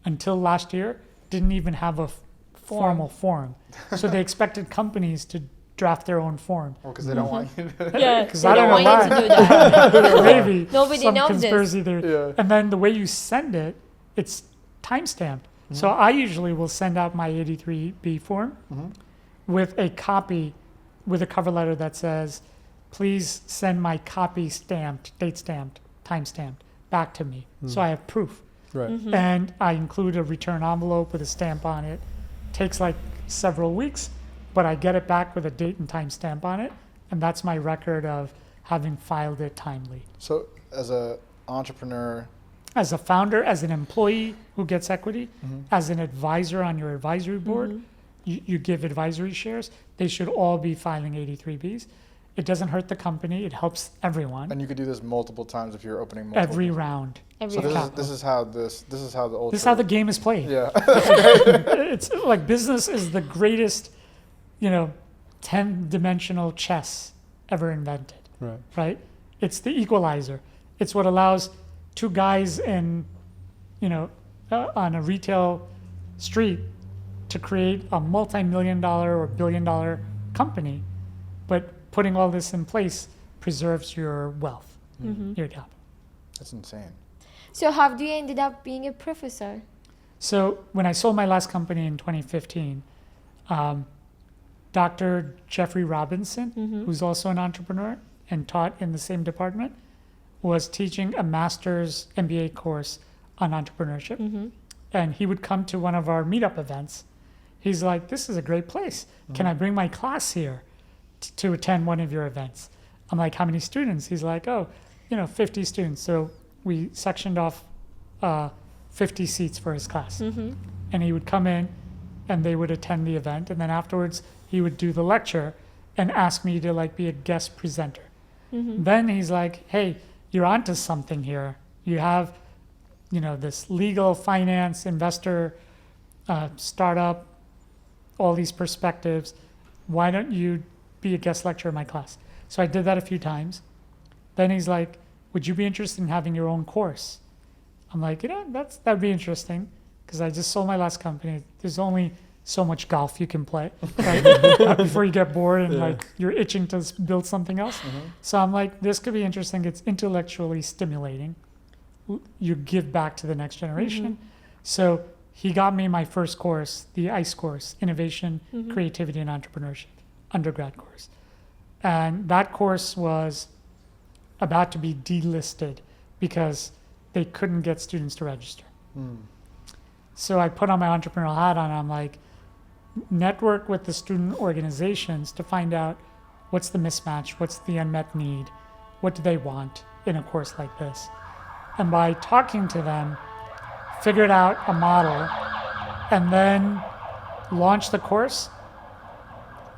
Speaker 2: Until last year, didn't even have a formal form. So they expected companies to draft their own form.
Speaker 3: Well, because they don't want you to.
Speaker 1: Yeah,
Speaker 2: 'Cause
Speaker 1: they
Speaker 2: I don't
Speaker 1: don't
Speaker 2: know
Speaker 1: want you to do that.
Speaker 2: Maybe
Speaker 1: Nobody
Speaker 2: some
Speaker 1: knows this.
Speaker 2: conspiracy theory.
Speaker 3: Yeah.
Speaker 2: And then the way you send it, it's timestamped. So I usually will send out my 83B form
Speaker 3: Mhm.
Speaker 2: with a copy, with a cover letter that says, please send my copy stamped, date stamped, time stamped back to me. So I have proof.
Speaker 4: Right.
Speaker 1: Mm-hmm.
Speaker 2: And I include a return envelope with a stamp on it. Takes like several weeks, but I get it back with a date and time stamp on it. And that's my record of having filed it timely.
Speaker 3: So, as a entrepreneur,
Speaker 2: As a founder, as an employee who gets equity,
Speaker 3: Mhm.
Speaker 2: as an advisor on your advisory board,
Speaker 1: Mhm.
Speaker 2: you give advisory shares, they should all be filing 83Bs. It doesn't hurt the company, it helps everyone.
Speaker 3: and you could do this multiple times if you're opening multiple.
Speaker 2: Every round.
Speaker 1: Every
Speaker 3: So this is
Speaker 1: round.
Speaker 3: this is how the ultra.
Speaker 2: This is how the game is played.
Speaker 3: Yeah.
Speaker 2: It's like business is the greatest, 10-dimensional chess ever invented,
Speaker 4: Right.
Speaker 2: right? It's the equalizer. It's what allows two guys in, on a retail street to create a multi-million-dollar or billion-dollar company, but putting all this in place preserves your wealth,
Speaker 1: Mhm.
Speaker 2: your capital.
Speaker 3: That's insane.
Speaker 1: So how do you ended up being a professor?
Speaker 2: So when I sold my last company in 2015, Dr. Jeffrey Robinson,
Speaker 1: Mhm.
Speaker 2: who's also an entrepreneur and taught in the same department, was teaching a master's MBA course on entrepreneurship.
Speaker 1: Mm-hmm.
Speaker 2: And he would come to one of our meetup events. He's like, this is a great place. Can I bring my class here to attend one of your events? I'm like, how many students? He's like, 50 students. So we sectioned off 50 seats for his class.
Speaker 1: Mm-hmm.
Speaker 2: And he would come in and they would attend the event. And then afterwards, he would do the lecture and ask me to be a guest presenter.
Speaker 1: Mm-hmm.
Speaker 2: Then he's like, hey, you're onto something here. You have, this legal, finance, investor, startup, all these perspectives. Why don't you be a guest lecturer in my class? So I did that a few times. Then he's like, would you be interested in having your own course? I'm like, that'd be interesting because I just sold my last company. There's only so much golf you can play, right? Before you get bored and
Speaker 4: Yeah.
Speaker 2: you're itching to build something else. So I'm like, this could be interesting. It's intellectually stimulating. You give back to the next generation. So he got me my first course, the ICE course, Innovation,
Speaker 1: Mhm.
Speaker 2: Creativity, and Entrepreneurship, undergrad course. And that course was about to be delisted because they couldn't get students to register.
Speaker 3: Mm.
Speaker 2: So I put on my entrepreneurial hat on. I'm like, network with the student organizations to find out what's the mismatch, what's the unmet need, what do they want in a course like this. And by talking to them, figured out a model and then launched the course.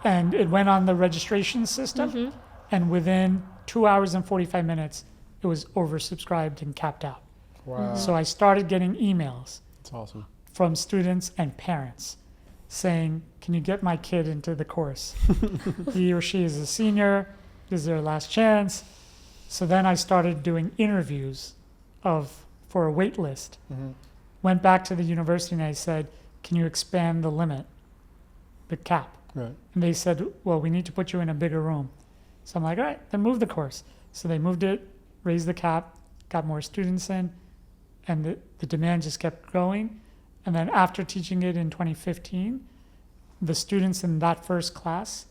Speaker 2: And it went on the registration system.
Speaker 1: Mm-hmm.
Speaker 2: And within 2 hours and 45 minutes, it was oversubscribed and capped out.
Speaker 3: Wow.
Speaker 2: So I started getting emails
Speaker 4: That's awesome.
Speaker 2: from students and parents saying, can you get my kid into the course? He or she is a senior. This is their last chance. So then I started doing interviews for a wait list.
Speaker 3: Mhm.
Speaker 2: Went back to the university and I said, can you expand the limit, the cap?
Speaker 4: Right.
Speaker 2: And they said, well, we need to put you in a bigger room. So I'm like, all right, then move the course. So they moved it, raised the cap, got more students in, and the demand just kept growing. And then after teaching it in 2015, the students in that first class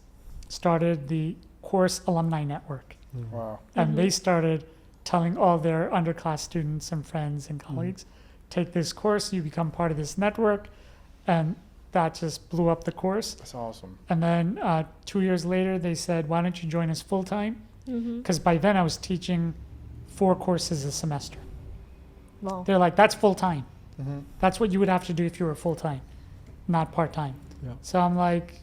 Speaker 2: started the course alumni network.
Speaker 3: Wow.
Speaker 2: And they started telling all their underclass students and friends and colleagues, take this course, you become part of this network. And that just blew up the course.
Speaker 3: That's awesome.
Speaker 2: And then 2 years later, they said, why don't you join us full time
Speaker 1: Mm-hmm.
Speaker 2: Because by then I was teaching 4 courses a semester.
Speaker 1: Wow.
Speaker 2: They're like, that's full time.
Speaker 3: Mm-hmm.
Speaker 2: That's what you would have to do if you were full time, not part time.
Speaker 4: Yeah.
Speaker 2: So I'm like,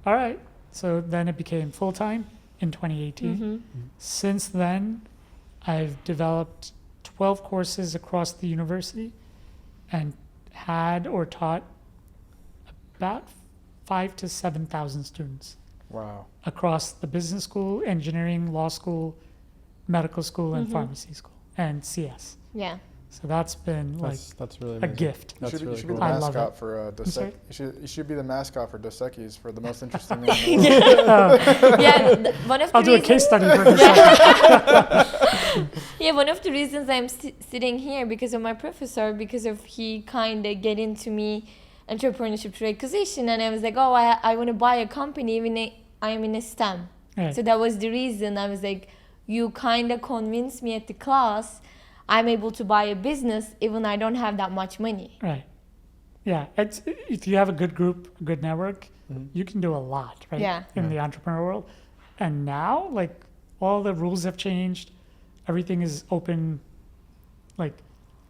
Speaker 2: all right. So then it became full time in 2018.
Speaker 1: Mm-hmm.
Speaker 2: Since then, I've developed 12 courses across the university and had or taught about 5,000 to 7,000 students
Speaker 3: Wow.
Speaker 2: across the business school, engineering, law school, medical school, and
Speaker 1: Mhm.
Speaker 2: pharmacy school, and CS.
Speaker 1: Yeah.
Speaker 2: So that's been like
Speaker 4: That's really
Speaker 2: a
Speaker 4: amazing.
Speaker 2: gift.
Speaker 3: You
Speaker 4: That's
Speaker 3: should,
Speaker 4: really
Speaker 3: you should be
Speaker 4: cool.
Speaker 3: the
Speaker 2: I love
Speaker 3: mascot
Speaker 2: it.
Speaker 3: for Dos
Speaker 2: sorry?
Speaker 3: You should be the mascot for Dos Equis for the most interesting man in the world.
Speaker 1: Yeah. One of the
Speaker 2: I'll do a
Speaker 1: reasons,
Speaker 2: case study for this.
Speaker 1: Yeah, one of the reasons I'm sitting here because of my professor, because of he kind of get into me entrepreneurship through acquisition, and I was like, oh, I want to buy a company even I am in a STEM.
Speaker 2: Right.
Speaker 1: So that was the reason I was like, you kind of convinced me at the class I'm able to buy a business even I don't have that much money.
Speaker 2: Right. Yeah. It's, if you have a good group, a good network,
Speaker 4: Mhm.
Speaker 2: you can do a lot, right?
Speaker 1: Yeah.
Speaker 2: In
Speaker 4: Yeah.
Speaker 2: the entrepreneur world. And now, like, all the rules have changed. Everything is open. Like,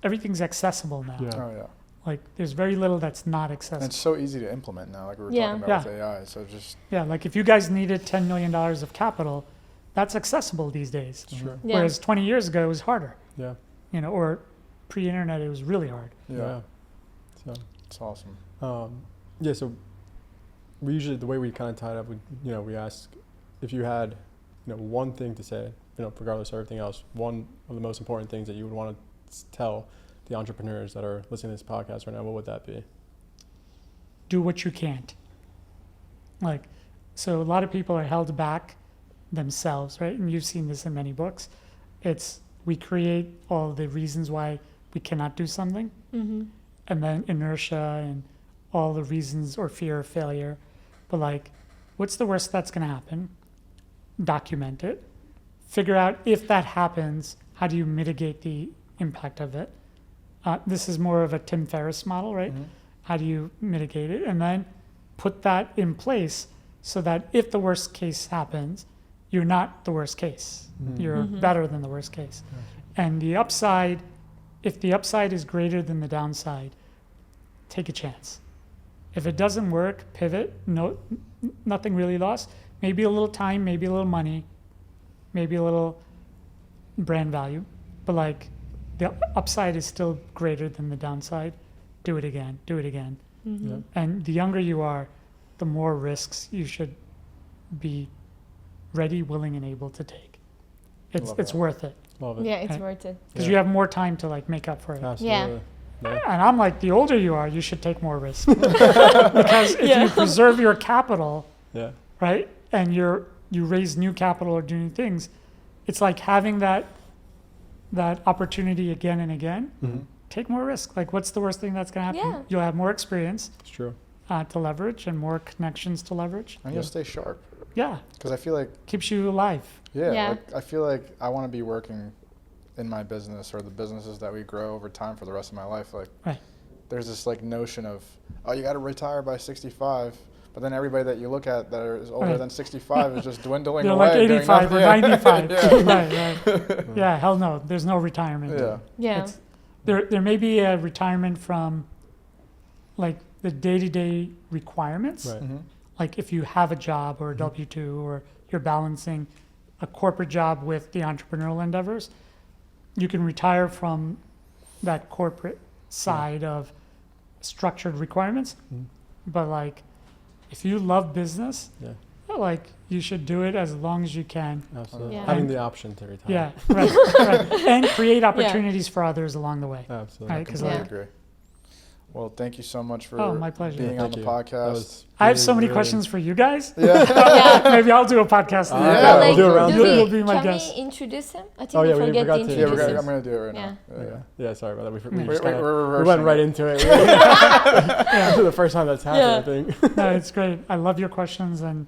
Speaker 2: everything's accessible now.
Speaker 4: Yeah.
Speaker 3: Oh yeah.
Speaker 2: Like, there's very little that's not
Speaker 3: And
Speaker 2: accessible.
Speaker 3: it's so easy to implement now, like we were
Speaker 1: Yeah.
Speaker 3: talking about with AI. So just
Speaker 2: Yeah. Like, if you guys needed $10 million of capital, that's accessible these days.
Speaker 4: Sure.
Speaker 1: Yeah.
Speaker 2: Whereas 20 years ago, it was harder.
Speaker 4: Yeah.
Speaker 2: You know, or pre-internet, it was really hard.
Speaker 3: yeah,
Speaker 4: So,
Speaker 3: it's awesome.
Speaker 4: yeah. So we usually, the way we kind of tie it up, we ask if you had, one thing to say, regardless of everything else, one of the most important things that you would want to tell the entrepreneurs that are listening to this podcast right now, what would that be?
Speaker 2: Do what you can't. Like, so a lot of people are held back themselves, right? And you've seen this in many books. It's we create all the reasons why we cannot do something,
Speaker 1: Mm-hmm.
Speaker 2: and then inertia and all the reasons or fear of failure. But like, what's the worst that's going to happen? Document it. Figure out if that happens, how do you mitigate the impact of it? This is more of a Tim Ferriss model, right?
Speaker 3: Mhm.
Speaker 2: How do you mitigate it? And then put that in place so that if the worst case happens, you're not the worst case.
Speaker 4: Mhm.
Speaker 2: You're
Speaker 1: Mhm.
Speaker 2: better than the worst case. And the upside, if the upside is greater than the downside, take a chance. If it doesn't work, pivot. Nothing really lost. Maybe a little time, maybe a little money, maybe a little brand value. But like, the upside is still greater than the downside. Do it again. Do it again.
Speaker 1: Mm-hmm.
Speaker 4: Yeah.
Speaker 2: And the younger you are, the more risks you should be ready, willing, and able to take. It's
Speaker 3: Love
Speaker 2: it's
Speaker 3: that.
Speaker 2: worth it
Speaker 4: Love it.
Speaker 1: Yeah, it's
Speaker 2: Okay.
Speaker 1: worth it.
Speaker 2: because
Speaker 4: Yeah.
Speaker 2: you have more time to like make up for it.
Speaker 4: Absolutely. Yeah.
Speaker 2: And I'm like, the older you are, you should take more risks because if
Speaker 1: Yeah.
Speaker 2: you preserve your capital,
Speaker 4: Yeah.
Speaker 2: right, and you raise new capital or do new things, it's like having that opportunity again and again.
Speaker 4: Mhm.
Speaker 2: Take more risk. Like, what's the worst thing that's going to happen?
Speaker 1: Yeah.
Speaker 2: You'll have more experience
Speaker 4: It's true.
Speaker 2: to leverage and more connections to leverage.
Speaker 3: And you'll stay sharp
Speaker 2: Yeah,
Speaker 3: because I feel like
Speaker 2: keeps you alive.
Speaker 1: Yeah.
Speaker 3: like, I feel like I want to be working in my business or the businesses that we grow over time for the rest of my life. Like,
Speaker 2: Right.
Speaker 3: there's this like notion of, oh, you got to retire by 65, but then everybody that you look at that is older
Speaker 2: Right.
Speaker 3: than 65 is just dwindling
Speaker 2: They're
Speaker 3: away.
Speaker 2: like
Speaker 3: doing
Speaker 2: 85 or
Speaker 3: nothing.
Speaker 2: 95.
Speaker 3: Yeah.
Speaker 2: Right. Yeah, hell no. There's no retirement.
Speaker 3: Yeah.
Speaker 1: Yeah.
Speaker 2: It's- There may be a retirement from like the day-to-day requirements.
Speaker 4: Right.
Speaker 3: Mhm.
Speaker 2: Like if you have a job or a
Speaker 4: Mhm.
Speaker 2: W-2 or you're balancing a corporate job with the entrepreneurial endeavors, you can retire from that corporate side of structured requirements.
Speaker 4: Mhm.
Speaker 2: But like, if you love business,
Speaker 4: Yeah.
Speaker 2: like you should do it as long as you can.
Speaker 4: Absolutely.
Speaker 1: Yeah.
Speaker 4: Having
Speaker 2: And-
Speaker 4: the option to retire.
Speaker 2: Yeah, right. And create opportunities for others along the way.
Speaker 4: Absolutely.
Speaker 2: Right, 'cause
Speaker 3: Completely
Speaker 1: like-
Speaker 3: agree. Well, thank you so much for
Speaker 2: Oh, my pleasure.
Speaker 3: being
Speaker 4: Yeah,
Speaker 3: on
Speaker 4: thank
Speaker 3: the
Speaker 4: you.
Speaker 3: podcast.
Speaker 4: That was
Speaker 2: I have
Speaker 4: really,
Speaker 2: so many
Speaker 4: really-
Speaker 2: questions for you guys.
Speaker 3: Yeah.
Speaker 1: Yeah.
Speaker 2: Maybe I'll do a podcast.
Speaker 3: Yeah,
Speaker 1: But
Speaker 3: we'll
Speaker 1: like,
Speaker 3: do a round
Speaker 1: do
Speaker 3: two.
Speaker 2: You'll
Speaker 1: we,
Speaker 2: be my
Speaker 1: can
Speaker 2: guest.
Speaker 1: we introduce him? I think
Speaker 4: Oh,
Speaker 1: we
Speaker 4: yeah, we
Speaker 1: forget
Speaker 4: forgot
Speaker 1: to
Speaker 4: to
Speaker 3: Yeah,
Speaker 1: introduce
Speaker 3: I'm
Speaker 1: him.
Speaker 3: going to do it right
Speaker 1: Yeah.
Speaker 3: now.
Speaker 4: Okay. Yeah, sorry about that. We
Speaker 2: We're-
Speaker 4: just kinda,
Speaker 3: we're
Speaker 4: we went
Speaker 3: reversing
Speaker 4: right
Speaker 3: it.
Speaker 4: into it. This is the first time that's happened, I think.
Speaker 2: No, it's great. I love your questions, and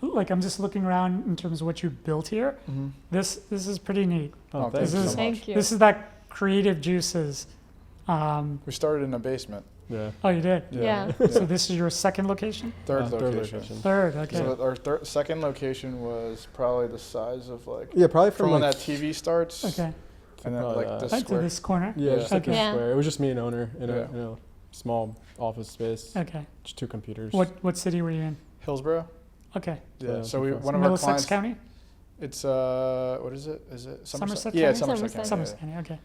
Speaker 2: like I'm just looking around in terms of what you built here.
Speaker 3: Mhm.
Speaker 2: This is pretty neat.
Speaker 3: Oh,
Speaker 4: thank
Speaker 3: thank
Speaker 2: This
Speaker 3: you
Speaker 2: is-
Speaker 3: so much.
Speaker 1: Thank you.
Speaker 2: This is that creative juices.
Speaker 3: We started in a basement.
Speaker 4: Yeah.
Speaker 2: Oh, you did?
Speaker 1: Yeah.
Speaker 2: So this is your second location?
Speaker 3: Third
Speaker 4: Third
Speaker 3: location.
Speaker 4: location.
Speaker 2: Third, okay.
Speaker 3: So our second location was probably the size of like
Speaker 4: Yeah, probably
Speaker 3: from
Speaker 4: from
Speaker 3: when
Speaker 4: like
Speaker 3: that TV starts.
Speaker 2: Okay.
Speaker 3: And then
Speaker 4: probably
Speaker 3: like
Speaker 4: that.
Speaker 3: the
Speaker 2: Right to
Speaker 3: square.
Speaker 2: this corner?
Speaker 4: Yeah, just like
Speaker 2: Okay.
Speaker 4: a
Speaker 1: Yeah.
Speaker 4: square. It was just me and owner in
Speaker 3: Yeah.
Speaker 4: a small office space.
Speaker 2: Okay.
Speaker 4: Just 2 computers.
Speaker 2: What city were you in?
Speaker 3: Hillsborough.
Speaker 2: Okay.
Speaker 3: Yeah.
Speaker 4: Yeah,
Speaker 3: So we
Speaker 4: so
Speaker 3: one of our
Speaker 2: Middlesex
Speaker 3: clients.
Speaker 2: County?
Speaker 3: It's what is it? Is it
Speaker 2: Somerset
Speaker 3: Yeah,
Speaker 2: County?
Speaker 3: Somerset
Speaker 1: Somerset.
Speaker 3: County.
Speaker 2: Somerset County, okay.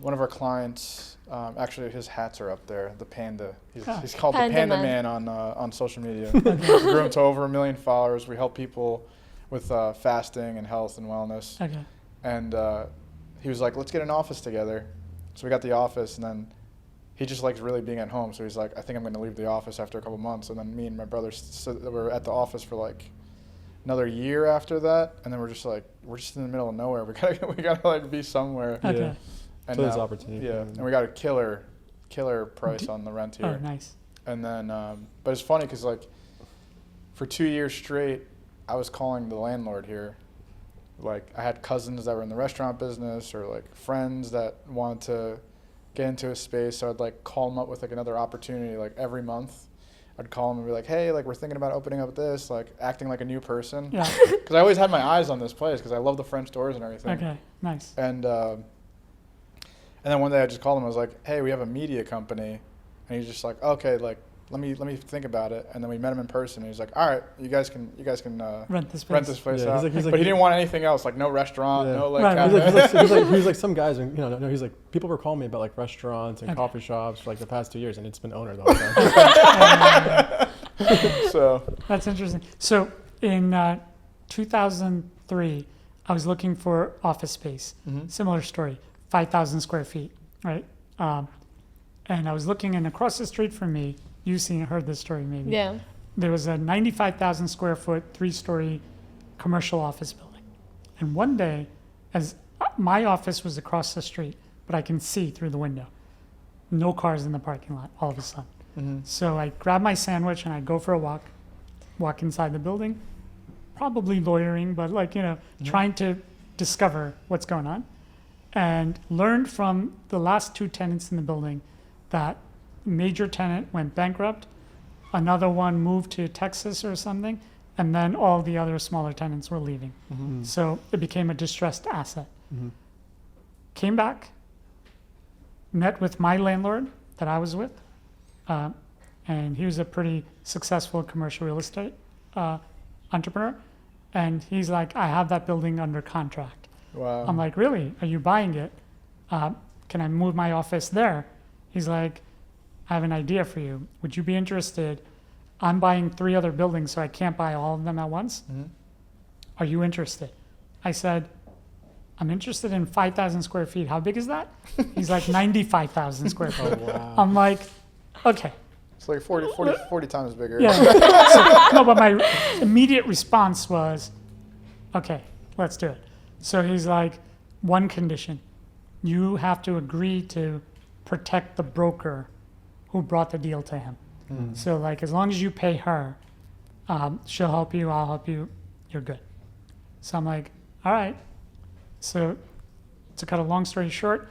Speaker 3: One of our clients, actually his hats are up there. The panda.
Speaker 2: Ah.
Speaker 3: He's called
Speaker 1: Panda
Speaker 3: the Panda
Speaker 1: Man.
Speaker 3: Man on social media. We grew him to over 1 million followers. We help people with fasting and health and wellness.
Speaker 2: Okay.
Speaker 3: And he was like, let's get an office together. So we got the office, and then he just likes really being at home. So he's like, I think I'm going to leave the office after a couple months. And then me and my brother were at the office for like another year after that. And then we're just in the middle of nowhere. We gotta like be somewhere.
Speaker 2: Okay.
Speaker 4: Yeah.
Speaker 3: And
Speaker 4: So there's
Speaker 3: now-
Speaker 4: opportunity.
Speaker 3: Yeah, and we got a killer price on the rent here.
Speaker 2: Oh, nice.
Speaker 3: And then, but it's funny because like for 2 years straight, I was calling the landlord here. Like I had cousins that were in the restaurant business, or like friends that wanted to get into a space. So I'd like call them up with like another opportunity. Like every month, I'd call them and be like, "Hey, like we're thinking about opening up this," like acting like a new person.
Speaker 2: Yeah.
Speaker 3: Because I always had my eyes on this place because I love the French doors and everything.
Speaker 2: Okay, nice.
Speaker 3: And then one day I just called him. I was like, "Hey, we have a media company," and he's just like, "Okay, like let me think about it." And then we met him in person. And he's like, "All right, you guys can
Speaker 2: Rent this place.
Speaker 3: rent this place
Speaker 4: Yeah,
Speaker 3: out."
Speaker 4: he's like-
Speaker 3: But he didn't want anything else, like no restaurant,
Speaker 4: Yeah.
Speaker 3: no like.
Speaker 2: Right, right.
Speaker 3: cafe.
Speaker 4: He's like some guys, and he's like people were calling me about like restaurants and
Speaker 2: Okay.
Speaker 4: coffee shops for like the past 2 years, and it's been owner the whole time.
Speaker 3: So
Speaker 2: That's interesting. So in 2003, I was looking for office space.
Speaker 3: Mhm.
Speaker 2: Similar story, 5,000 square feet, right? And I was looking, and across the street from me, you've heard this story maybe.
Speaker 1: Yeah.
Speaker 2: There was a 95,000 square foot, 3-story commercial office building. And one day, as my office was across the street, but I can see through the window, no cars in the parking lot all of a sudden. So I grab my sandwich and I go for a walk inside the building, probably loitering, but like, trying to discover what's going on. And learned from the last 2 tenants in the building that major tenant went bankrupt, another one moved to Texas or something, and then all the other smaller tenants were leaving. So it became a distressed asset. Came back, met with my landlord that I was with, and he was a pretty successful commercial real estate entrepreneur. And he's like, I have that building under contract.
Speaker 3: wow.
Speaker 2: I'm like, really? Are you buying it? Can I move my office there? He's like, I have an idea for you. Would you be interested? I'm buying 3 other buildings, so I can't buy all of them at once. Are you interested? I said, I'm interested in 5,000 square feet. How big is that? He's like, 95,000 square feet.
Speaker 4: Oh wow.
Speaker 2: I'm like, okay.
Speaker 3: It's like 40 times bigger.
Speaker 2: Yeah. So, no, but my immediate response was, okay, let's do it. So he's like, one condition, you have to agree to protect the broker who brought the deal to him. So like, as long as you pay her, she'll help you, I'll help you, you're good. So I'm like, all right. So to cut a long story short,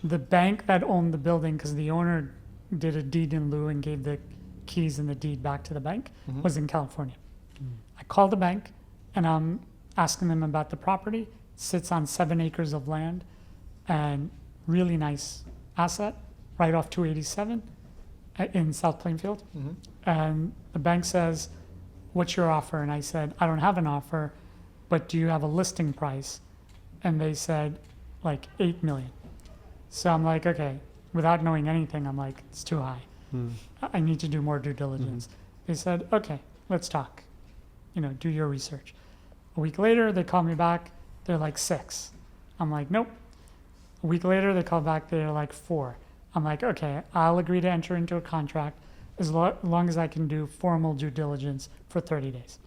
Speaker 2: the bank that owned the building, because the owner did a deed in lieu and gave the keys and the deed back to the bank, was in California. I called the bank and I'm asking them about the property. It sits on 7 acres of land and really nice asset right off 287 in South Plainfield. And the bank says, what's your offer? And I said, I don't have an offer, but do you have a listing price? And they said like 8 million. So I'm like, okay, without knowing anything, I'm like, it's too high. I need to do more due diligence. They said, okay, let's talk. Do your research. A week later, they call me back. They're like 6. I'm like, nope. A week later, they call back. They're like 4. I'm like, okay, I'll agree to enter into a contract as long as I can do formal due diligence for 30 days.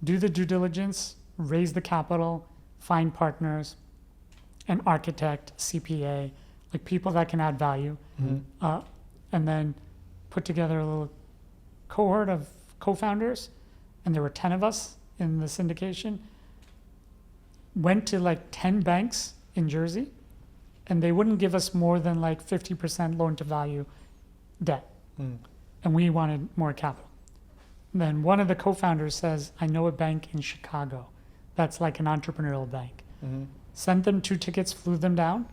Speaker 2: Do the due diligence, raise the capital, find partners, an architect, CPA, like people that can add value, and then put together a little cohort of co-founders, and there were 10 of us in the syndication. Went to like 10 banks in Jersey, and they wouldn't give us more than like 50% loan to value debt. And we wanted more capital. Then one of the co-founders says, I know a bank in Chicago that's like an entrepreneurial bank. Sent them 2 tickets, flew them down.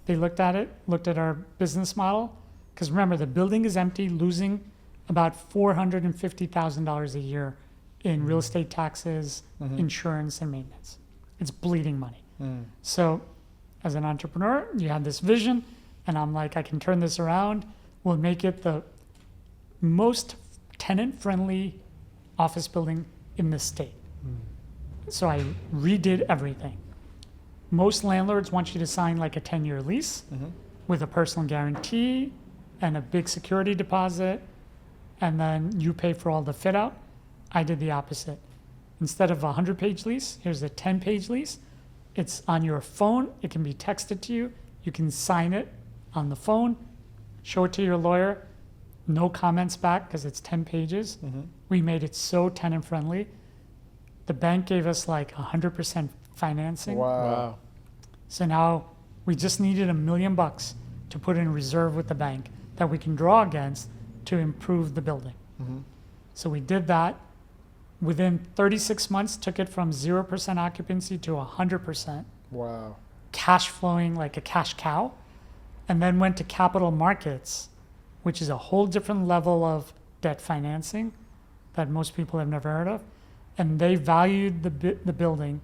Speaker 2: They looked at it, looked at our business model. Because remember, the building is empty, losing about $450,000 a year in real estate taxes, insurance, and maintenance. It's bleeding money. So as an entrepreneur, you have this vision, and I'm like, I can turn this around. We'll make it the most tenant-friendly office building in the state. So I redid everything. Most landlords want you to sign like a 10-year lease with a personal guarantee and a big security deposit, and then you pay for all the fit out. I did the opposite. Instead of a 100-page lease, here's a 10-page lease. It's on your phone. It can be texted to you. You can sign it on the phone, show it to your lawyer. No comments back because it's 10 pages. We made it so tenant friendly. The bank gave us like 100% financing.
Speaker 3: Wow.
Speaker 2: So now we just needed $1 million to put in reserve with the bank that we can draw against to improve the building. So we did that. Within 36 months, took it from 0% occupancy to 100%.
Speaker 3: Wow.
Speaker 2: Cash flowing like a cash cow. And then went to capital markets, which is a whole different level of debt financing that most people have never heard of. And they valued the building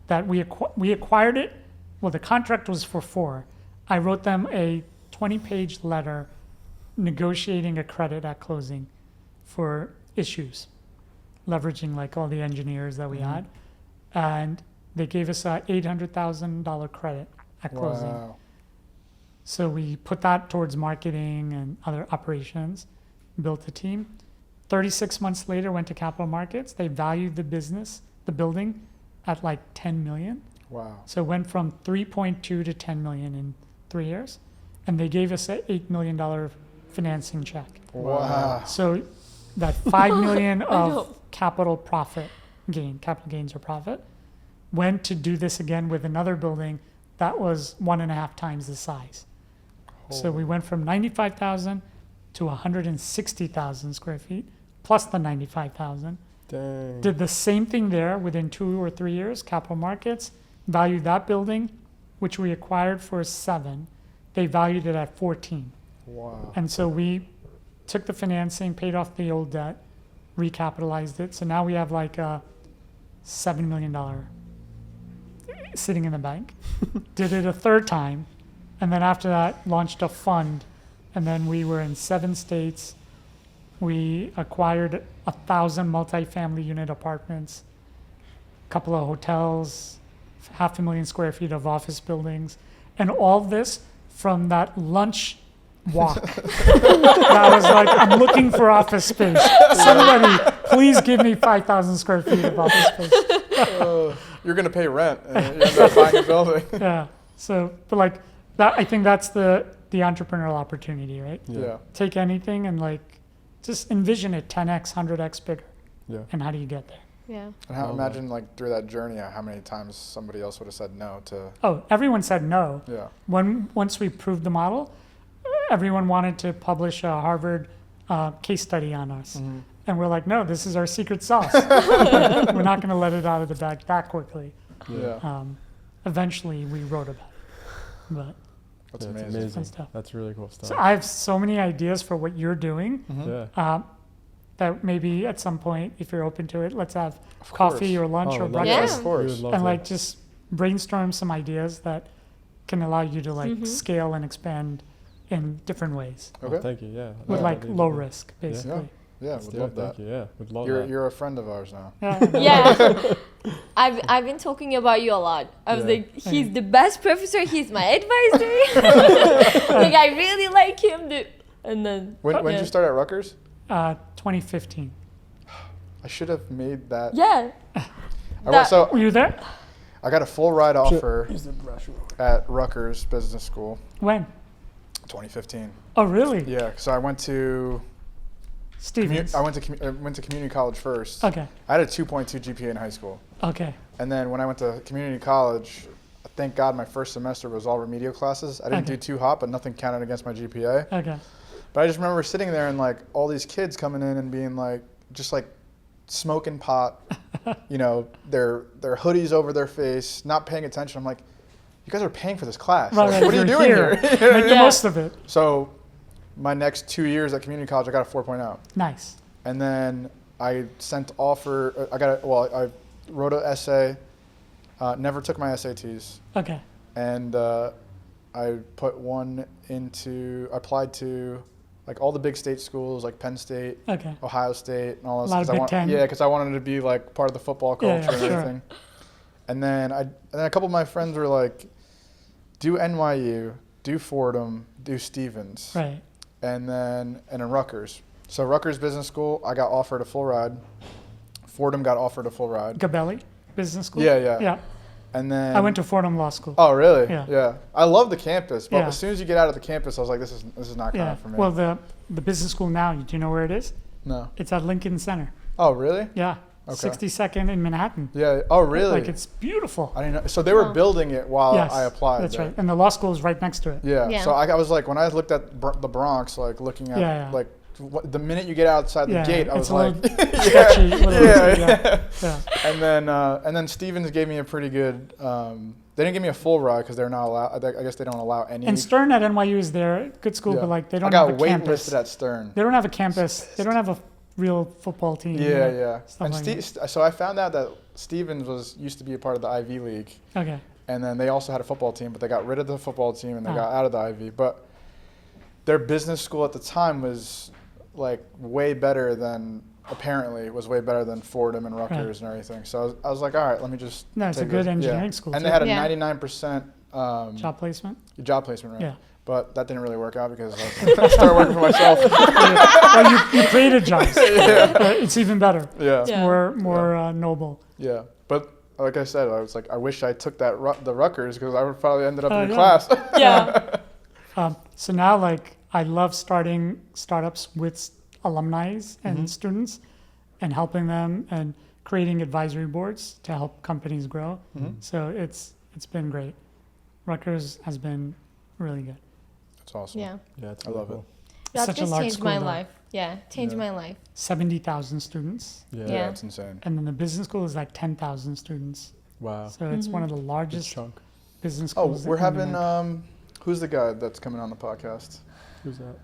Speaker 2: that we acquired it. Well, the contract was for 4. I wrote them a 20-page letter negotiating a credit at closing for issues, leveraging like all the engineers that we had. And they gave us a $800,000 credit at closing.
Speaker 3: Wow.
Speaker 2: So we put that towards marketing and other operations, built a team. 36 months later, went to capital markets. They valued the business, the building, at like 10 million.
Speaker 3: Wow.
Speaker 2: So it went from 3.2 to 10 million in 3 years. And they gave us an $8 million financing check.
Speaker 3: Wow.
Speaker 2: So that 5 million of capital gains or profit, went to do this again with another building that was 1.5 times the size. So we went from 95,000 to 160,000 square feet, plus the 95,000.
Speaker 4: Dang.
Speaker 2: Did the same thing there within 2 or 3 years, capital markets, valued that building, which we acquired for 7. They valued it at 14.
Speaker 3: Wow.
Speaker 2: And so we took the financing, paid off the old debt, recapitalized it. So now we have like a $7 million sitting in the bank. Did it a 3rd time. And then after that, launched a fund. And then we were in 7 states. We acquired 1,000 multifamily unit apartments, a couple of hotels, 500,000 square feet of office buildings. And all this from that lunch walk. That was like, I'm looking for office space. Somebody, please give me 5,000 square feet of office space.
Speaker 3: You're going to pay rent and you end up buying a building.
Speaker 2: Yeah. So, but like that, I think that's the entrepreneurial opportunity, right?
Speaker 3: Yeah.
Speaker 2: Take anything and like just envision it 10x, 100x bigger.
Speaker 4: Yeah.
Speaker 2: And how do you get there?
Speaker 1: Yeah.
Speaker 3: And imagine like through that journey, how many times somebody else would have said no to.
Speaker 2: Oh, everyone said no.
Speaker 3: Yeah.
Speaker 2: Once we proved the model, everyone wanted to publish a Harvard case study on us. And we're like, no, this is our secret sauce. We're not going to let it out of the bag that quickly.
Speaker 3: Yeah.
Speaker 2: Eventually, we wrote about it. But
Speaker 3: That's
Speaker 4: Yeah, it's
Speaker 3: amazing.
Speaker 2: Fun stuff.
Speaker 4: That's really cool stuff.
Speaker 2: so I have so many ideas for what you're doing
Speaker 4: Yeah.
Speaker 2: that maybe at some point, if you're open to it, let's have
Speaker 3: Of
Speaker 2: coffee
Speaker 3: course.
Speaker 2: or lunch or
Speaker 4: we'd love
Speaker 1: Yeah.
Speaker 2: breakfast
Speaker 3: Of course.
Speaker 4: We would love
Speaker 2: and
Speaker 4: to.
Speaker 2: like just brainstorm some ideas that can allow you to like scale and expand in different ways
Speaker 4: Oh,
Speaker 3: Okay.
Speaker 4: thank you. Yeah.
Speaker 2: with
Speaker 3: Yeah.
Speaker 2: like low risk, basically.
Speaker 3: Yeah,
Speaker 4: Let's
Speaker 3: would
Speaker 4: do
Speaker 3: love
Speaker 4: it.
Speaker 3: that.
Speaker 4: Thank you. Yeah. Would love
Speaker 3: You're
Speaker 4: that.
Speaker 3: you're a friend of ours now.
Speaker 2: Yeah.
Speaker 1: Yeah. I've been talking about you a lot. I was
Speaker 4: Yeah.
Speaker 1: like, he's the best professor. He's my advisor. Like I really like him. And then
Speaker 3: When did
Speaker 1: yeah.
Speaker 3: you start at Rutgers?
Speaker 2: 2015.
Speaker 3: I should have made that.
Speaker 1: Yeah.
Speaker 3: So
Speaker 2: Were you there?
Speaker 3: I got a full ride offer
Speaker 4: Use the brush.
Speaker 3: at Rutgers Business School,
Speaker 2: When?
Speaker 3: 2015.
Speaker 2: Oh, really?
Speaker 3: Yeah, so I went to
Speaker 2: Stevens.
Speaker 3: I went to community college first.
Speaker 2: Okay.
Speaker 3: I had a 2.2 GPA in high school,
Speaker 2: Okay.
Speaker 3: and then when I went to community college, thank God my first semester was all remedial classes. I didn't
Speaker 2: Okay.
Speaker 3: do too hot, but nothing counted against my GPA.
Speaker 2: Okay.
Speaker 3: But I just remember sitting there and like all these kids coming in and being like, just like smoking pot, you know, their hoodies over their face, not paying attention. I'm like, you guys are paying for this class.
Speaker 2: Right,
Speaker 3: Like,
Speaker 2: right,
Speaker 3: what are you
Speaker 2: you're
Speaker 3: doing
Speaker 2: here.
Speaker 3: here?
Speaker 2: Make the most of it.
Speaker 3: So my next 2 years at community college, I got a 4.0.
Speaker 2: Nice.
Speaker 3: And then I I wrote an essay, never took my SATs.
Speaker 2: Okay.
Speaker 3: And I applied to like all the big state schools, like Penn State,
Speaker 2: Okay.
Speaker 3: Ohio State, and all
Speaker 2: A
Speaker 3: this.
Speaker 2: lot of
Speaker 3: 'cause
Speaker 2: Big Ten.
Speaker 3: Yeah, because I wanted to be like part of the football
Speaker 2: Yeah,
Speaker 3: culture and
Speaker 2: sure.
Speaker 3: everything. And then a couple of my friends were like, do NYU, do Fordham, do Stevens,
Speaker 2: Right.
Speaker 3: and then Rutgers. So Rutgers Business School, I got offered a full ride. Fordham got offered a full ride.
Speaker 2: Gabelli Business School.
Speaker 3: Yeah.
Speaker 2: Yeah.
Speaker 3: And then
Speaker 2: I went to Fordham Law School.
Speaker 3: Oh, really?
Speaker 2: Yeah.
Speaker 3: I love the campus, but
Speaker 2: Yeah.
Speaker 3: as soon as you get out of the campus, I was like, this is not kind
Speaker 2: Yeah.
Speaker 3: of for me.
Speaker 2: Well, the business school now, do you know where it is?
Speaker 3: No.
Speaker 2: It's at Lincoln Center.
Speaker 3: Oh, really?
Speaker 2: Yeah.
Speaker 3: Okay.
Speaker 2: 62nd in Manhattan.
Speaker 3: Yeah. Oh, really?
Speaker 2: Like it's beautiful.
Speaker 3: I didn't know. So they were
Speaker 1: Oh.
Speaker 3: building it while
Speaker 2: Yes,
Speaker 3: I applied.
Speaker 2: That's
Speaker 3: there.
Speaker 2: right. And the law school is right next to it.
Speaker 3: Yeah.
Speaker 1: Yeah.
Speaker 3: So I was like, when I looked at the Bronx, like looking at
Speaker 2: Yeah, yeah.
Speaker 3: like the minute you get outside the
Speaker 2: Yeah,
Speaker 3: gate, I
Speaker 2: it's
Speaker 3: was
Speaker 2: a
Speaker 3: like,
Speaker 2: little sketchy.
Speaker 3: yeah.
Speaker 2: Yeah.
Speaker 3: And then Stevens gave me a pretty good. They didn't give me a full ride because they're not allowed. I guess they don't allow any.
Speaker 2: And Stern at NYU is there, good school,
Speaker 3: Yeah.
Speaker 2: but like they
Speaker 3: I
Speaker 2: don't
Speaker 3: got
Speaker 2: have a campus.
Speaker 3: waitlisted at Stern.
Speaker 2: They don't have a campus. They don't have a real football team. you
Speaker 3: Yeah,
Speaker 2: know,
Speaker 3: yeah.
Speaker 2: stuff
Speaker 3: And
Speaker 2: like that.
Speaker 3: so I found out that Stevens used to be a part of the Ivy League,
Speaker 2: Okay.
Speaker 3: and then they also had a football team, but they got rid of the football team and they
Speaker 2: Oh.
Speaker 3: got out of the Ivy. But their business school at the time was like way better than Fordham and Rutgers and everything. So I was like, all right, let me just.
Speaker 2: No, it's a
Speaker 3: take
Speaker 2: good
Speaker 3: this.
Speaker 2: engineering
Speaker 3: Yeah.
Speaker 2: school,
Speaker 3: And
Speaker 2: too.
Speaker 3: they had a
Speaker 1: Yeah.
Speaker 3: 99%
Speaker 2: Job placement.
Speaker 3: job placement rate.
Speaker 2: Yeah.
Speaker 3: But that didn't really work out because I started working for myself.
Speaker 2: Well, you created jobs. But it's even better.
Speaker 3: Yeah.
Speaker 2: It's
Speaker 1: Yeah.
Speaker 2: more noble.
Speaker 3: Yeah, but like I said, I was like, I wish I took the Rutgers because I would probably ended up in
Speaker 2: yeah.
Speaker 3: class.
Speaker 1: Yeah.
Speaker 2: So now, like, I love starting startups with alumni and students and helping them and creating advisory boards to help companies grow. So it's been great. Rutgers has been really good.
Speaker 3: That's awesome.
Speaker 1: Yeah.
Speaker 4: Yeah, it's
Speaker 3: I love
Speaker 4: cool.
Speaker 1: That
Speaker 2: Such a
Speaker 1: just
Speaker 2: large
Speaker 1: changed
Speaker 2: school,
Speaker 1: my
Speaker 2: though.
Speaker 1: life. Yeah, changed
Speaker 3: Yeah.
Speaker 1: my life.
Speaker 2: 70,000 students.
Speaker 4: Yeah.
Speaker 3: Yeah,
Speaker 1: Yeah.
Speaker 3: it's insane.
Speaker 2: And then the business school is like 10,000 students.
Speaker 4: Wow.
Speaker 2: So it's one of the
Speaker 4: Good
Speaker 2: largest
Speaker 4: chunk.
Speaker 2: business
Speaker 3: Oh,
Speaker 2: schools.
Speaker 3: we're
Speaker 2: in
Speaker 3: having
Speaker 2: America.
Speaker 3: who's the guy that's coming on the podcast?
Speaker 4: Who's that?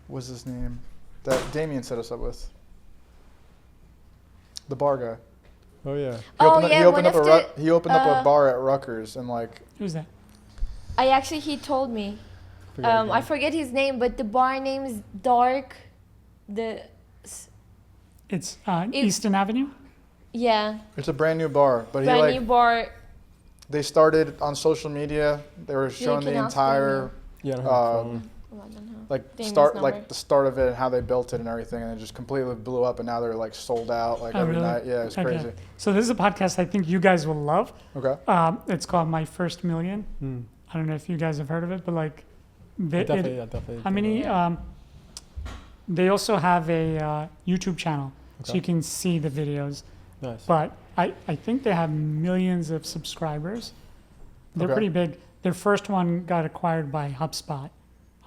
Speaker 3: What's his name? That Damien set us up with. The bar guy.
Speaker 4: Oh yeah.
Speaker 1: Oh, yeah,
Speaker 3: He opened
Speaker 1: one
Speaker 3: up
Speaker 1: of the,
Speaker 3: he opened up a bar at Rutgers and like.
Speaker 2: Who's that?
Speaker 1: he told me.
Speaker 4: Forget his
Speaker 1: I
Speaker 4: name.
Speaker 1: forget his name, but the bar name is Dark.
Speaker 2: It's Easton Avenue.
Speaker 1: Yeah,
Speaker 3: It's a brand new bar, but
Speaker 1: brand new bar.
Speaker 3: they started on social media. They were showing the
Speaker 1: can ask
Speaker 3: entire
Speaker 4: Yeah, I don't have a
Speaker 3: um,
Speaker 4: phone.
Speaker 1: Oh, I don't know.
Speaker 3: like
Speaker 1: Damien's
Speaker 3: start
Speaker 1: number.
Speaker 3: like the start of it and how they built it and everything, and it just completely blew up. And now they're like sold out like
Speaker 2: Oh,
Speaker 3: every
Speaker 2: really?
Speaker 3: night. Yeah, it's
Speaker 2: Okay.
Speaker 3: crazy.
Speaker 2: So this is a podcast I think you guys will love.
Speaker 3: Okay.
Speaker 2: It's called My First Million.
Speaker 4: Hmm.
Speaker 2: I don't know if you guys have heard of it, but like,
Speaker 4: Definitely.
Speaker 2: how many? They also have a YouTube channel, so
Speaker 4: Okay.
Speaker 2: you can see the videos.
Speaker 4: Nice.
Speaker 2: But I think they have millions of subscribers. They're
Speaker 3: Okay.
Speaker 2: pretty big. Their first one got acquired by HubSpot.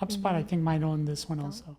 Speaker 2: HubSpot, I think, might own this one also.